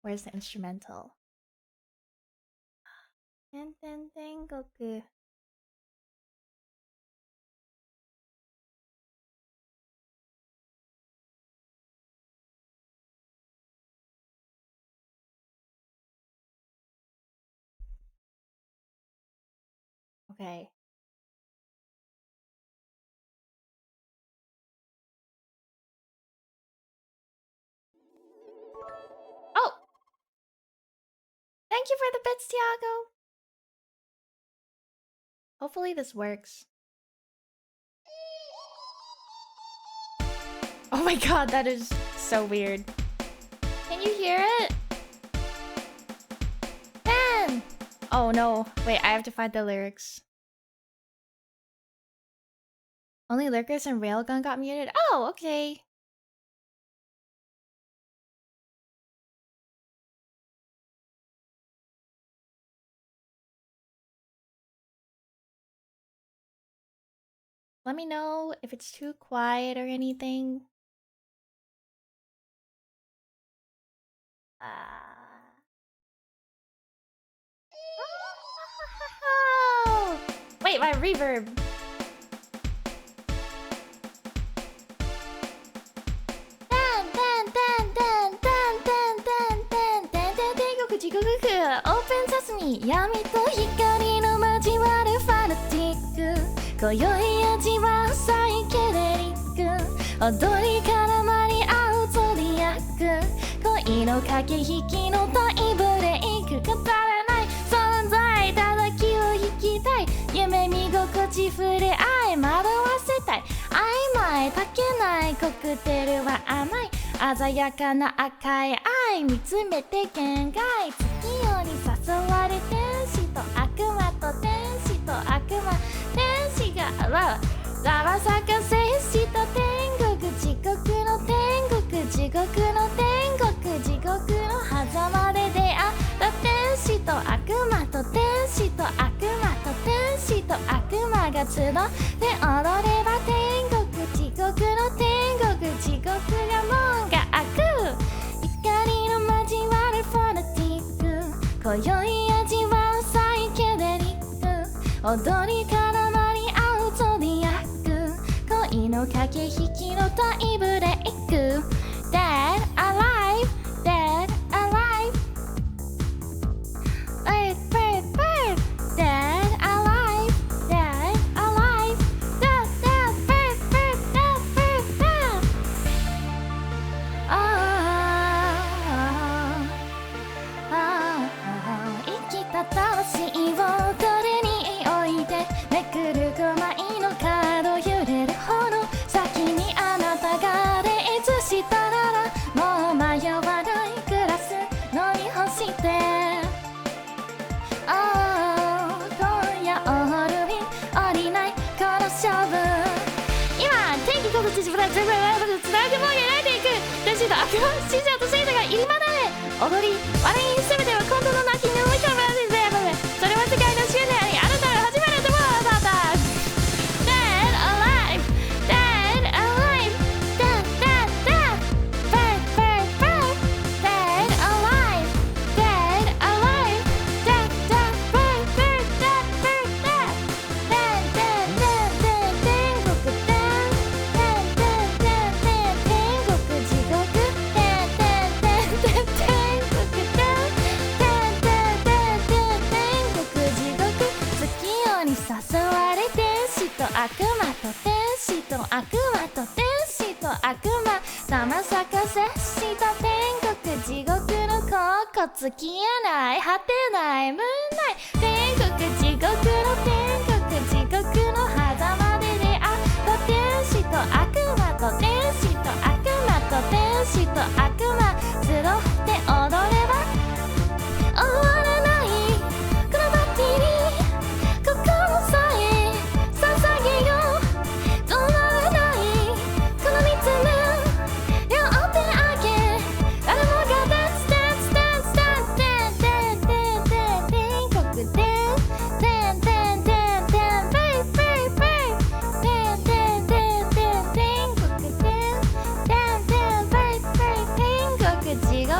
Where's the instrumental? Goku. Okay. Oh! Thank you for the bits, Tiago! Hopefully this works. Oh my god, that is so weird. Can you hear it? Ben! Oh no, wait, I have to find the lyrics. Only Lurkers and Railgun got muted? Oh, okay. Let me know if it's too quiet or anything. Oh! Wait, my reverb. Open Sesame 闇と光の交わるファナティック今宵味わうサイケデリック踊り絡まり合うゾディアック恋の駆け引きの大ブレイク語らない存在ただ気を引きたい夢見心地触れ合い惑わせたい曖昧たけないコクテルは甘い鮮やかな赤い愛見つめて限界月夜に誘われ天使と悪魔と天使と悪魔天使がざわさか戦士と天国地獄の天国地獄の天国地獄の狭間で出会った天使と悪魔と天使と悪魔と天使と悪魔が集って踊れば天国地獄の天国地獄が門が開く光の交わるファナティック今宵味わうサイケデリック踊り絡まり合うゾディアック恋の駆け引きの大ブレイク Dead alive Dead alive Bird bird bird Dead alive Dead alive Dead dead bird bird dead bird dead生きた魂をどれに置いてめくる5枚のカード揺れるほど先にあなたがレイズしたならもう迷わないグラス飲み干して今夜オールイン降りないこの勝負今天気こそ縮むら全部つなぐもんやられていく天使と悪魔死者と生徒が入り混ざれ踊り笑い全ては今度の泣きに追い込まれてそれは世界の終焉に新たな始め尽きえない果てないムーンナイト天国地獄の天国地獄の狭間で出会った天使と悪魔と天使と悪魔と天使と悪魔集って踊れば終わらないこのバッテリー心さえ捧げよう止まらないこのリズム両手上げ誰もがダンスダンスダンスダンスダンス天国で天国地獄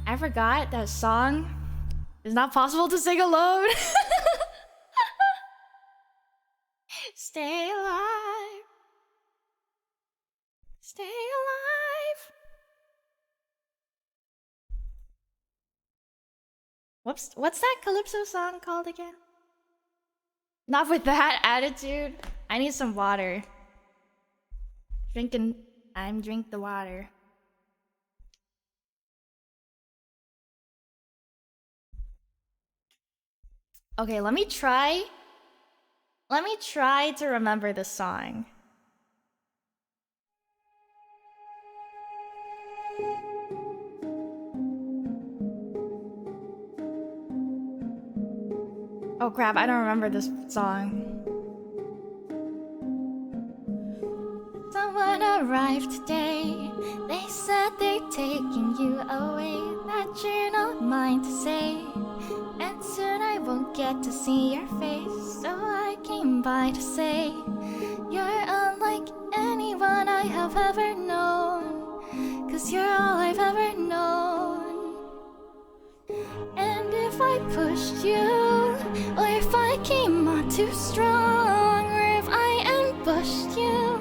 I forgot that song is not possible to sing alone. Stay alive. Stay alive. What's that Calypso song called again? Not with that attitude. I need some water. Drink the water. Okay, let me try to remember this song. Oh crap, I don't remember this song. Someone arrived today. They said they're taking you away, that you're not mine to say. And soon I won't get to see your face, so I came by to say you're unlike anyone I have ever known, 'cause you're all I've ever known. And if I pushed you, or if I came on too strong, or if I ambushed you,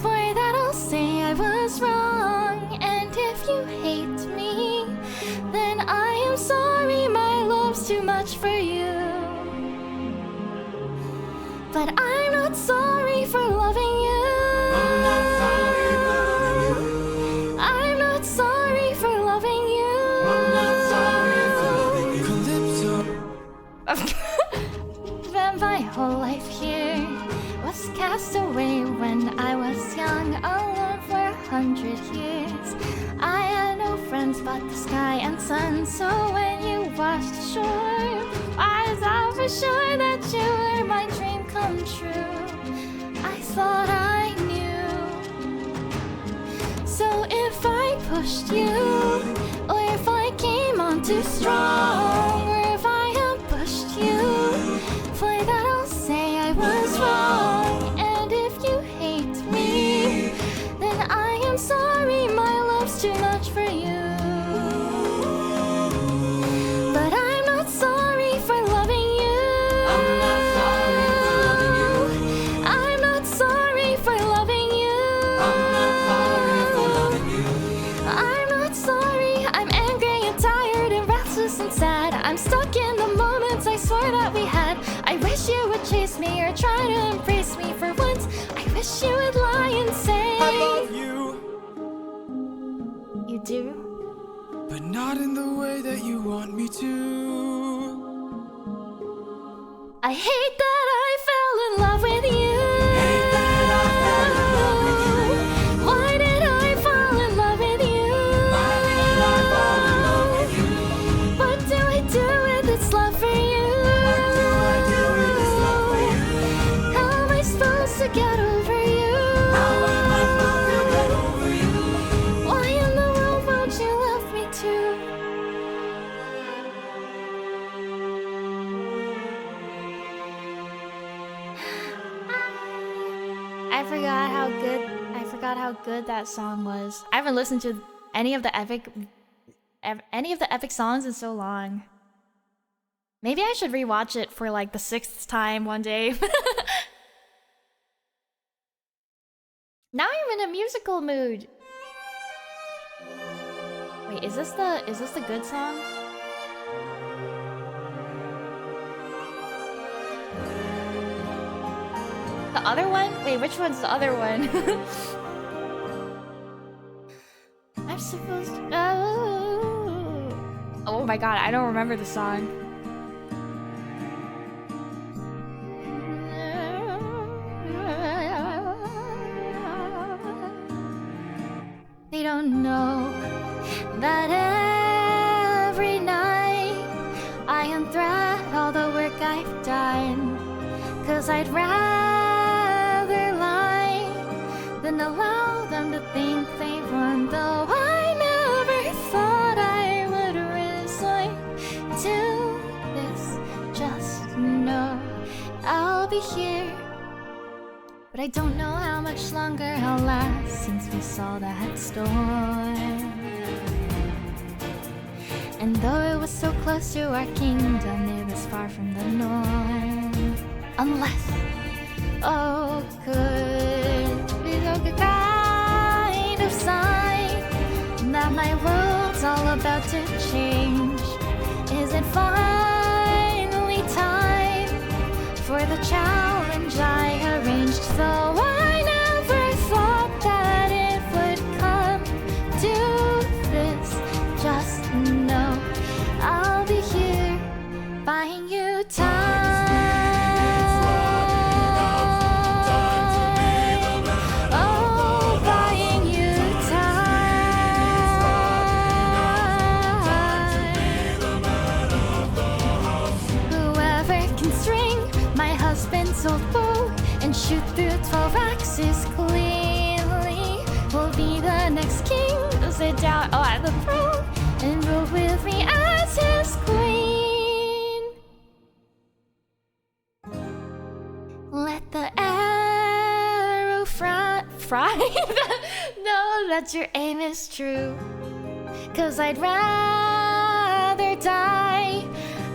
for that I'll say I was wrong. And if you hate me, then I am sorry, my love's too much for you. But I'm not sorry for loving you. I'm not sorry for loving you. I'm not sorry for loving you. Calypso. Spent my whole life here, was cast away when I was young, alone for 100 years. I had no friends but the sky and sun, so when you washed ashore, I thought for sure that you were my dream come true. I thought I knew. So if I pushed you, or if I came on too strong, or if I ambushed you, for that I'll say I was wrong. And if you hate me, then I am sorry, my love's too much for you. But I'm not sorry for loving you. I'm not sorry for loving you. I'm not sorry for loving you. I'm not sorry for loving you. I'm not sorry, I'm angry and tired and restless and sad. I'm stuck in the moments I swore that we had. I wish you would chase me or try to embrace me for once. I wish you would lie and say I love you. You do? But not in the way that you want me to. I hate that I fell in love with you. Hate that I fell in love with you. Why did I fall in love with you? Why did I fall in love with you? What do I do with this love for you? What do I do with this love for you? How am I supposed to get over you? How am I supposed to get over you? Why in the world won't you love me too? I forgot how good that song was. I haven't listened to any of the epic songs in so long. Maybe I should rewatch it for like the 6th time one day. Now I'm in a musical mood. Wait, is this the good song? The other one? Wait, which one's the other one? I'm supposed to go Oh my god, I don't remember the song. They don't know that every night I unthread all the work I've done. 'Cause I'd rather lie than allow them to think they've won. Though I never thought I would resign to this. Just know I'll be here. But I don't know how much longer I'll last since we saw that storm. And though it was so close to our kingdom, it was far from the norm. Unless, oh, could be the kind of sign that my world's all about to change. Is it finally time for the challenge I arranged? Though I never thought that it would come to this. Just know I'll be here buying you time. Oh, buying you time. Whoever can string my husband's old bow and shoot through 12 axes cleanly will be the next king to sit down on the throne and rule with me as his queen. Let the arrow fry know that your aim is true. 'Cause I'd rather die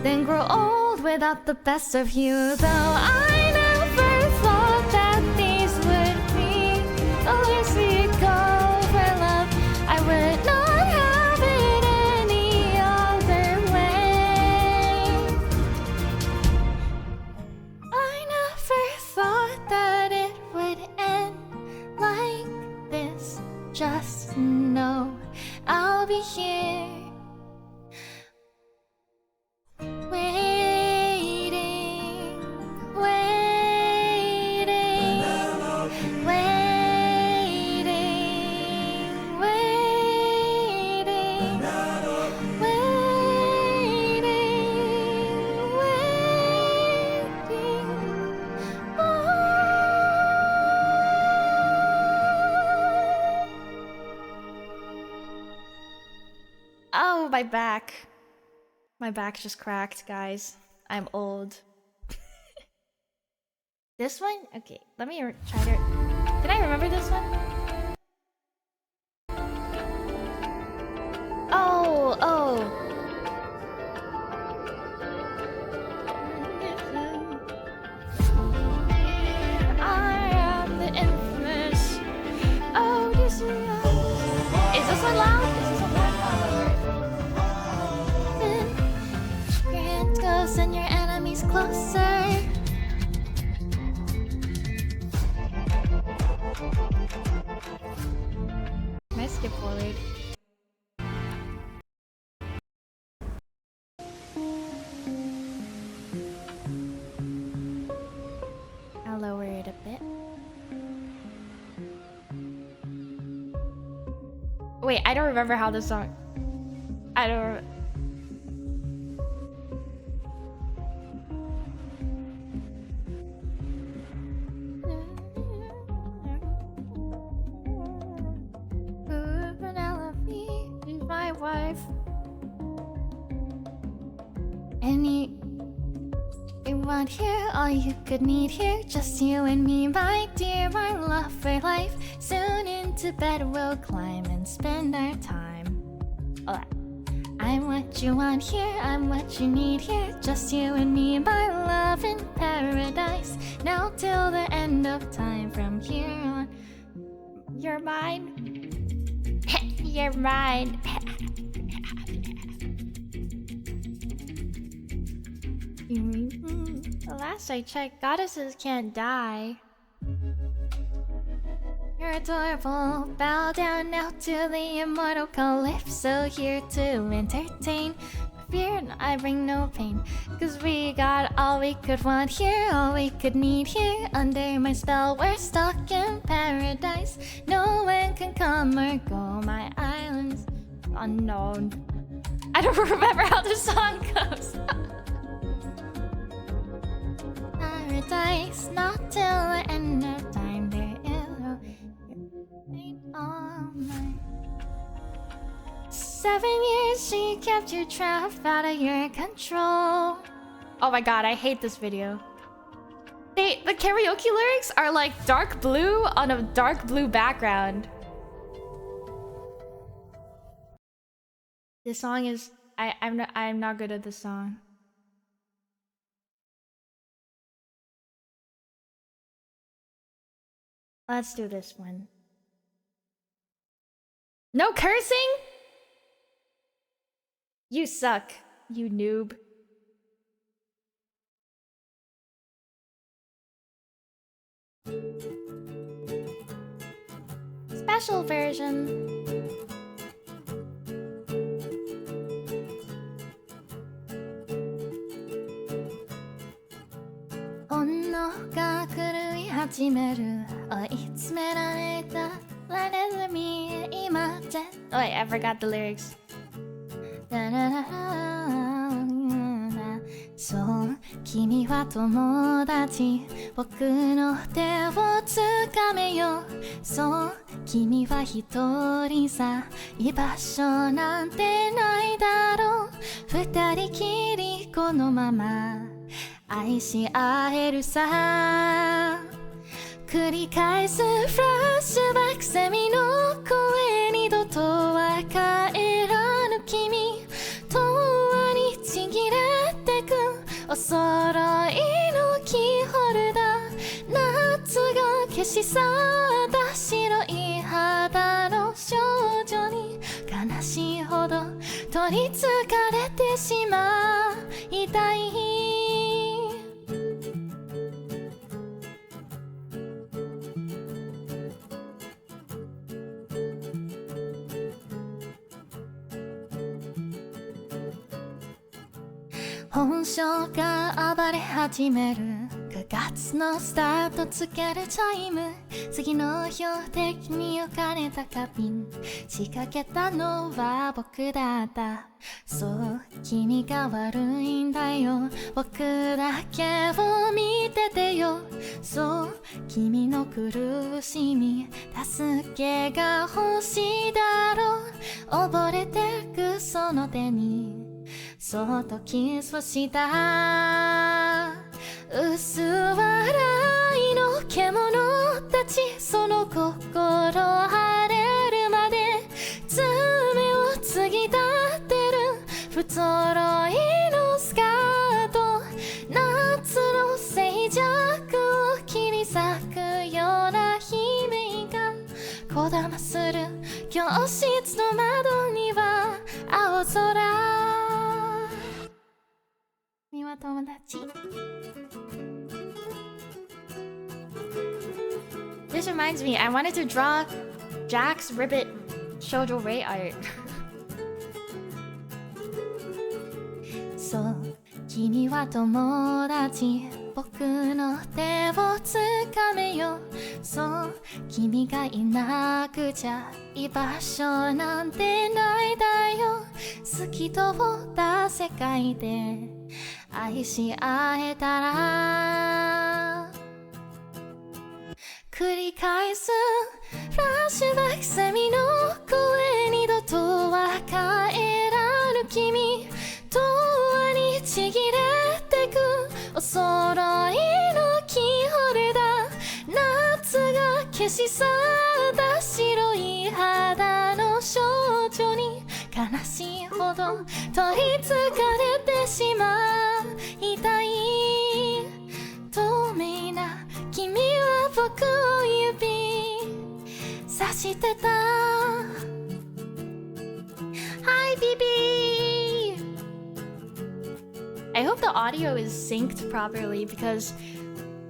than grow old without the best of you. Though I never thought that these would be the ways we go for love. I would not have it any other way. I never thought that it would end like this. Just know I'll be here waiting, waiting, waiting, waiting, waiting, Oh, my back. My back just cracked, guys. I'm old. This one? Okay, let me try to... Can I remember this one? Oh, oh. I am the infamous. Oh, this is this one loud? Is this one loud? Your hand goes and your enemy's closer. Can I skip forward? I'll lower it a bit. Wait, I don't remember how this song... I don't remember. She's my wife. Anyone here, all you could need here, just you and me, my dear, my love for life. Soon into bed we'll climb and spend our time. Oh, I'm what you want here, I'm what you need here, just you and me, my love in paradise. Now till the end of time, from here on. You're mine. You're mine. The last I checked, goddesses can't die. You're adorable. Bow down now to the immortal Calypso, here to entertain. fear, I bring no pain. Cause we got all we could want here, all we could need here. Under my spell, we're stuck in paradise. No one can come or go, my island's unknown. I don't remember how the song goes. Paradise, not till the end of time. There is no all night. 7 years she kept you trapped out of your control. Oh my god, I hate this video. The karaoke lyrics are like dark blue on a dark blue background. This song is I'm not good at this song. Let's do this one. No cursing? You suck, you noob. Special version. Oh wait, I forgot the lyrics. そう君は友達僕の手をつかめよそう君は一人さ居場所なんてないだろう二人きりこのまま愛し合えるさ繰り返すフラッシュバックセミの声二度とは帰らぬ君永遠にちぎれてくお揃いのキーホルダー夏が消し去った白い肌の少女に悲しいほど取りつかれてしまいたい本性が暴れ始める9月のスタートつけるチャイム次の標的に置かれた花瓶仕掛けたのは僕だったそう君が悪いんだよ僕だけを見ててよそう君の苦しみ助けが欲しいだろう溺れてくその手にそっとキスをした薄笑いの獣たちその心晴れるまで爪を継ぎ立てる不揃いのスカート夏の静寂を切り裂くような悲鳴がこだまする教室の窓には青空君は友達 This reminds me, I wanted to draw Jack's Ribbit Shoujo Ray art そう君は友達僕の手をつかめよそう君がいなくちゃ居場所なんてないだよ透き通った世界で愛し合えたら繰り返すフラッシュバックセミの声二度とは帰らぬ君永遠にちぎれてくお揃いのキーホルダー夏が消し去った白い肌の少女に悲しいほど取りつかれてしまいたい透明な君は僕を指さしてた Hi BB I hope the audio is synced properly because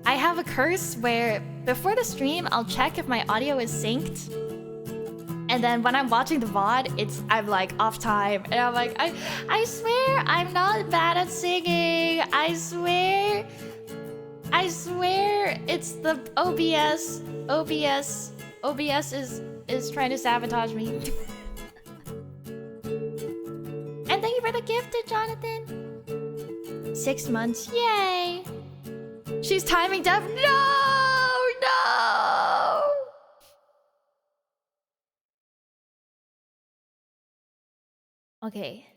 I have a curse where before the stream I'll check if my audio is synced And then when I'm watching the VOD, I'm like off time, and I'm like, I swear I'm not bad at singing. I swear it's the OBS. OBS is trying to sabotage me. And thank you for the gift, Jonathan. 6 months, yay! She's timing deaf. No. Okay.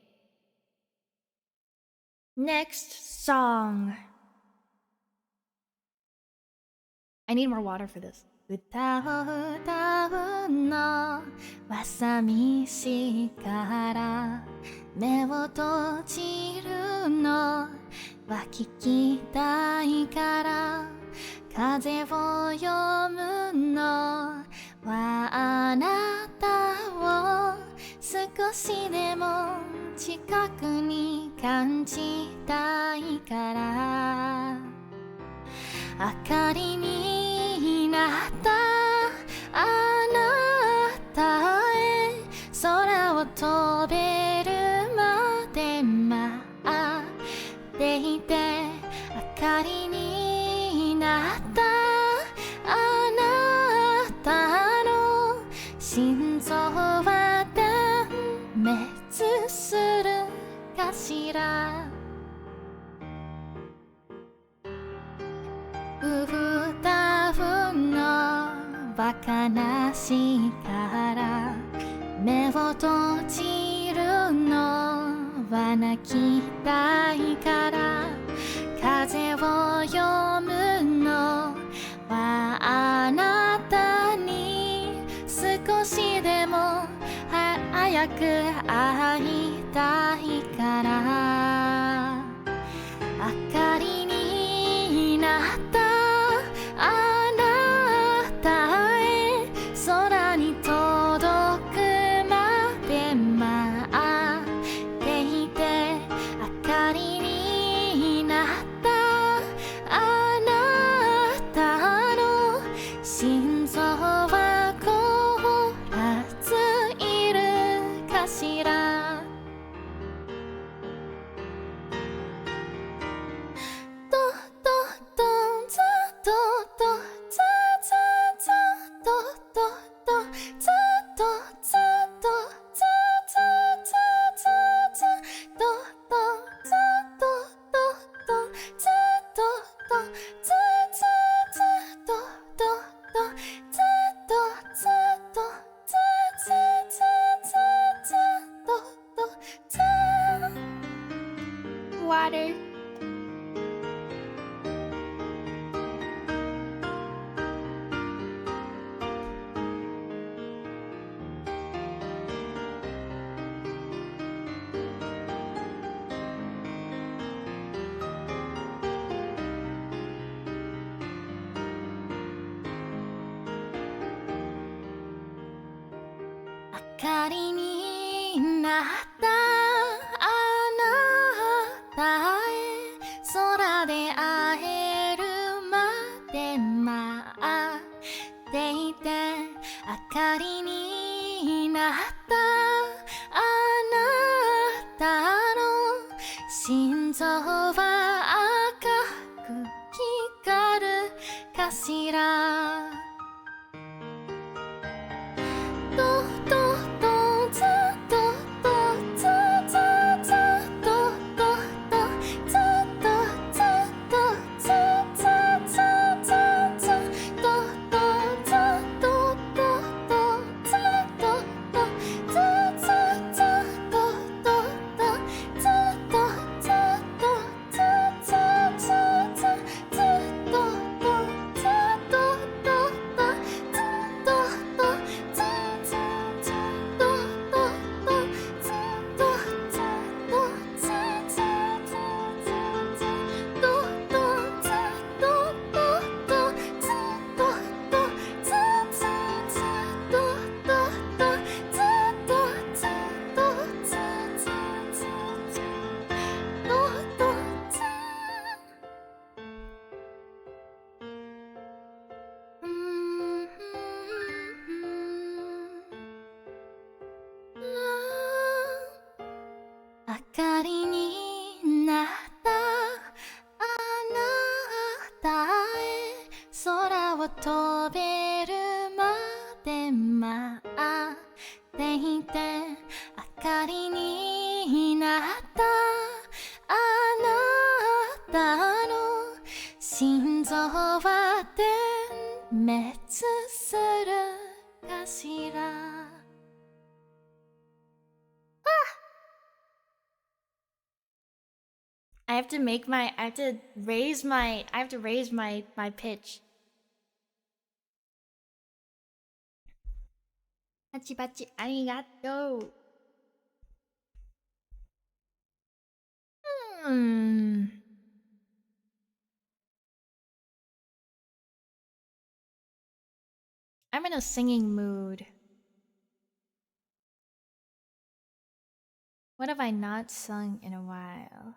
Next song. I need more water for this. 歌を歌うのは寂しいから目を閉じるのは聞きたいから風を読むのはあなたを少しでも近くに感じたいから明かりになったあなたへ空を飛べるまで待っていて明かりになったあなたの心臓は点滅するかしら歌うのは悲しいから目を閉じるのは泣きたいから風を読むのはあなたに少しでも早く会いたいから明かりになったあなたへ空に届くまで待っていて明かりになったあなたの心臓は凍らずいるかしらWater.明かりになったあなたへ空で会えるまで待っていて明かりになったあなたの心臓は赤く光るかしら待っていて明かりになったあなたの心臓は点滅するかしら。I have to make my I have to raise my my pitch. バチバチありがとう。I'm in a singing mood. What have I not sung in a while?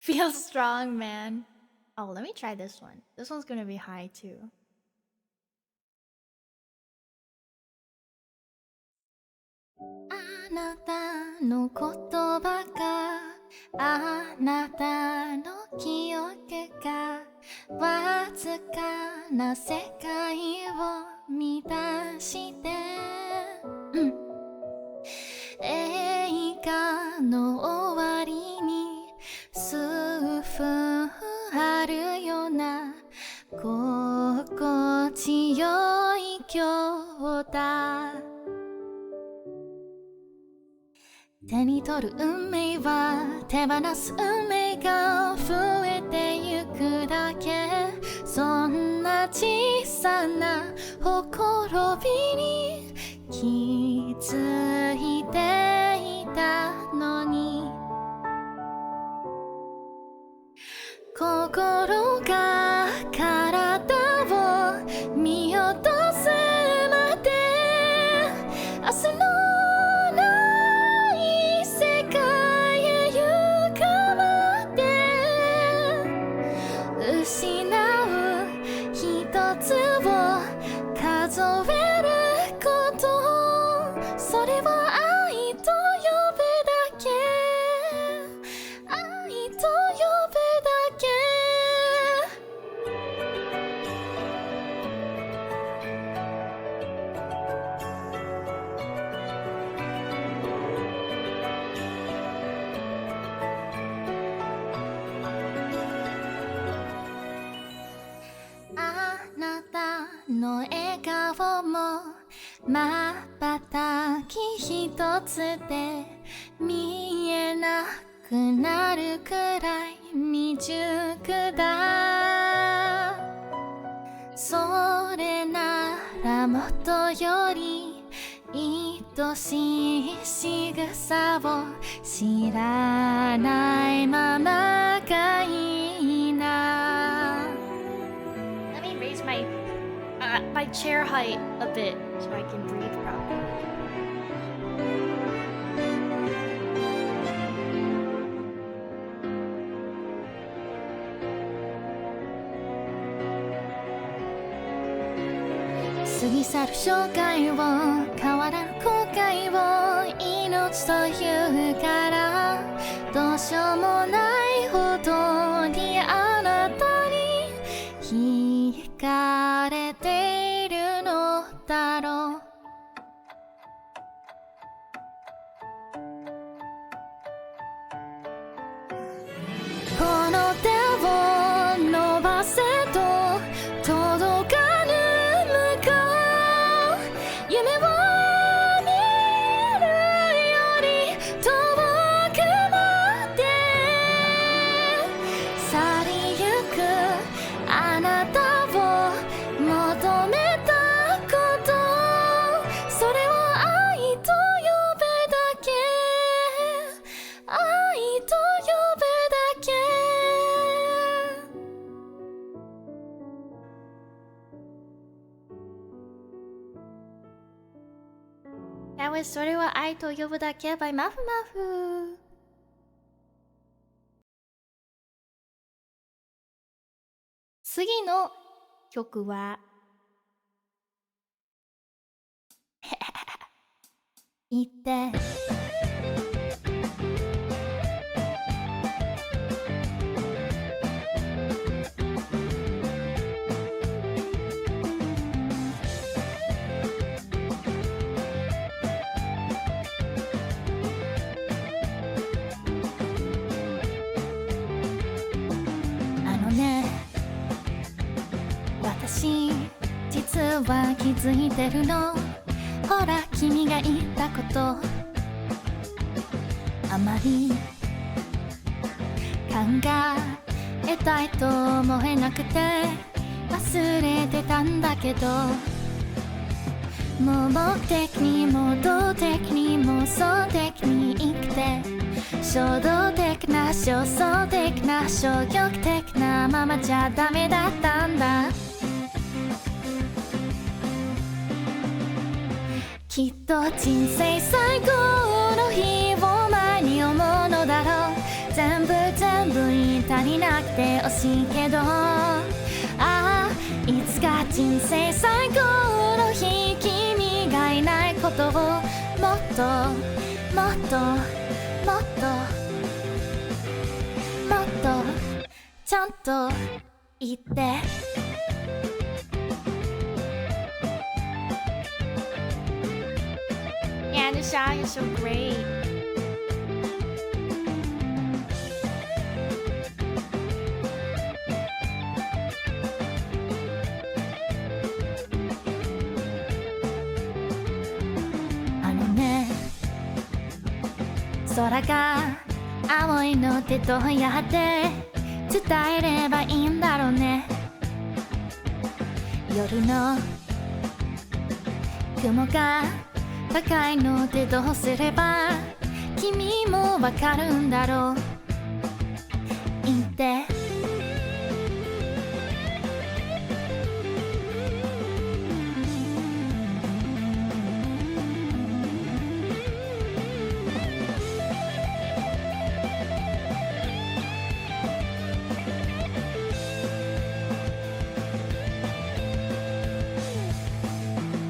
Feel strong, man. Oh, let me try this one. This one's gonna be high too. A なたの言葉があなたの記憶がわずかな世界を満たして映画の終わりに数分あるような心地よい今日だ。手に取る運命は手放す運命が増えてゆくだけ。そんな小さなほころびに気づいていたのに心が体を見落とすまで明日のの笑顔も瞬き一つで見えなくなるくらい未熟だ。それならもとより愛しい仕草を知らないままがいいな。Let me raise my chair height a bit so I can breathe properly.「過ぎ去る生涯を変わらぬ後悔を命というから」「どうしようもないほどにあなたに惹かれているのだろう」「この手を伸ばせと届かぬ向こう」「夢を見るより遠くまで去りゆくあなたを求めたこと」「それを愛と呼ぶだけ」「愛と呼ぶだけ」That was それは愛と呼ぶだけ by マフマフ。次の曲は言って私実は気づいてるの。ほら君が言ったことあまり考えたいと思えなくて忘れてたんだけど、もう目的にも動的にも相的に生きて衝動的な焦燥的な消極的なままじゃダメだったんだ。きっと人生最後の日を前に思うのだろう。全部言い足りなくて惜しいけど、ああいつか人生最後の日君がいないことをもっともっともっともっとちゃんと言って。Yeah, the song is so great. あのね、空が青いのってどうやって伝えればいいんだろうね。夜の雲が高いのでどうすれば君もわかるんだろう。言って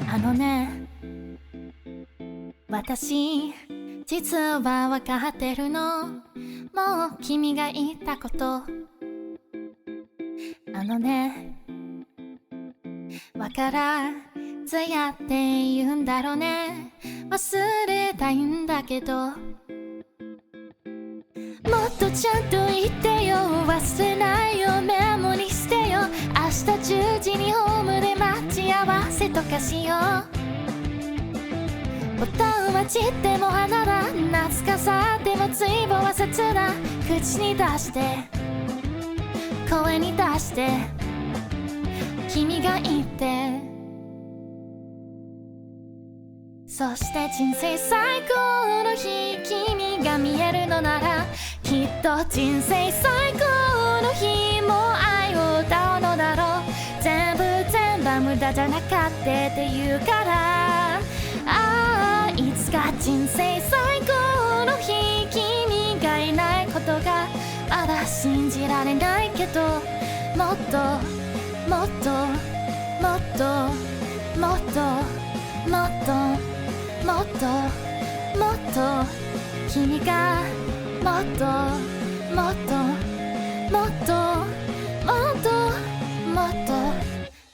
あのね、私実は分かってるの。もう君が言ったこと。あのね、わからずやって言うんだろうね。忘れたいんだけど、もっとちゃんと言ってよ。忘れないよ、メモにしてよ。明日10時にホームで待ち合わせとかしよう。ボタンは散っても花だ、懐かさってもついぼは切だ。口に出して声に出して君が言って、そして人生最高の日君が見えるのなら、きっと人生最高の日も愛を歌うのだろう。全部無駄じゃなかったって言うから、ああいつか人生最高の日君がいないことがまだ信じられないけど、もっともっともっともっともっともっともっと君がもっともっともっともっともっと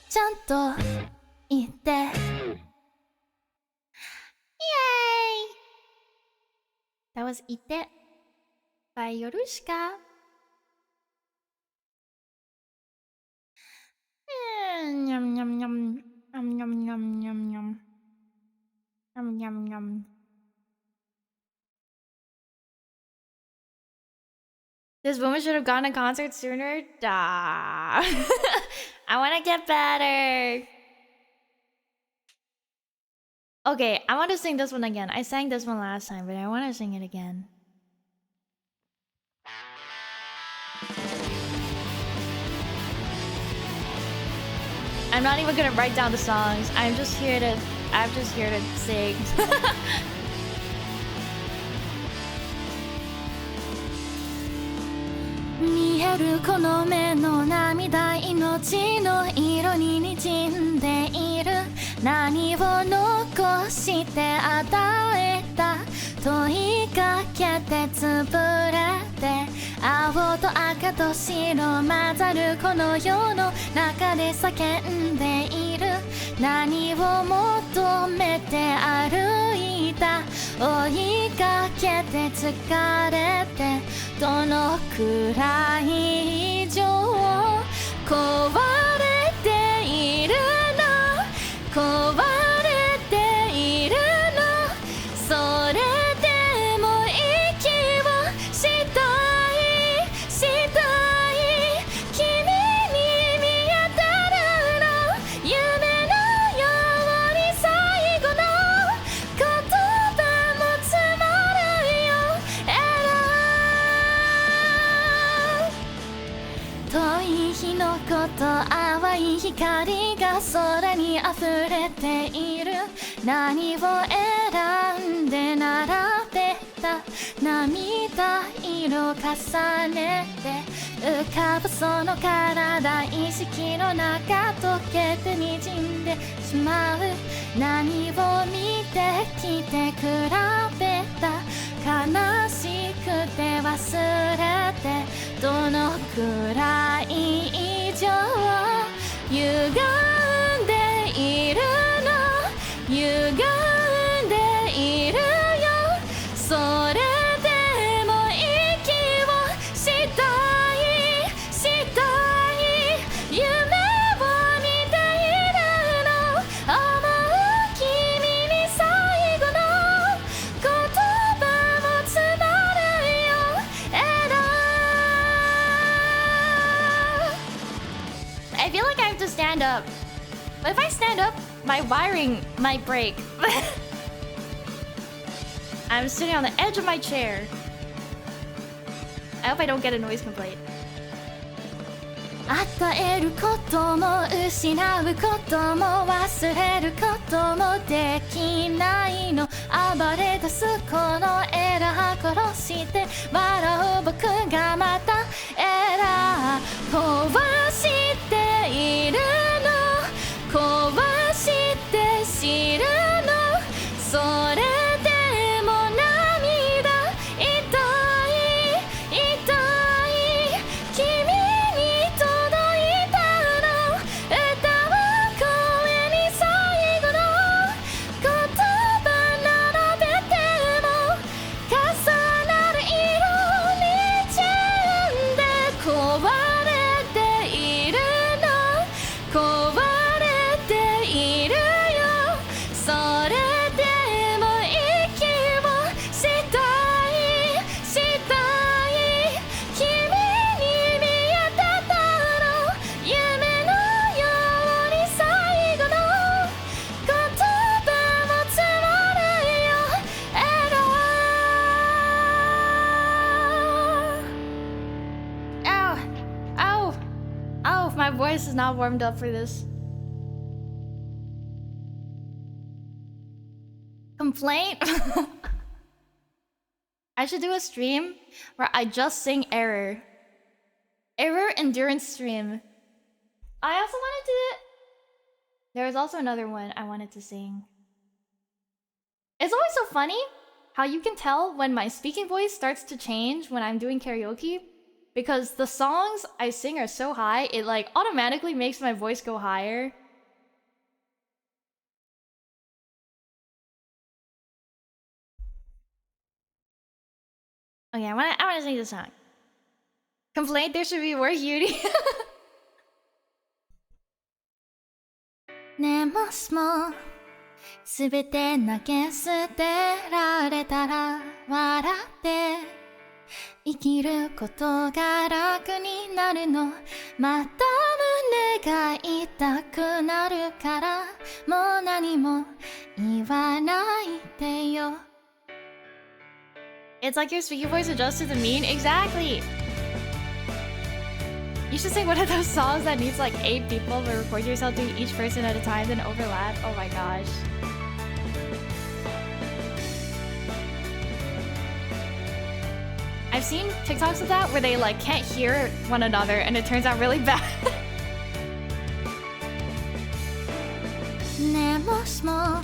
ちゃんと言って。イエーイ That was 言って by Yorushka. Yum yum yum yum yum yum yum yum yum yum yum. This woman should have gone to concert sooner. Duh. I want to get better. Okay, I want to sing this one again. I sang this one last time, but I want to sing it again. I'm not even gonna write down the songs. I'm just here to sing. 見えるこの目の涙、命の色に滲んでいる。何を残して与えた問いかけて潰れて青と赤と白混ざるこの世の中で叫んでいる何を求めて歩いた追いかけて疲れてどのくらい以上壊れているの壊れているのそれでも息をしたいしたい君に見当たるの夢のように最後の言葉も詰まるよ遠い日のこと淡い光が空に溢れている何を選んで並べた涙色重ねて浮かぶその体意識の中溶けて滲んでしまう何を見てきて比べた悲しくて忘れてどのくらい以上歪んでいるの歪んでいるよそれでも息をしたいしたい夢を見ているの思う君に最後の言葉も詰まるよI feel like I have to stand up. But if I stand up, my wiring might break. I'm sitting on the edge of my chair. I hope I don't get a noise complaint. 与えることも失うことも忘れることもできないの暴れ出すこのエラー殺して笑う僕がまたエラー壊しているの壊して知るのそれでも涙痛い痛い君に届いたの歌う声に最後の言葉並べても重なる色にちんで壊れているの壊れているよそれでも息をしたいしたい君に見当たったの夢のように最後の言葉も詰まるよOw! Ow! My voice is not warmed up for this. Complaint? I should do a stream where I just sing Error. Error endurance stream. I also wanted to... There was also another one I wanted to sing. It's always so funny how you can tell when my speaking voice starts to change when I'm doing karaoke. Because the songs I sing are so high, it like automatically makes my voice go higher. Okay, I wanna sing this song. Complaint there should be more Uni. ねもしもすべて投げ捨てられたら笑って生きることが楽になるのまた胸が痛くなるからもう何も言わないでよ It's like your speaking voice adjusts to the mean? Exactly! You should sing one of those songs that needs like 8 people but record yourself doing each person at a time then overlap. Oh my gosh. I've seen TikToks of that where they like can't hear one another and it turns out really bad. ねもしも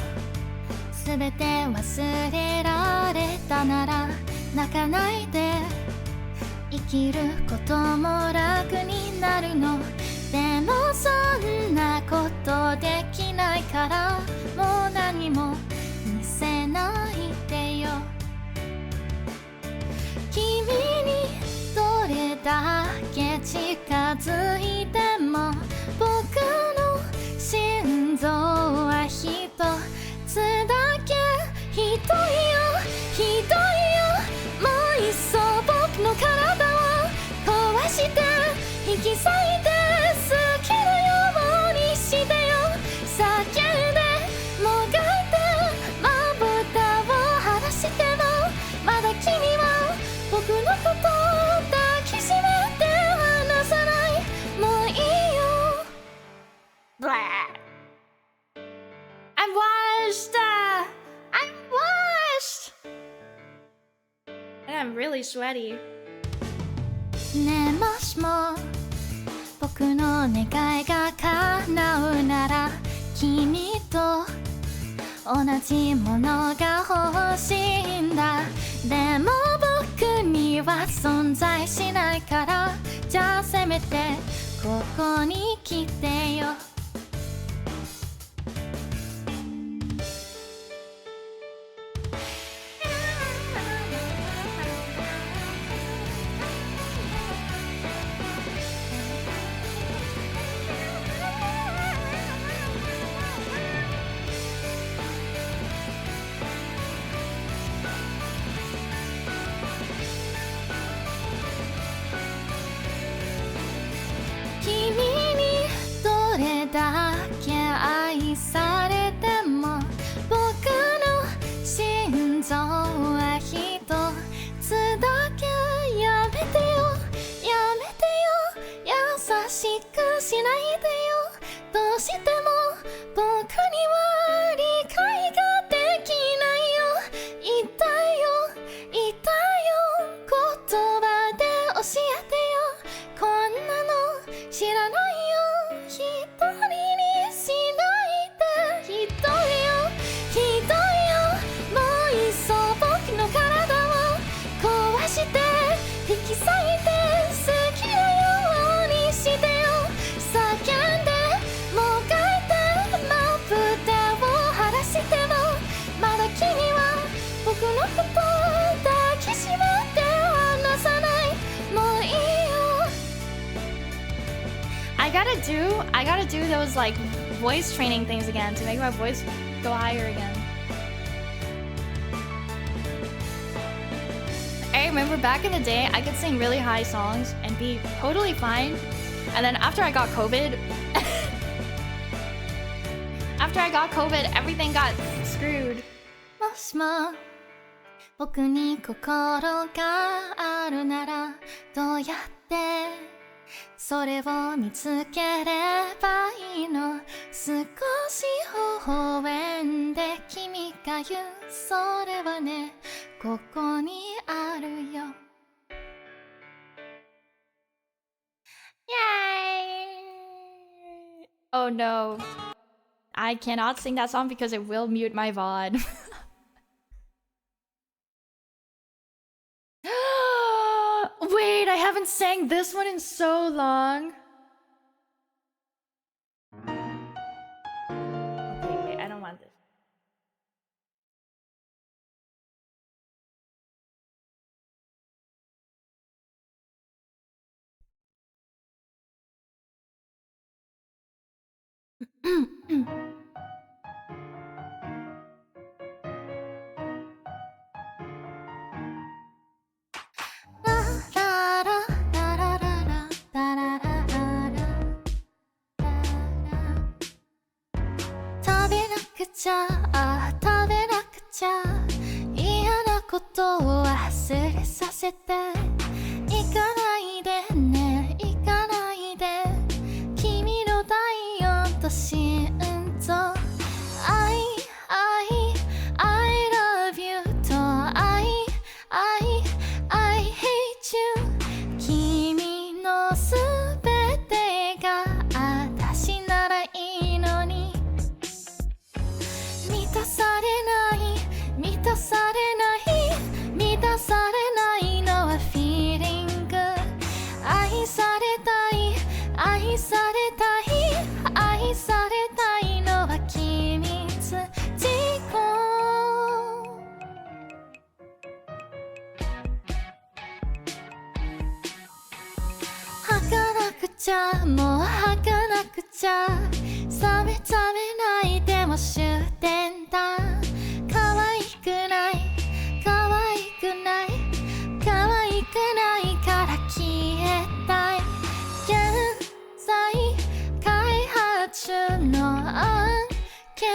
全て忘れられたなら泣かないで生きることも楽になるの。でもそんなことできないからもう何も見せないでよ。君にどれだけ近づいても僕の心臓は一つだけ。ひどいよひどいよ、もういっそ僕の体を壊して引き裂いて好きなようにしてよ。叫んでもがいてまぶたを晴らしてもまだ君は僕のこと抱きしめて離さない。もういいよ。 I'm washed! I'm washed! And I'm really sweaty. ねもしも僕の願いが叶うなら君と同じものが欲しいんだ。でも僕には存在しないから、じゃあせめてここに来てよ。君にどれだけ愛されても僕の心臓は一つだけ。やめてよやめてよ、優しくしないでよ。どうしても僕には理解ができないよ。痛いよ痛いよ、言葉で教えてよ。こんなの知らないよ。一人にしないで。ひどいよひどいよ、もういっそ僕の体を壊して引き裂いて好きなようにしてよ。叫んでもがいてまぶたを晴らしてもまだ君は僕のこと抱きしめて離さない。もういいよ。I gotta do those like voice training things again to make my voice go higher again. I remember back in the day I could sing really high songs and be totally fine. And then after I got COVID everything got screwed. もしも僕に心があるならどうやってそれを見つければいいの。少し微笑んで君が言う、それはねここにあるよ。Yay! Oh no, I cannot sing that song because it will mute my VOD. Wait, I haven't sang this one in so long. Okay, wait, I don't want this.食べなくちゃ嫌なことを忘れさせて。行かないでね行かないで、君の第四と心臓。I love you とI hate you。 君のすべてが私ならいいのに。ちゃもう吐かなくちゃ冷めないでも終点だ可愛くない可愛くない可愛くないから消えたい現在開発中の案件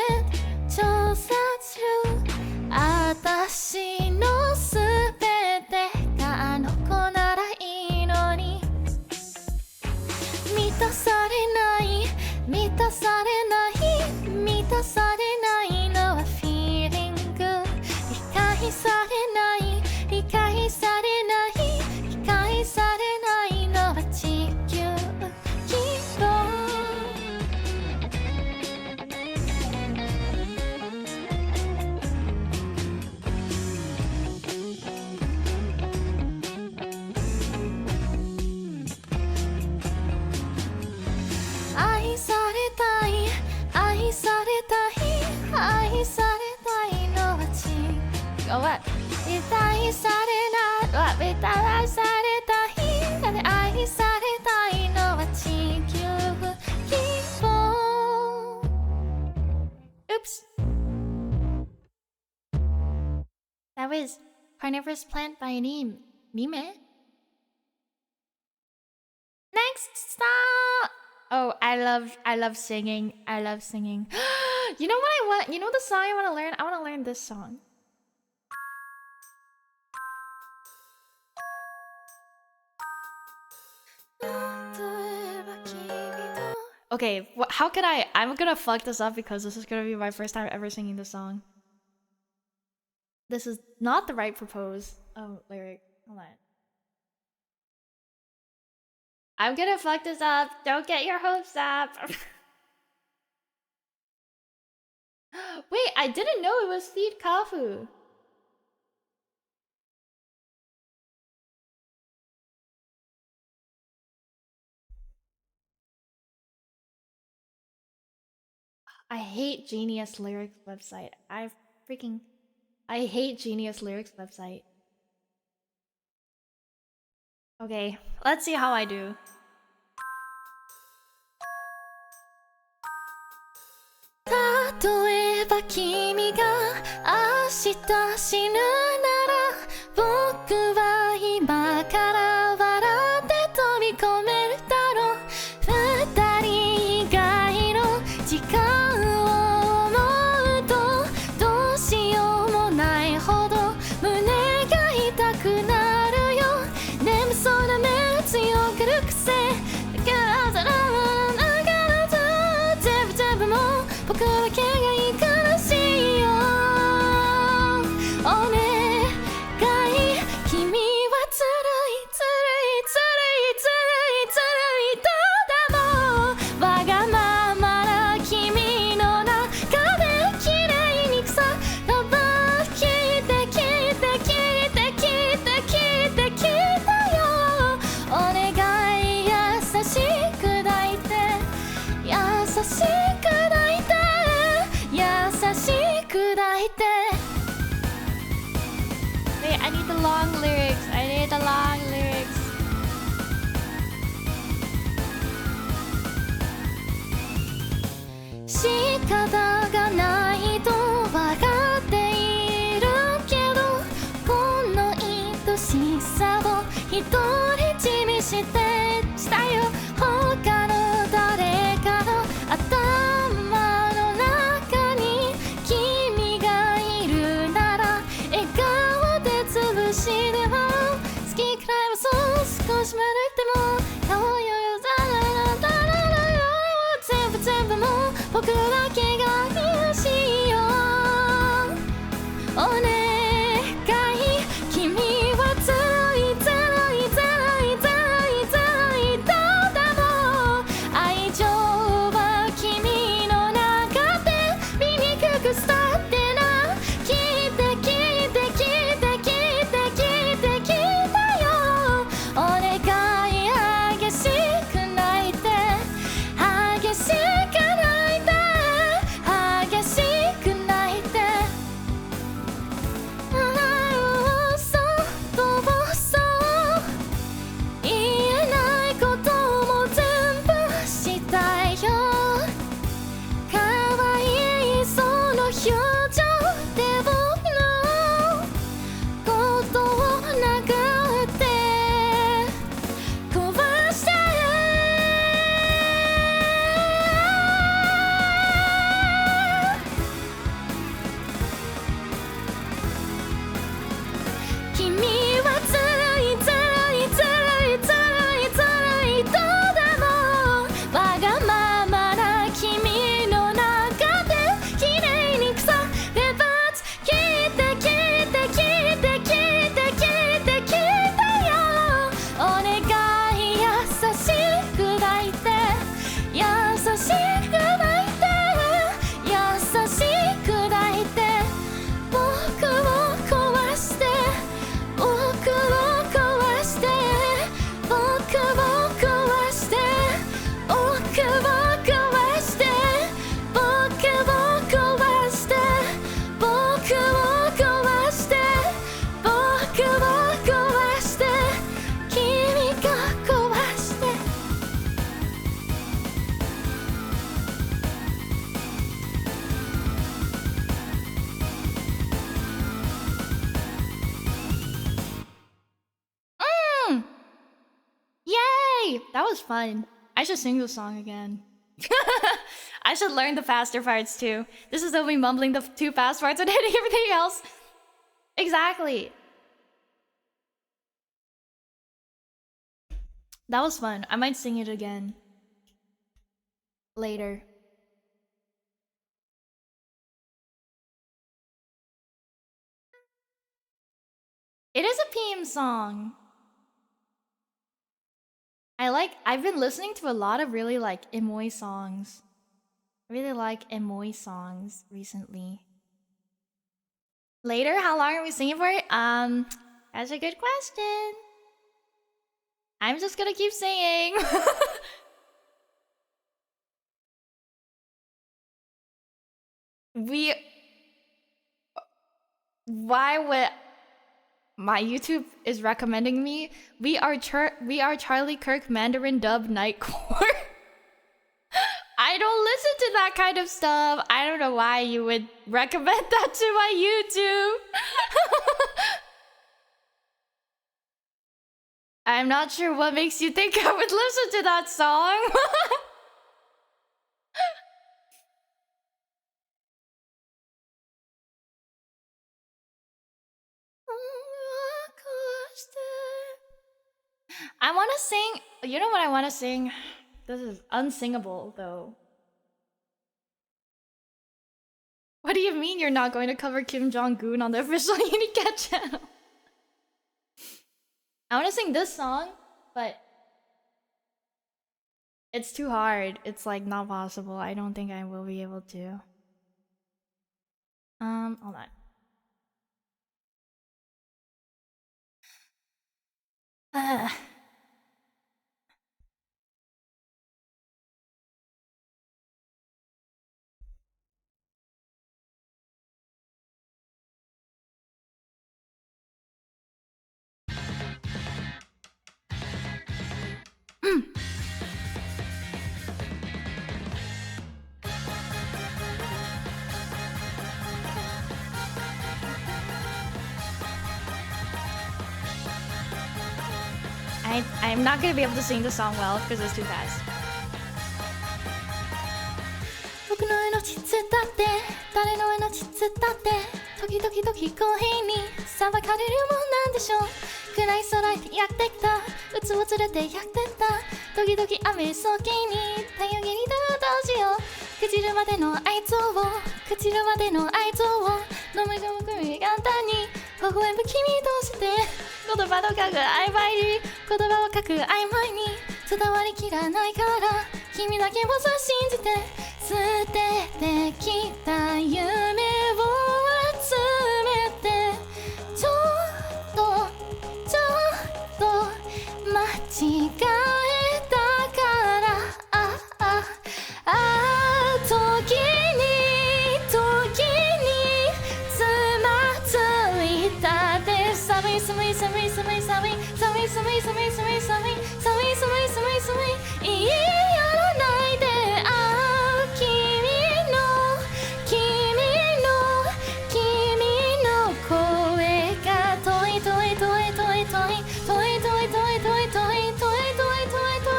調査中私のすべてがあの子ならいいのに満たされない満たされない満たされないのはフィーリング理解されない理解されない理解されないのは地球規模愛されたい愛されたい愛されたいのは地球は理解されない理解されたい愛されたいのは地球規模 Oops That was Carnivorous Plant by Mime Next stop Oh, I love singing. I love singing. You know what I want? You know the song I want to learn? I want to learn this song. Okay, how could I'm gonna fuck this up because this is gonna be my first time ever singing this song. This is not the right propose. Oh, lyric. Hold on. I'm gonna fuck this up. Don't get your hopes up. Wait, I didn't know it was Feed Kafu. I hate Genius Lyrics website. I hate Genius Lyrics website. Okay, let's see how I do. "例えば君が明日死ぬなら僕は今から笑って飛び込めるだろう」「二人以外の時間を思うとどうしようもないほど胸が痛くなるよ」「眠そうな目強がる癖だからざらながらと全部もう僕だけがいいからしよう」「お願い君はずるいずるいずるいずるいずるいただもうわがままな君の中できれいに草がば聞いて聞いて聞いて聞いて聞いて聞いたよ」「お願い優しく抱いて優しく抱いて優しく抱いて」Wait, I need the long lyrics. I need the long lyrics. 仕方がないと分かっているけどこの愛しさを独り占めしたよ他の誰かの頭の中に君がいるなら笑顔で潰しでも好きくらいはそう少しまででも顔をよよざららだららら全部もう僕だけがいいしようお願い君はずるいずるいずるいずるいずるいただもう愛情は君の中で醜く伝ってな聞いて聞いて聞いて聞いて聞いて聞いたよお願い激しく泣いて激しく泣いて That was fun. I should sing the song again. I should learn the faster parts too. This is only mumbling the 2 fast parts and hitting everything else. Exactly. That was fun. I might sing it again. Later. It is a PM song. I've been listening to a lot of really like Emoy songs. I really like Emoy songs recently. Later, how long are we singing for? That's a good question. I'm just gonna keep singing. Why would my YouTube is recommending me? We are Charlie Kirk Mandarin dub Nightcore. I don't listen to that kind of stuff. I don't know why you would recommend that to my YouTube. I'm not sure what makes you think I would listen to that song. I want to sing. You know what I want to sing? This is unsingable, though. What do you mean you're not going to cover Kim Jong-un on the official Unicat channel? I want to sing this song, but it's too hard. It's like not possible. I don't think I will be able to. Hold on. I'm not gonna be able to sing the song well because it's too fast. 僕の命つったって誰の命つったって時々公平に裁かれるもんなんでしょう暗い空へやってきた鬱を連れてやってった時々雨そきに太陽切りだどうしよう朽ちるまでの愛想を朽ちるまでの愛想を飲み込む組簡単に微笑む君として言葉の書く曖昧に言葉を書く曖昧に伝わりきらないから君だけをさ信じて捨ててきた夢を集めてちょっと間違えたから時につまずいたで寒い寒い寒い寒い寒い寒い寒い寒い寒い寒い寒い寒い寒い寒いいいやらないで君の声が遠い遠い遠い遠い遠い遠い遠い遠い遠い遠い遠い遠い遠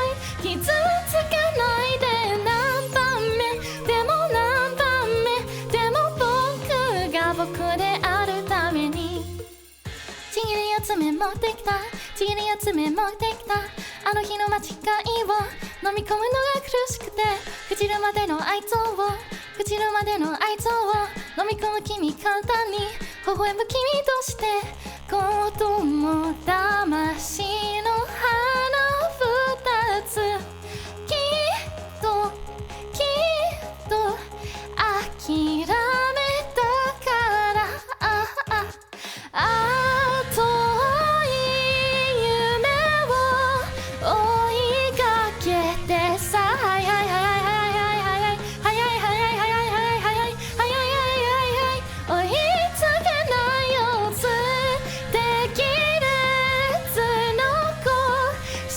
い傷つかないで何番目でも何番目でも僕が僕であるためにちぎり集め持ってきたちぎり集め持ってきたあの日の間違いを飲み込むのが苦しくて朽ちるまでの愛想を朽ちるまでの愛想を飲み込む君簡単に微笑む君としてことも魂の花二つきっと諦めたから遠い夢を追いかけてさはいはいはいはいはいはいはいはいはいはいはいはいはい追いつけないよ素敵列の子し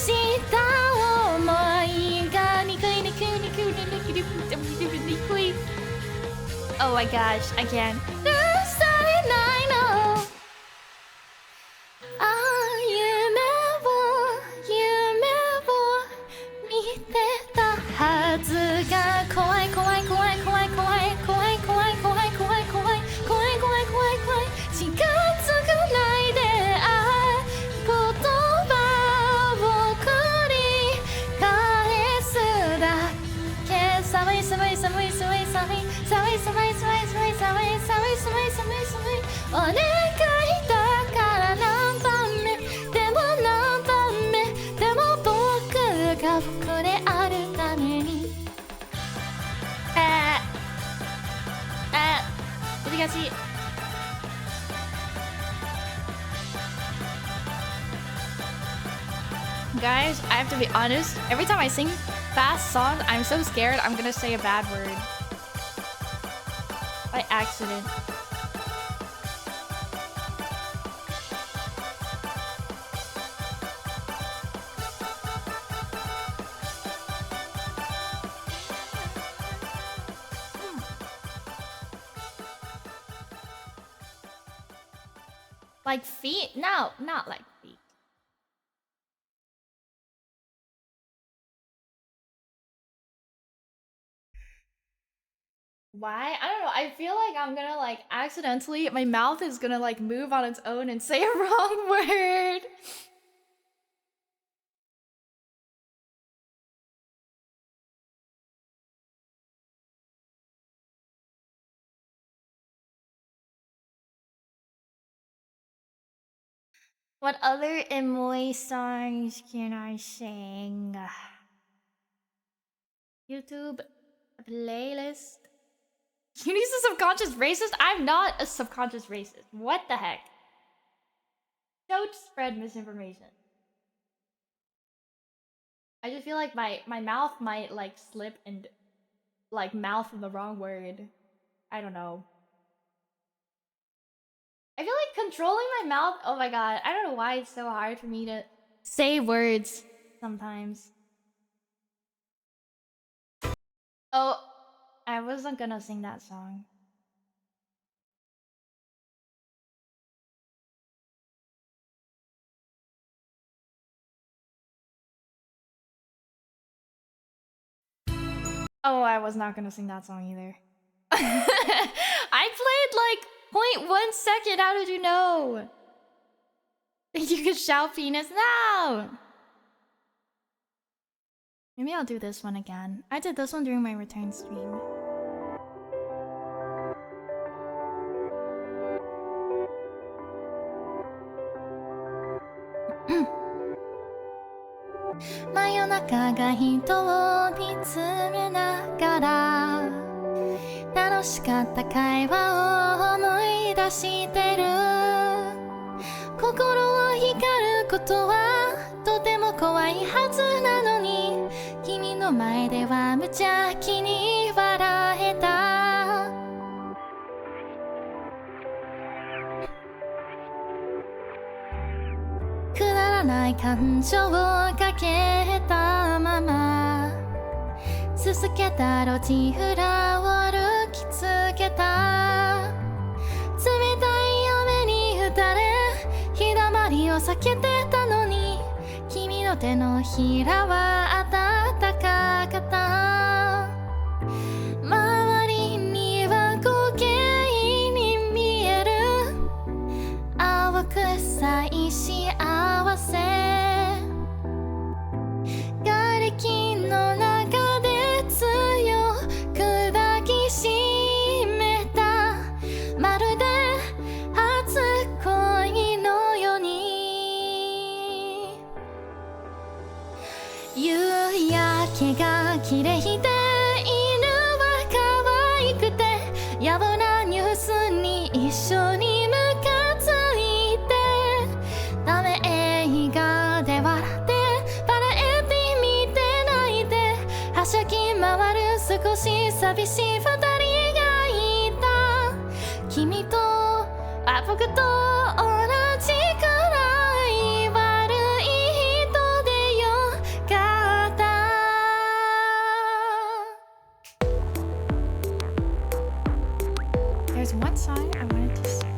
た想いがにくいにくいにくいにくいにくい Oh my gosh, I can't 許されないの夢をい寒い寒い寒い寒い寒い寒い寒い寒い寒いお願いだから何番目でも何番目でも僕が僕であるために難しい。Guys, I have to be honest. Every time I sing fast songs, I'm so scared I'm gonna say a bad word. By accident. Like feet? No, not like feet. Why? I don't know. I feel like I'm gonna like accidentally, my mouth is gonna like move on its own and say a wrong word. What other Emily songs can I sing? YouTube playlist. Uni's a subconscious racist? I'm not a subconscious racist. What the heck? Don't spread misinformation. I just feel like my mouth might like slip and like mouth the wrong word. I don't know. I feel like controlling my mouth, oh my god, I don't know why it's so hard for me to say words sometimes. Oh, I wasn't gonna sing that song. Oh, I was not gonna sing that song either. I played like 0.1 second, how did you know? You could shout penis now! Maybe I'll do this one again. I did this one during my return stream. Mayonaka ga hito wo mitsume nagara 楽しかった会話を思い出してる心を光ることはとても怖いはずなのに君の前では無邪気に笑えたくだらない感情をかけたまま続けた路地裏を歩きつけた冷たい雨に打たれ日だまりを避けてたのに君の手のひらは暖かかった周りには光景に見える青臭い幸せ瓦礫の中で強く抱きしめたまるで初恋のように夕焼けが綺麗で犬は可愛くて野暮なニュースに一緒にムカついてダメ映画で笑ってバラエティ見て泣いてはしゃぎ回る少し寂しい二人がいた君と僕と同じくらい悪い人でよかった There's one song I wanted to sing.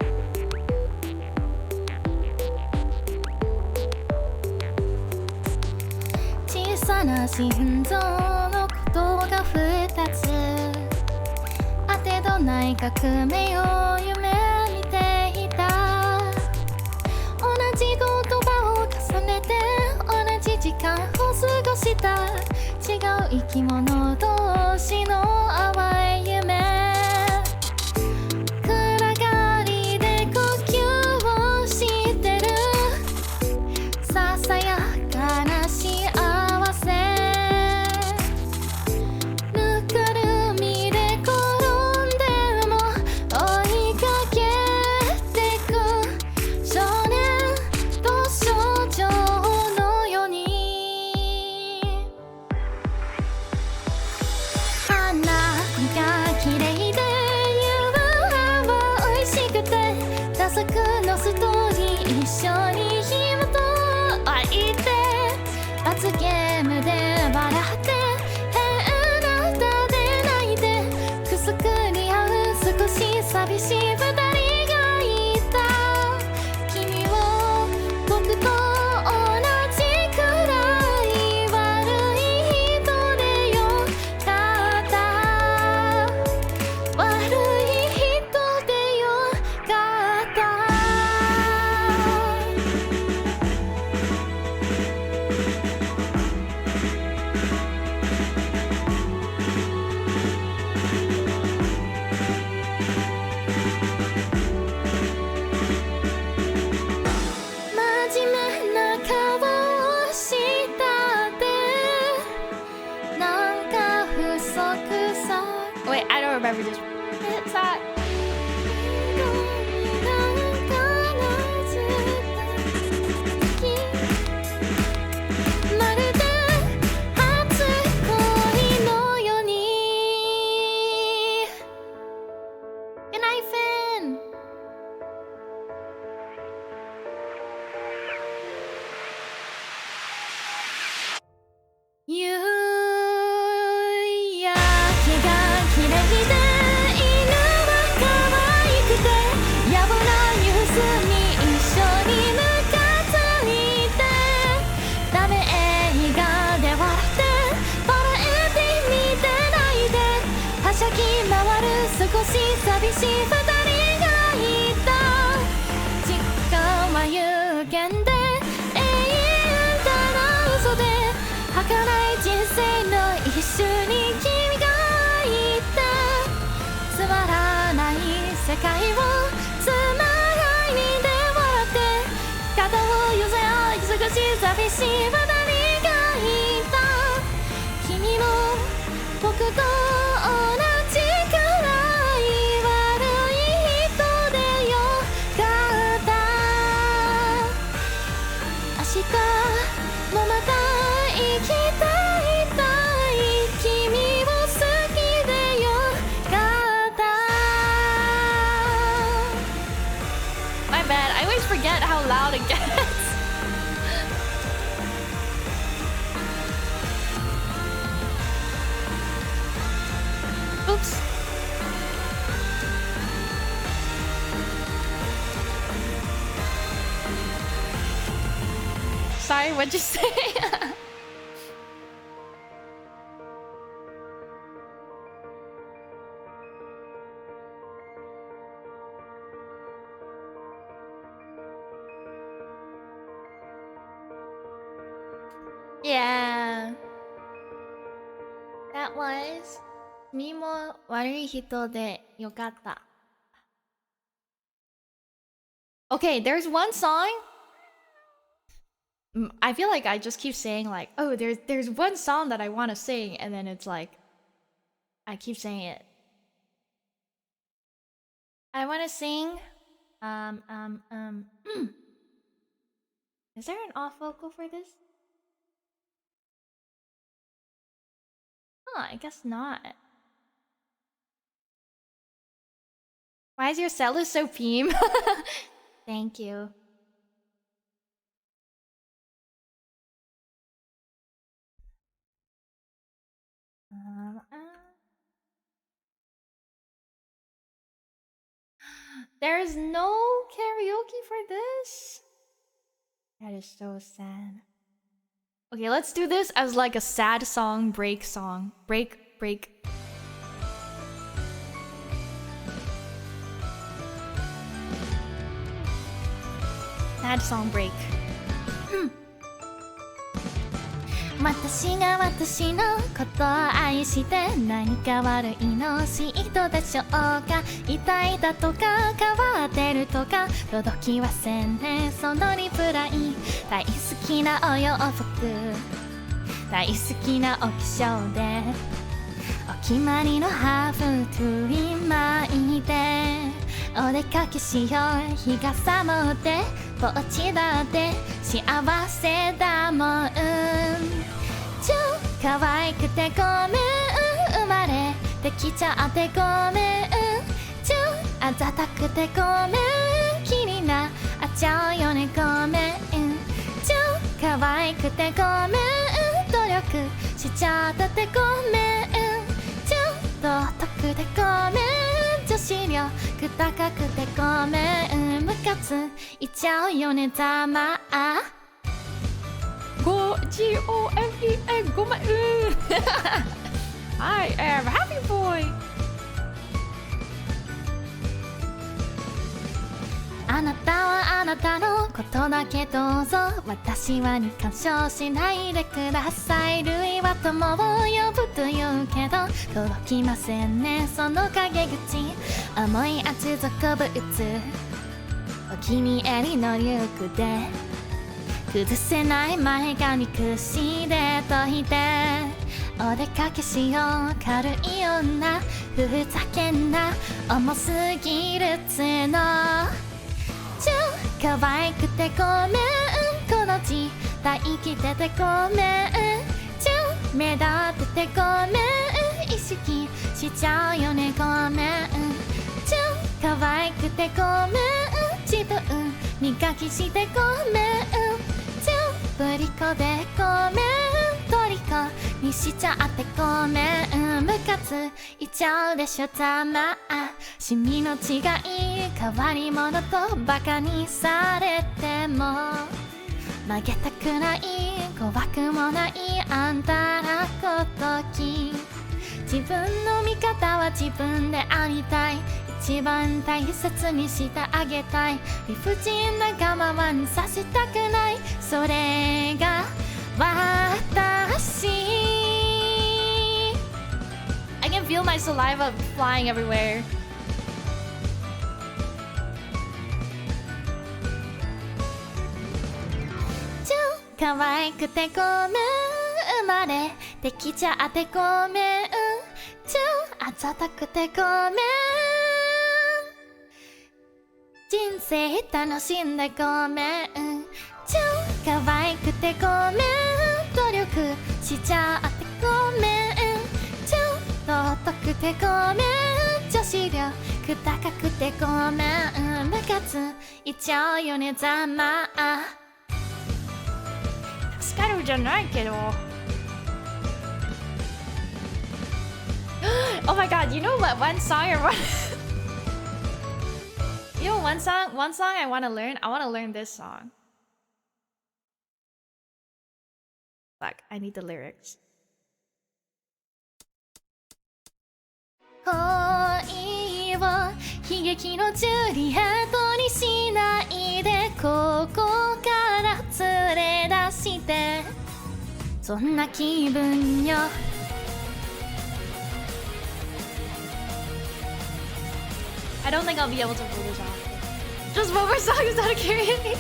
小さな心臓のことが二つ当てどない革命を夢見ていた同じ言葉を重ねて同じ時間を過ごした違う生き物同士の淡い夢寂しい二人がいた。君を僕と同じくらい悪い人でよかった。悪い人でよかった。真面目な顔をしたってなんか不足さ。 Wait, I don't remember this. It's that. まるで初恋のように。 Good night, Finn.夕焼けが綺麗で犬は可愛くて野暮なニュースに一緒にムカついてダメ映画で笑ってバラエティ見てないではしゃぎ回る少し寂しい二人がいた。時間は有限で永遠ただ嘘で儚い人生の一瞬に君がいてつまらない世界をつまらいにで笑って肩を寄せ合い少し寂しい二人がいた。君も僕と同じくらい悪い人でよかった。明日もまた生きたいたい君を好きでよかった。 My bad, I always forget how loud it gets. Oops. Sorry, what'd you say? Yeah. That was 君も悪い人でよかった。 Okay, there's one song. I feel like I just keep saying like, oh, there's one song that I want to sing, and then it's like I keep saying it. I want to sing Is there an off vocal for this? Huh, I guess not. Why is your cellist so peem? Thank you. There's no karaoke for this? That is so sad. Okay, let's do this as like a sad song, break song. Break. Sad song break. 私が私のことを愛して何か悪いのしい人でしょうか。痛いだとか変わってるとか届きはせんねそのリプライ。大好きなお洋服大好きなお化粧でお決まりのハーフトゥイ巻いてお出かけしよう日が寒ってぼっちだって幸せだもん。超可愛くてごめん生まれてきちゃってごめん。超あざたくてごめん気になっちゃうよねごめん。超可愛くてごめん努力しちゃったってごめん。超道徳でごめん女子力よく高くてごめんムカついちゃうよねざまあ GOMEN ごめんI am happy boy あなたはあなたのことだけどうぞ私はに干渉しないでください類は友を呼ぶと言うけど届きませんねその陰口重い厚底ブーツお気に入りのリュックで崩せない前髪くしで解いてお出かけしよう軽い女ふざけんな重すぎる角可愛くてごめんこの時代生きててごめん目立っててごめん意識しちゃうよねごめん可愛くてごめん自分磨きしてごめんぶりこでごめん虜にしちゃってごめんムカついちゃうでしょざまあシミの違い変わり者とバカにされても曲げたくない怖くもないあんたらごとき自分の味方は自分でありたい一番大切にしてあげたい理不尽な我慢にさせたくないそれが私 I can feel my saliva flying everywhere可愛くてごめん生まれてきちゃってごめんあざたくてごめん人生楽しんでごめん可愛くてごめん努力しちゃってごめん尊くてごめん女子力高くてごめんムカついちゃうよねざまあスカルじゃないけどOh my god, you know what one song I want You know one song I want to learn? I want to learn this song. Fuck, I need the lyrics. 恋を悲劇のジュリエットにしないでここから連れ出してそんな気分よI don't think I'll be able to pull this off. Just one more song is not a karaoke.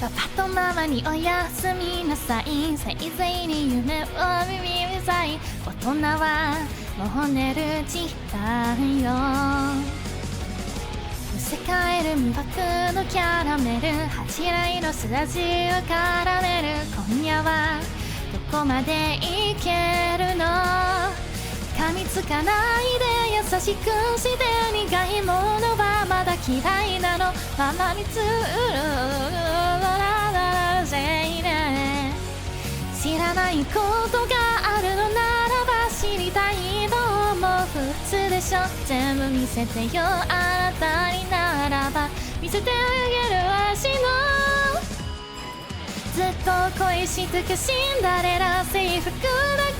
パパとママにおやすみなさいせいぜいに夢を耳うざい大人はもう寝る時間よむせ返る魅惑のキャラメル恥じらいのスラジを絡める今夜はどこまでいけるの噛みつかないで優しくして苦いものはまだ嫌いなのママにつる知らないことがあるのならば知りたいと思う普通でしょ全部見せてよあなたにならば見せてあげる足のずっと恋し尽くシンデレラ制服だ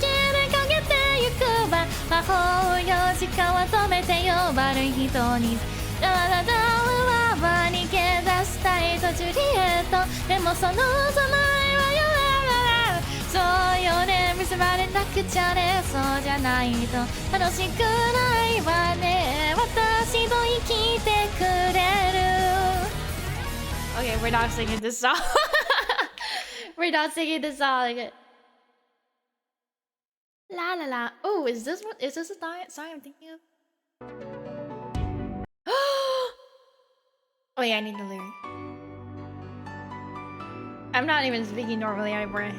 けでかけてゆくわ魔法よ時間は止めてよ悪い人にダラダラは逃げ出したいとジュリエットでもその名前はよそうよね見せられなくちゃねそうじゃないと楽しくないわね私と生きてくれる Okay, we're not singing this song We're not singing this song La la la Oh, is this a song I'm thinking of? Oh yeah, I need the lyric I'm not even speaking normally anymore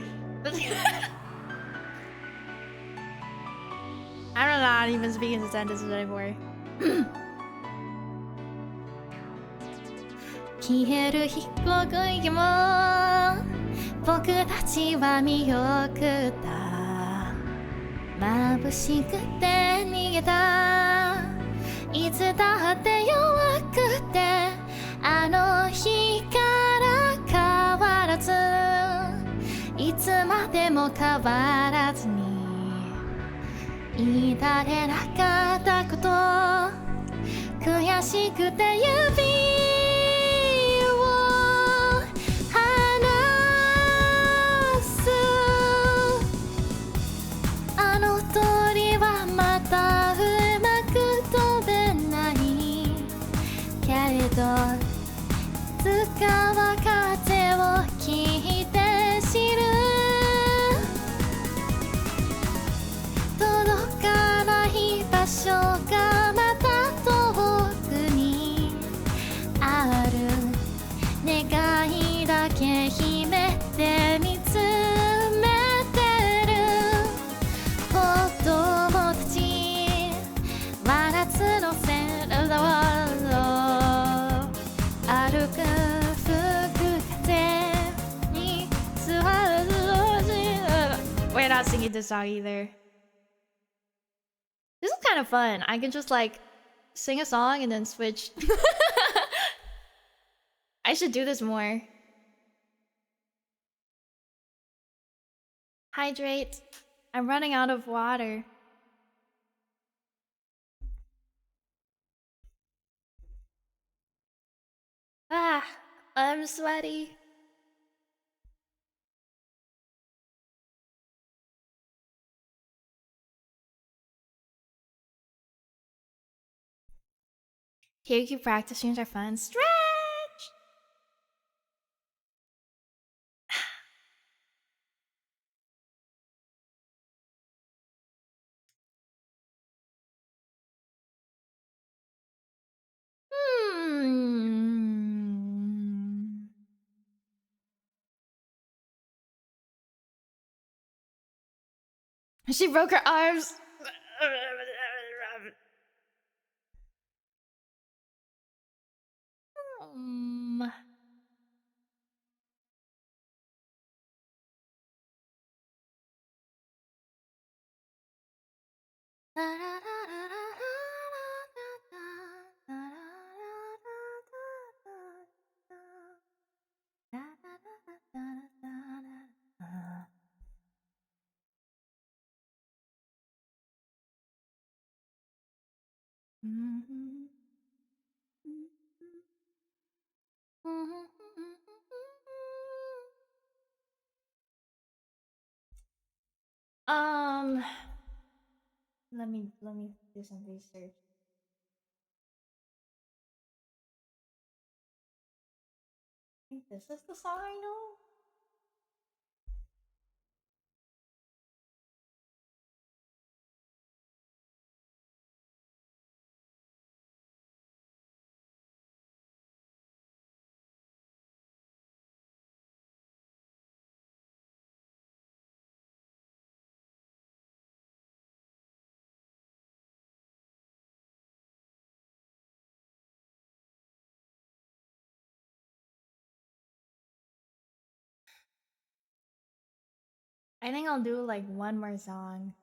I'm not even speaking the sentences anymore 消える飛行機も僕たちは見送った眩しくて逃げただって弱くてあの日から変わらずいつまでも変わらずにいられなかったこと悔しくて指を離すあの鳥はまたうまく飛べないけれどいつかは風を聞いて知る届かない場所がまた遠くにある願いだけ秘めて見つめてる子供たち真夏のセルダワールド歩く吹く風に座る We're not singing this song either. This is kind of fun. I can just like sing a song and then switch. I should do this more. Hydrate. I'm running out of water. Ah, I'm sweaty. Karaoke practice streams are fun. Stretch! She broke her arms. Let me do some research. I think this is the song I I think I'll do like one more song.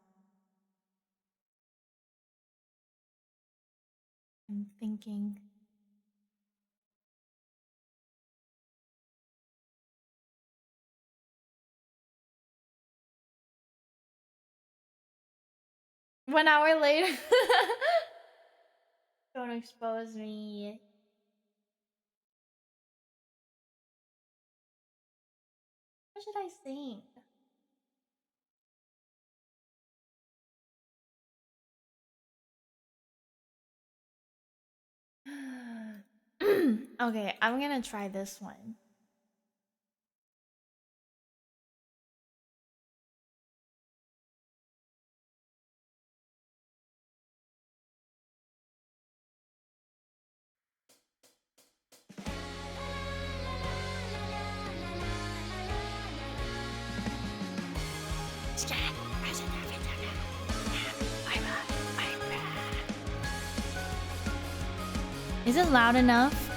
I'm thinking. One hour later. Don't expose me. What should I sing? Okay, I'm gonna try this one. Is it loud enough?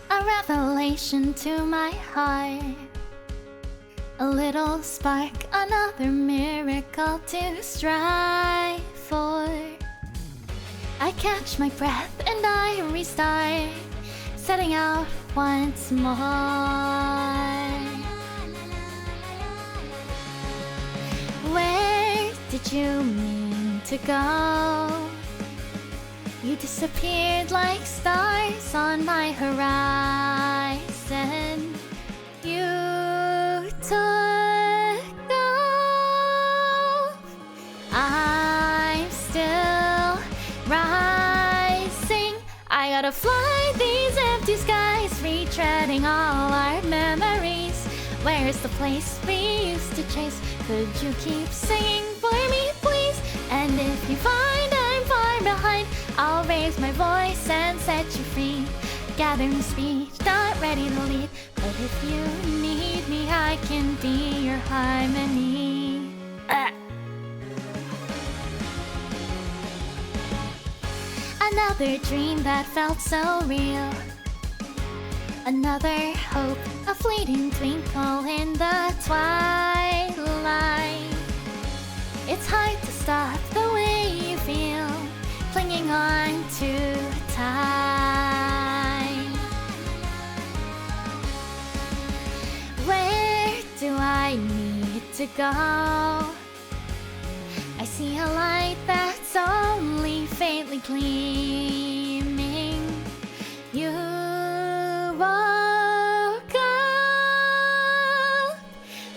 A revelation to my heart. A little spark, another miracle to strive for. I catch my breath and I restart, setting out once more. Where did you mean to go? You disappeared like stars on my horizon. You took off. I'm still rising. I gotta fly these empty skies, retreading all our memories. Where's the place we used to chase? Could you keep singing for me, please? And if you find I'm far behind, I'll raise my voice and set you free. Gathering speech, not ready to lead, but if you need me, I can be your harmony. Another dream that felt so real. Another hope, a fleeting twinkle in the twilight. It's hard to stop the way you feel, clinging on too tight. Where do I need to go? I see a light that's only faintly gleaming. You woke up.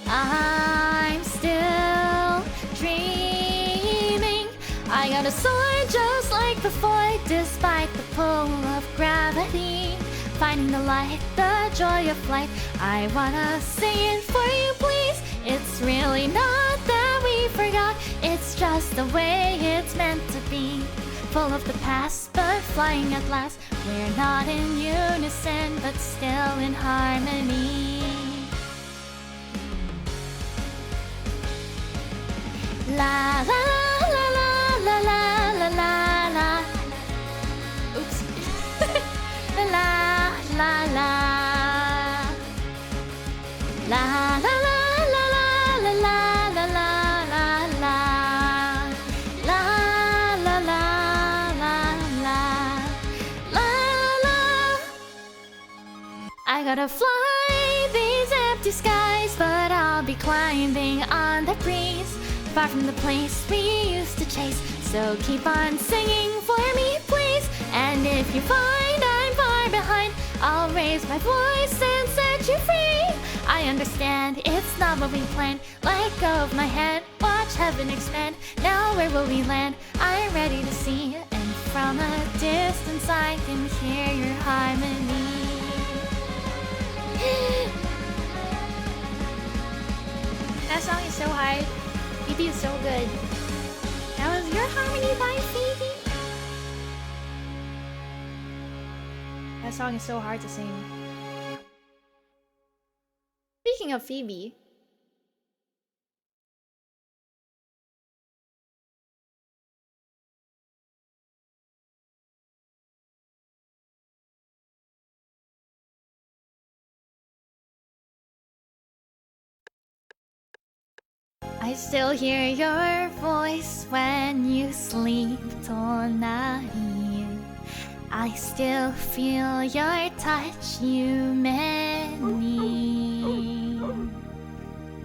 I'm still dreaming. I gotta soar just like before, despite the pull of gravity. Finding the light, the joy of flight. I wanna sing it for you, please. It's really not that we forgot, it's just the way it's meant to be. Full of the past, but flying at last. We're not in unison, but still in harmony. La la la la la la la la la. Oops. La la la la. La la la. I gotta fly these empty skies, but I'll be climbing on the breeze, far from the place we used to chase. So keep on singing for me, please. And if you find I'm far behind, I'll raise my voice and set you free. I understand it's not what we planned. Let go of my hand, watch heaven expand. Now where will we land? I'm ready to see, and from a distance I can hear your harmony. That song is so high. Phoebe is so good. That was your harmony by Phoebe. That song is so hard to sing. Speaking of Phoebe, I still hear your voice when you sleep tonight. I still feel your touch, you many.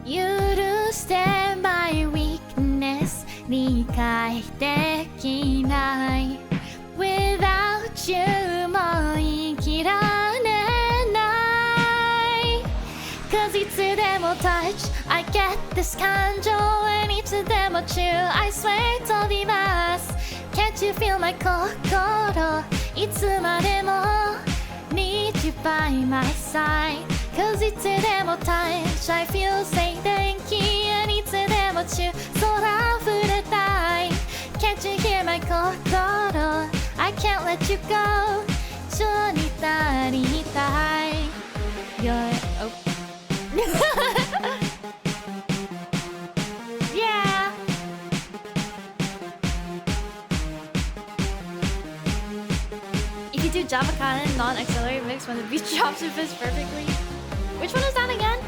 You do stand by weakness, 理解できない。Without you も生きられない。Cause いつでも touch, I get this 感情 and いつでも chew, I swear 飛びます。Can't you feel my 心いつまでも Need you by my side Cause いつでも touch I feel 静電気 and いつでも chew 空触れたい Can't you hear my 心 I can't let you go 一緒になりたい You're oh Yeah If you do Java Canon non-accelerated mix when the beat drops it fits perfectly. Which one is that again?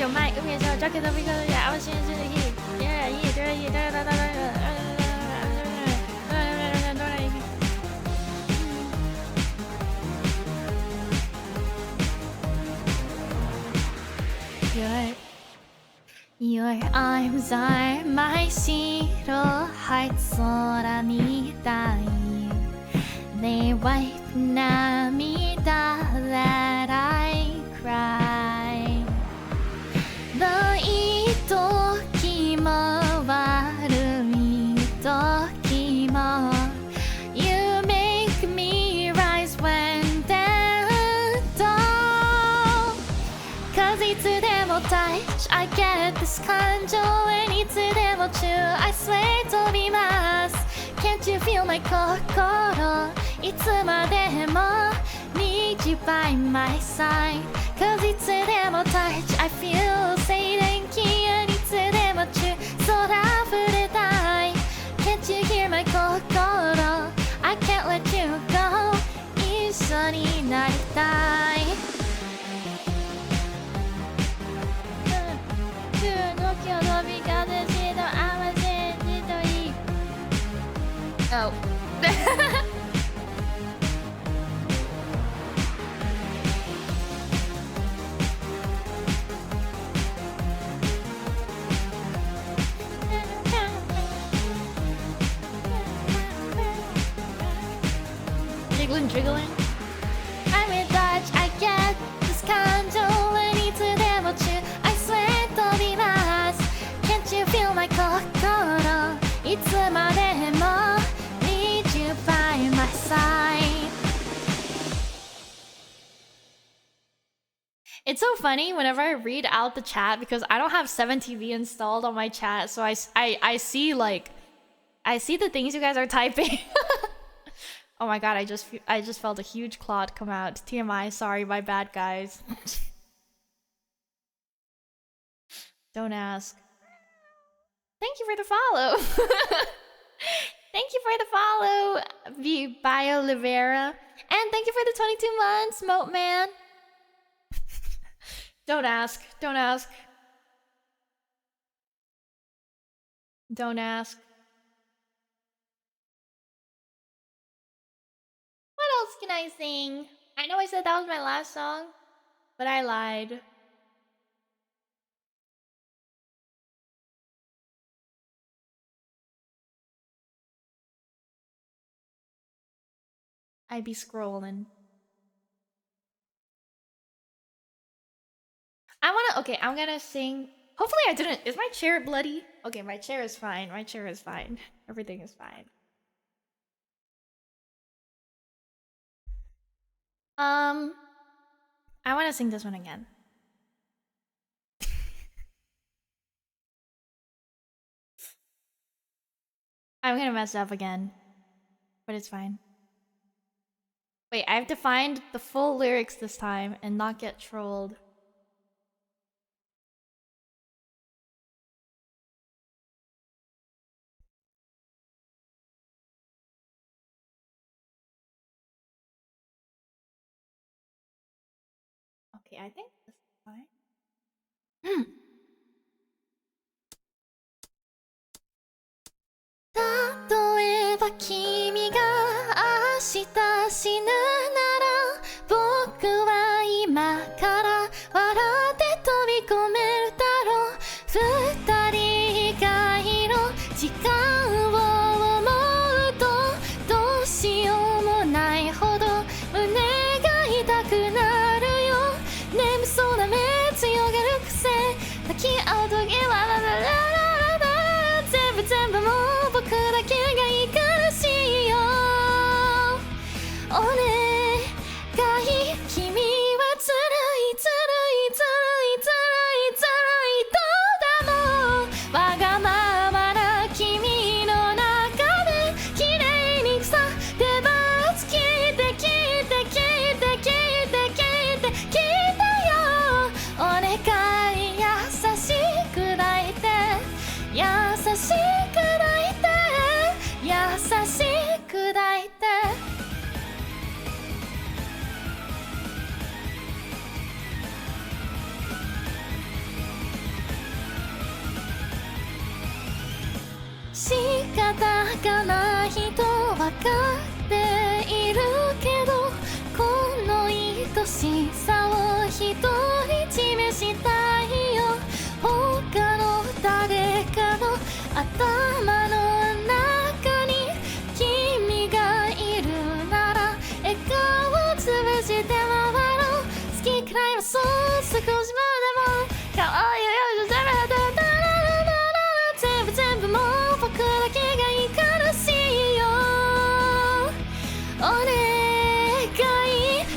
有卖음에서 저렇게 더 비가 아버지는 Your arms are my zero hearts 空みたい They wipe 涙 that I cry どい時も悪い時も You make me rise when they're dull Cause いつでも touch I get this 感情 and いつでも true I swear 飛びます Can't you feel my 心いつまでも Need you by my side Cause いつでも touch I feel 静電気 and いつでも true 空触れたい Can't you hear my 心 I can't let you go 一緒になりたいOh. Jiggling I'm in touch I get this 感情 and いつでも true I swear 飛びます Can't you feel my 心いつまでも Need you by my side It's so funny whenever I read out the chat because I don't have 7TV installed on my chat so I see like I see the things you guys are typing Oh my god, I just felt a huge clot come out. TMI, sorry, my bad, guys. Don't ask. Thank you for the follow. Thank you for the follow, Bio Oliveira. And thank you for the 22 months, Moat Man. Don't ask. Don't ask. Don't ask. What else can I sing? I know I said that was my last song, but I lied. I be scrolling. Okay, I'm gonna sing. Hopefully I didn't. Is my chair bloody? Okay, my chair is fine. My chair is fine. Everything is fine. I want to sing this one again. I'm gonna mess up again, but it's fine. Wait, I have to find the full lyrics this time and not get trolled. Okay, I think this is fine. "例えば君が明日死ぬなら僕は今から笑って飛び込めるだろう」「二人以外の時間を思うとどうしようもないほど胸が痛くなるよ」「眠そうな目強がる癖抱き合う時はララララララ全部もう僕だけがいいからしいよ」「おね方かな人わかっているけどこの愛しさを独り占めしたいよ他の誰かの頭の中に君がいるなら笑顔を潰して回ろう好きくらいはそう少しまでも可愛いよじゃな全部もう僕だけがいいからしいよお願い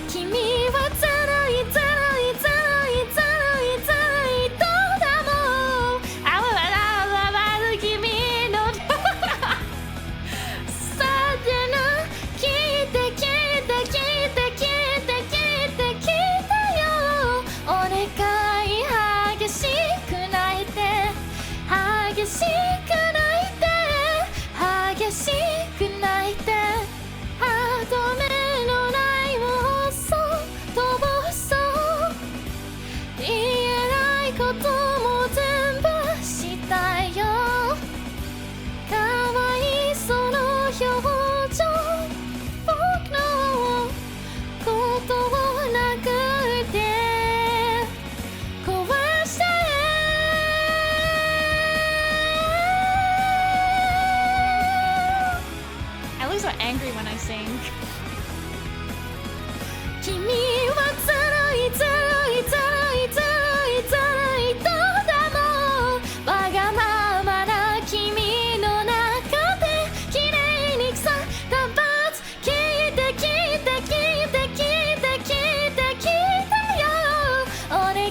君はずるいずるいずるいずるいずるいどうだもうあわわわわわ君のさてな聞いて聞いて聞いて聞いて聞いて聞いてよお願い激しく泣いて激しく泣いて激しく泣いて歯止めのない妄想飛ばそう言えないことも全部したよかわいその表情僕のことを殴って壊してI look so angry when I sing 君はずるいずるいずるいずるいずるいどうだもうわがままな君の中で綺麗に腐ったバツ聞いて聞いて聞いて聞いて聞いて聞いてよお願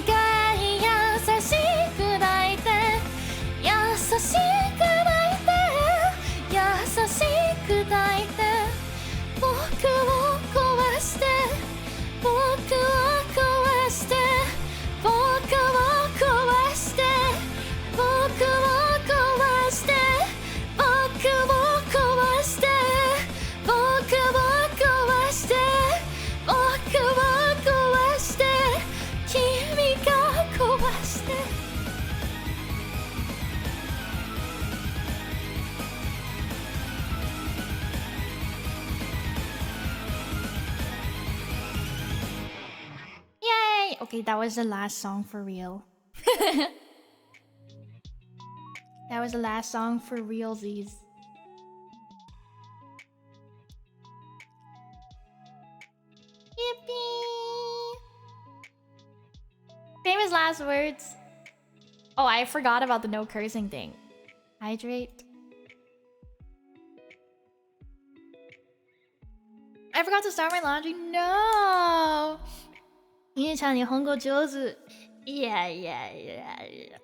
い優しく抱いて優しく抱いて優しく抱いて僕を壊して僕を壊して僕を壊して僕を壊して僕を壊して僕を壊して僕を壊して君が壊してYay! Okay, that was the last song for real. That was the last song for realsies. Yippee! Famous last words. Oh, I forgot about the no cursing thing. Hydrate. I forgot to start my laundry. No! ゆうちゃん日本語上手。いやいやいやいや。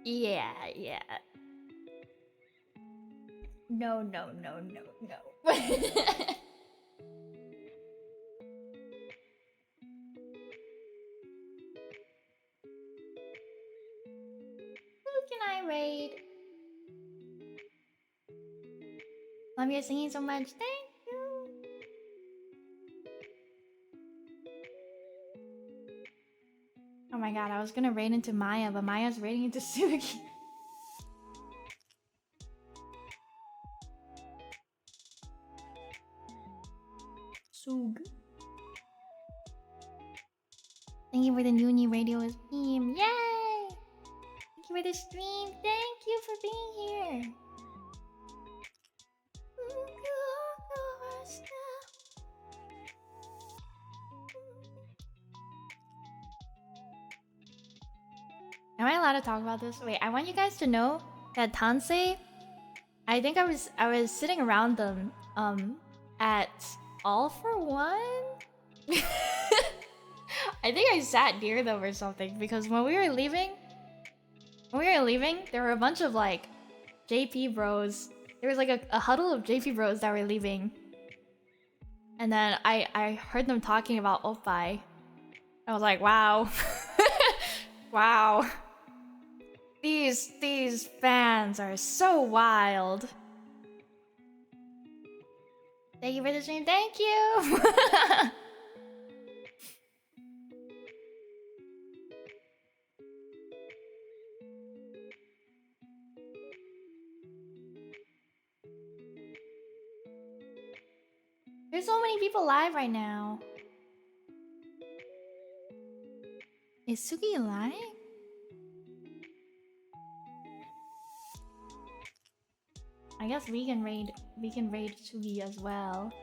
いやいや。No, no, no, no, no. Who can I raid? Love you singing so much. Thank you. Oh my god, I was gonna raid into Maya, but Maya's raiding into Sugi. Sug. Thank you for the Uni Radio stream. Yay! Thank you for the stream. Thank you for being here. Am I allowed to talk about this? Wait, I want you guys to know that Tansei, I think I was sitting around them at All for One. I think I sat near them or something because when we were leaving, there were a bunch of like JP bros. There was like a huddle of JP bros that were leaving. And then I heard them talking about Oppai. I was like, wow. Wow. These fans are so wild. Thank you for the stream. Thank you. Who There's so many people live right now. Is Sugi live? I guess we can raid Sugi as well.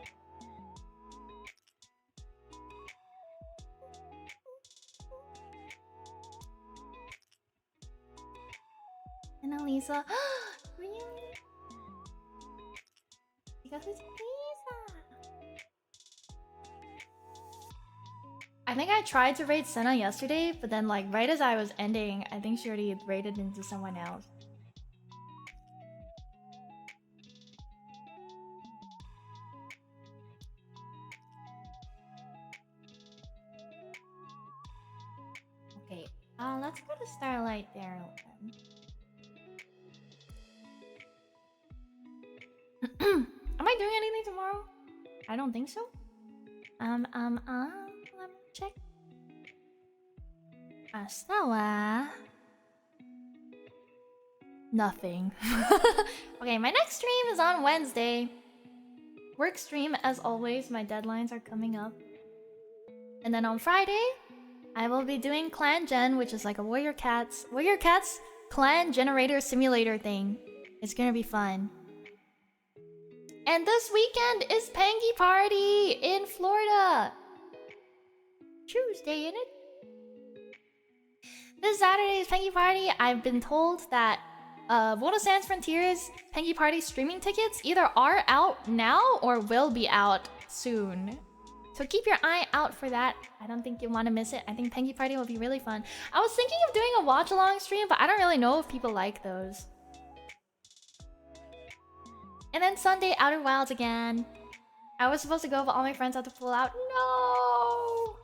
And Elisa. Really? Because it's Elisa. I think I tried to raid Senna yesterday, but then like right as I was ending, I think she already raided into someone else. Okay, let's go to Starlight there then. Am I doing anything tomorrow? I don't think so. Let me check. Astawa. Nothing. Okay, my next stream is on Wednesday. Work stream as always, my deadlines are coming up. And then on Friday, I will be doing Clan Gen, which is like a Warrior Cats clan generator simulator thing. It's gonna be fun. And this weekend is Pengy Party in Florida. Tuesday, innit? This Saturday is Pengy Party. I've been told that Voto Sans Frontiers Pengy Party streaming tickets either are out now or will be out soon. So keep your eye out for that. I don't think you want to miss it. I think Pengy Party will be really fun. I was thinking of doing a watch-along stream, but I don't really know if people like those. And then Sunday, Outer Wilds again. I was supposed to go, but all my friends had to pull out. No!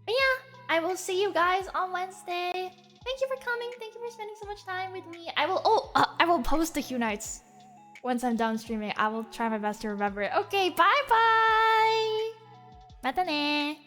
But yeah, I will see you guys on Wednesday. Thank you for coming. Thank you for spending so much time with me. I will post the HYUNITES once I'm done streaming. I will try my best to remember it. Okay, bye-bye! Mata ne!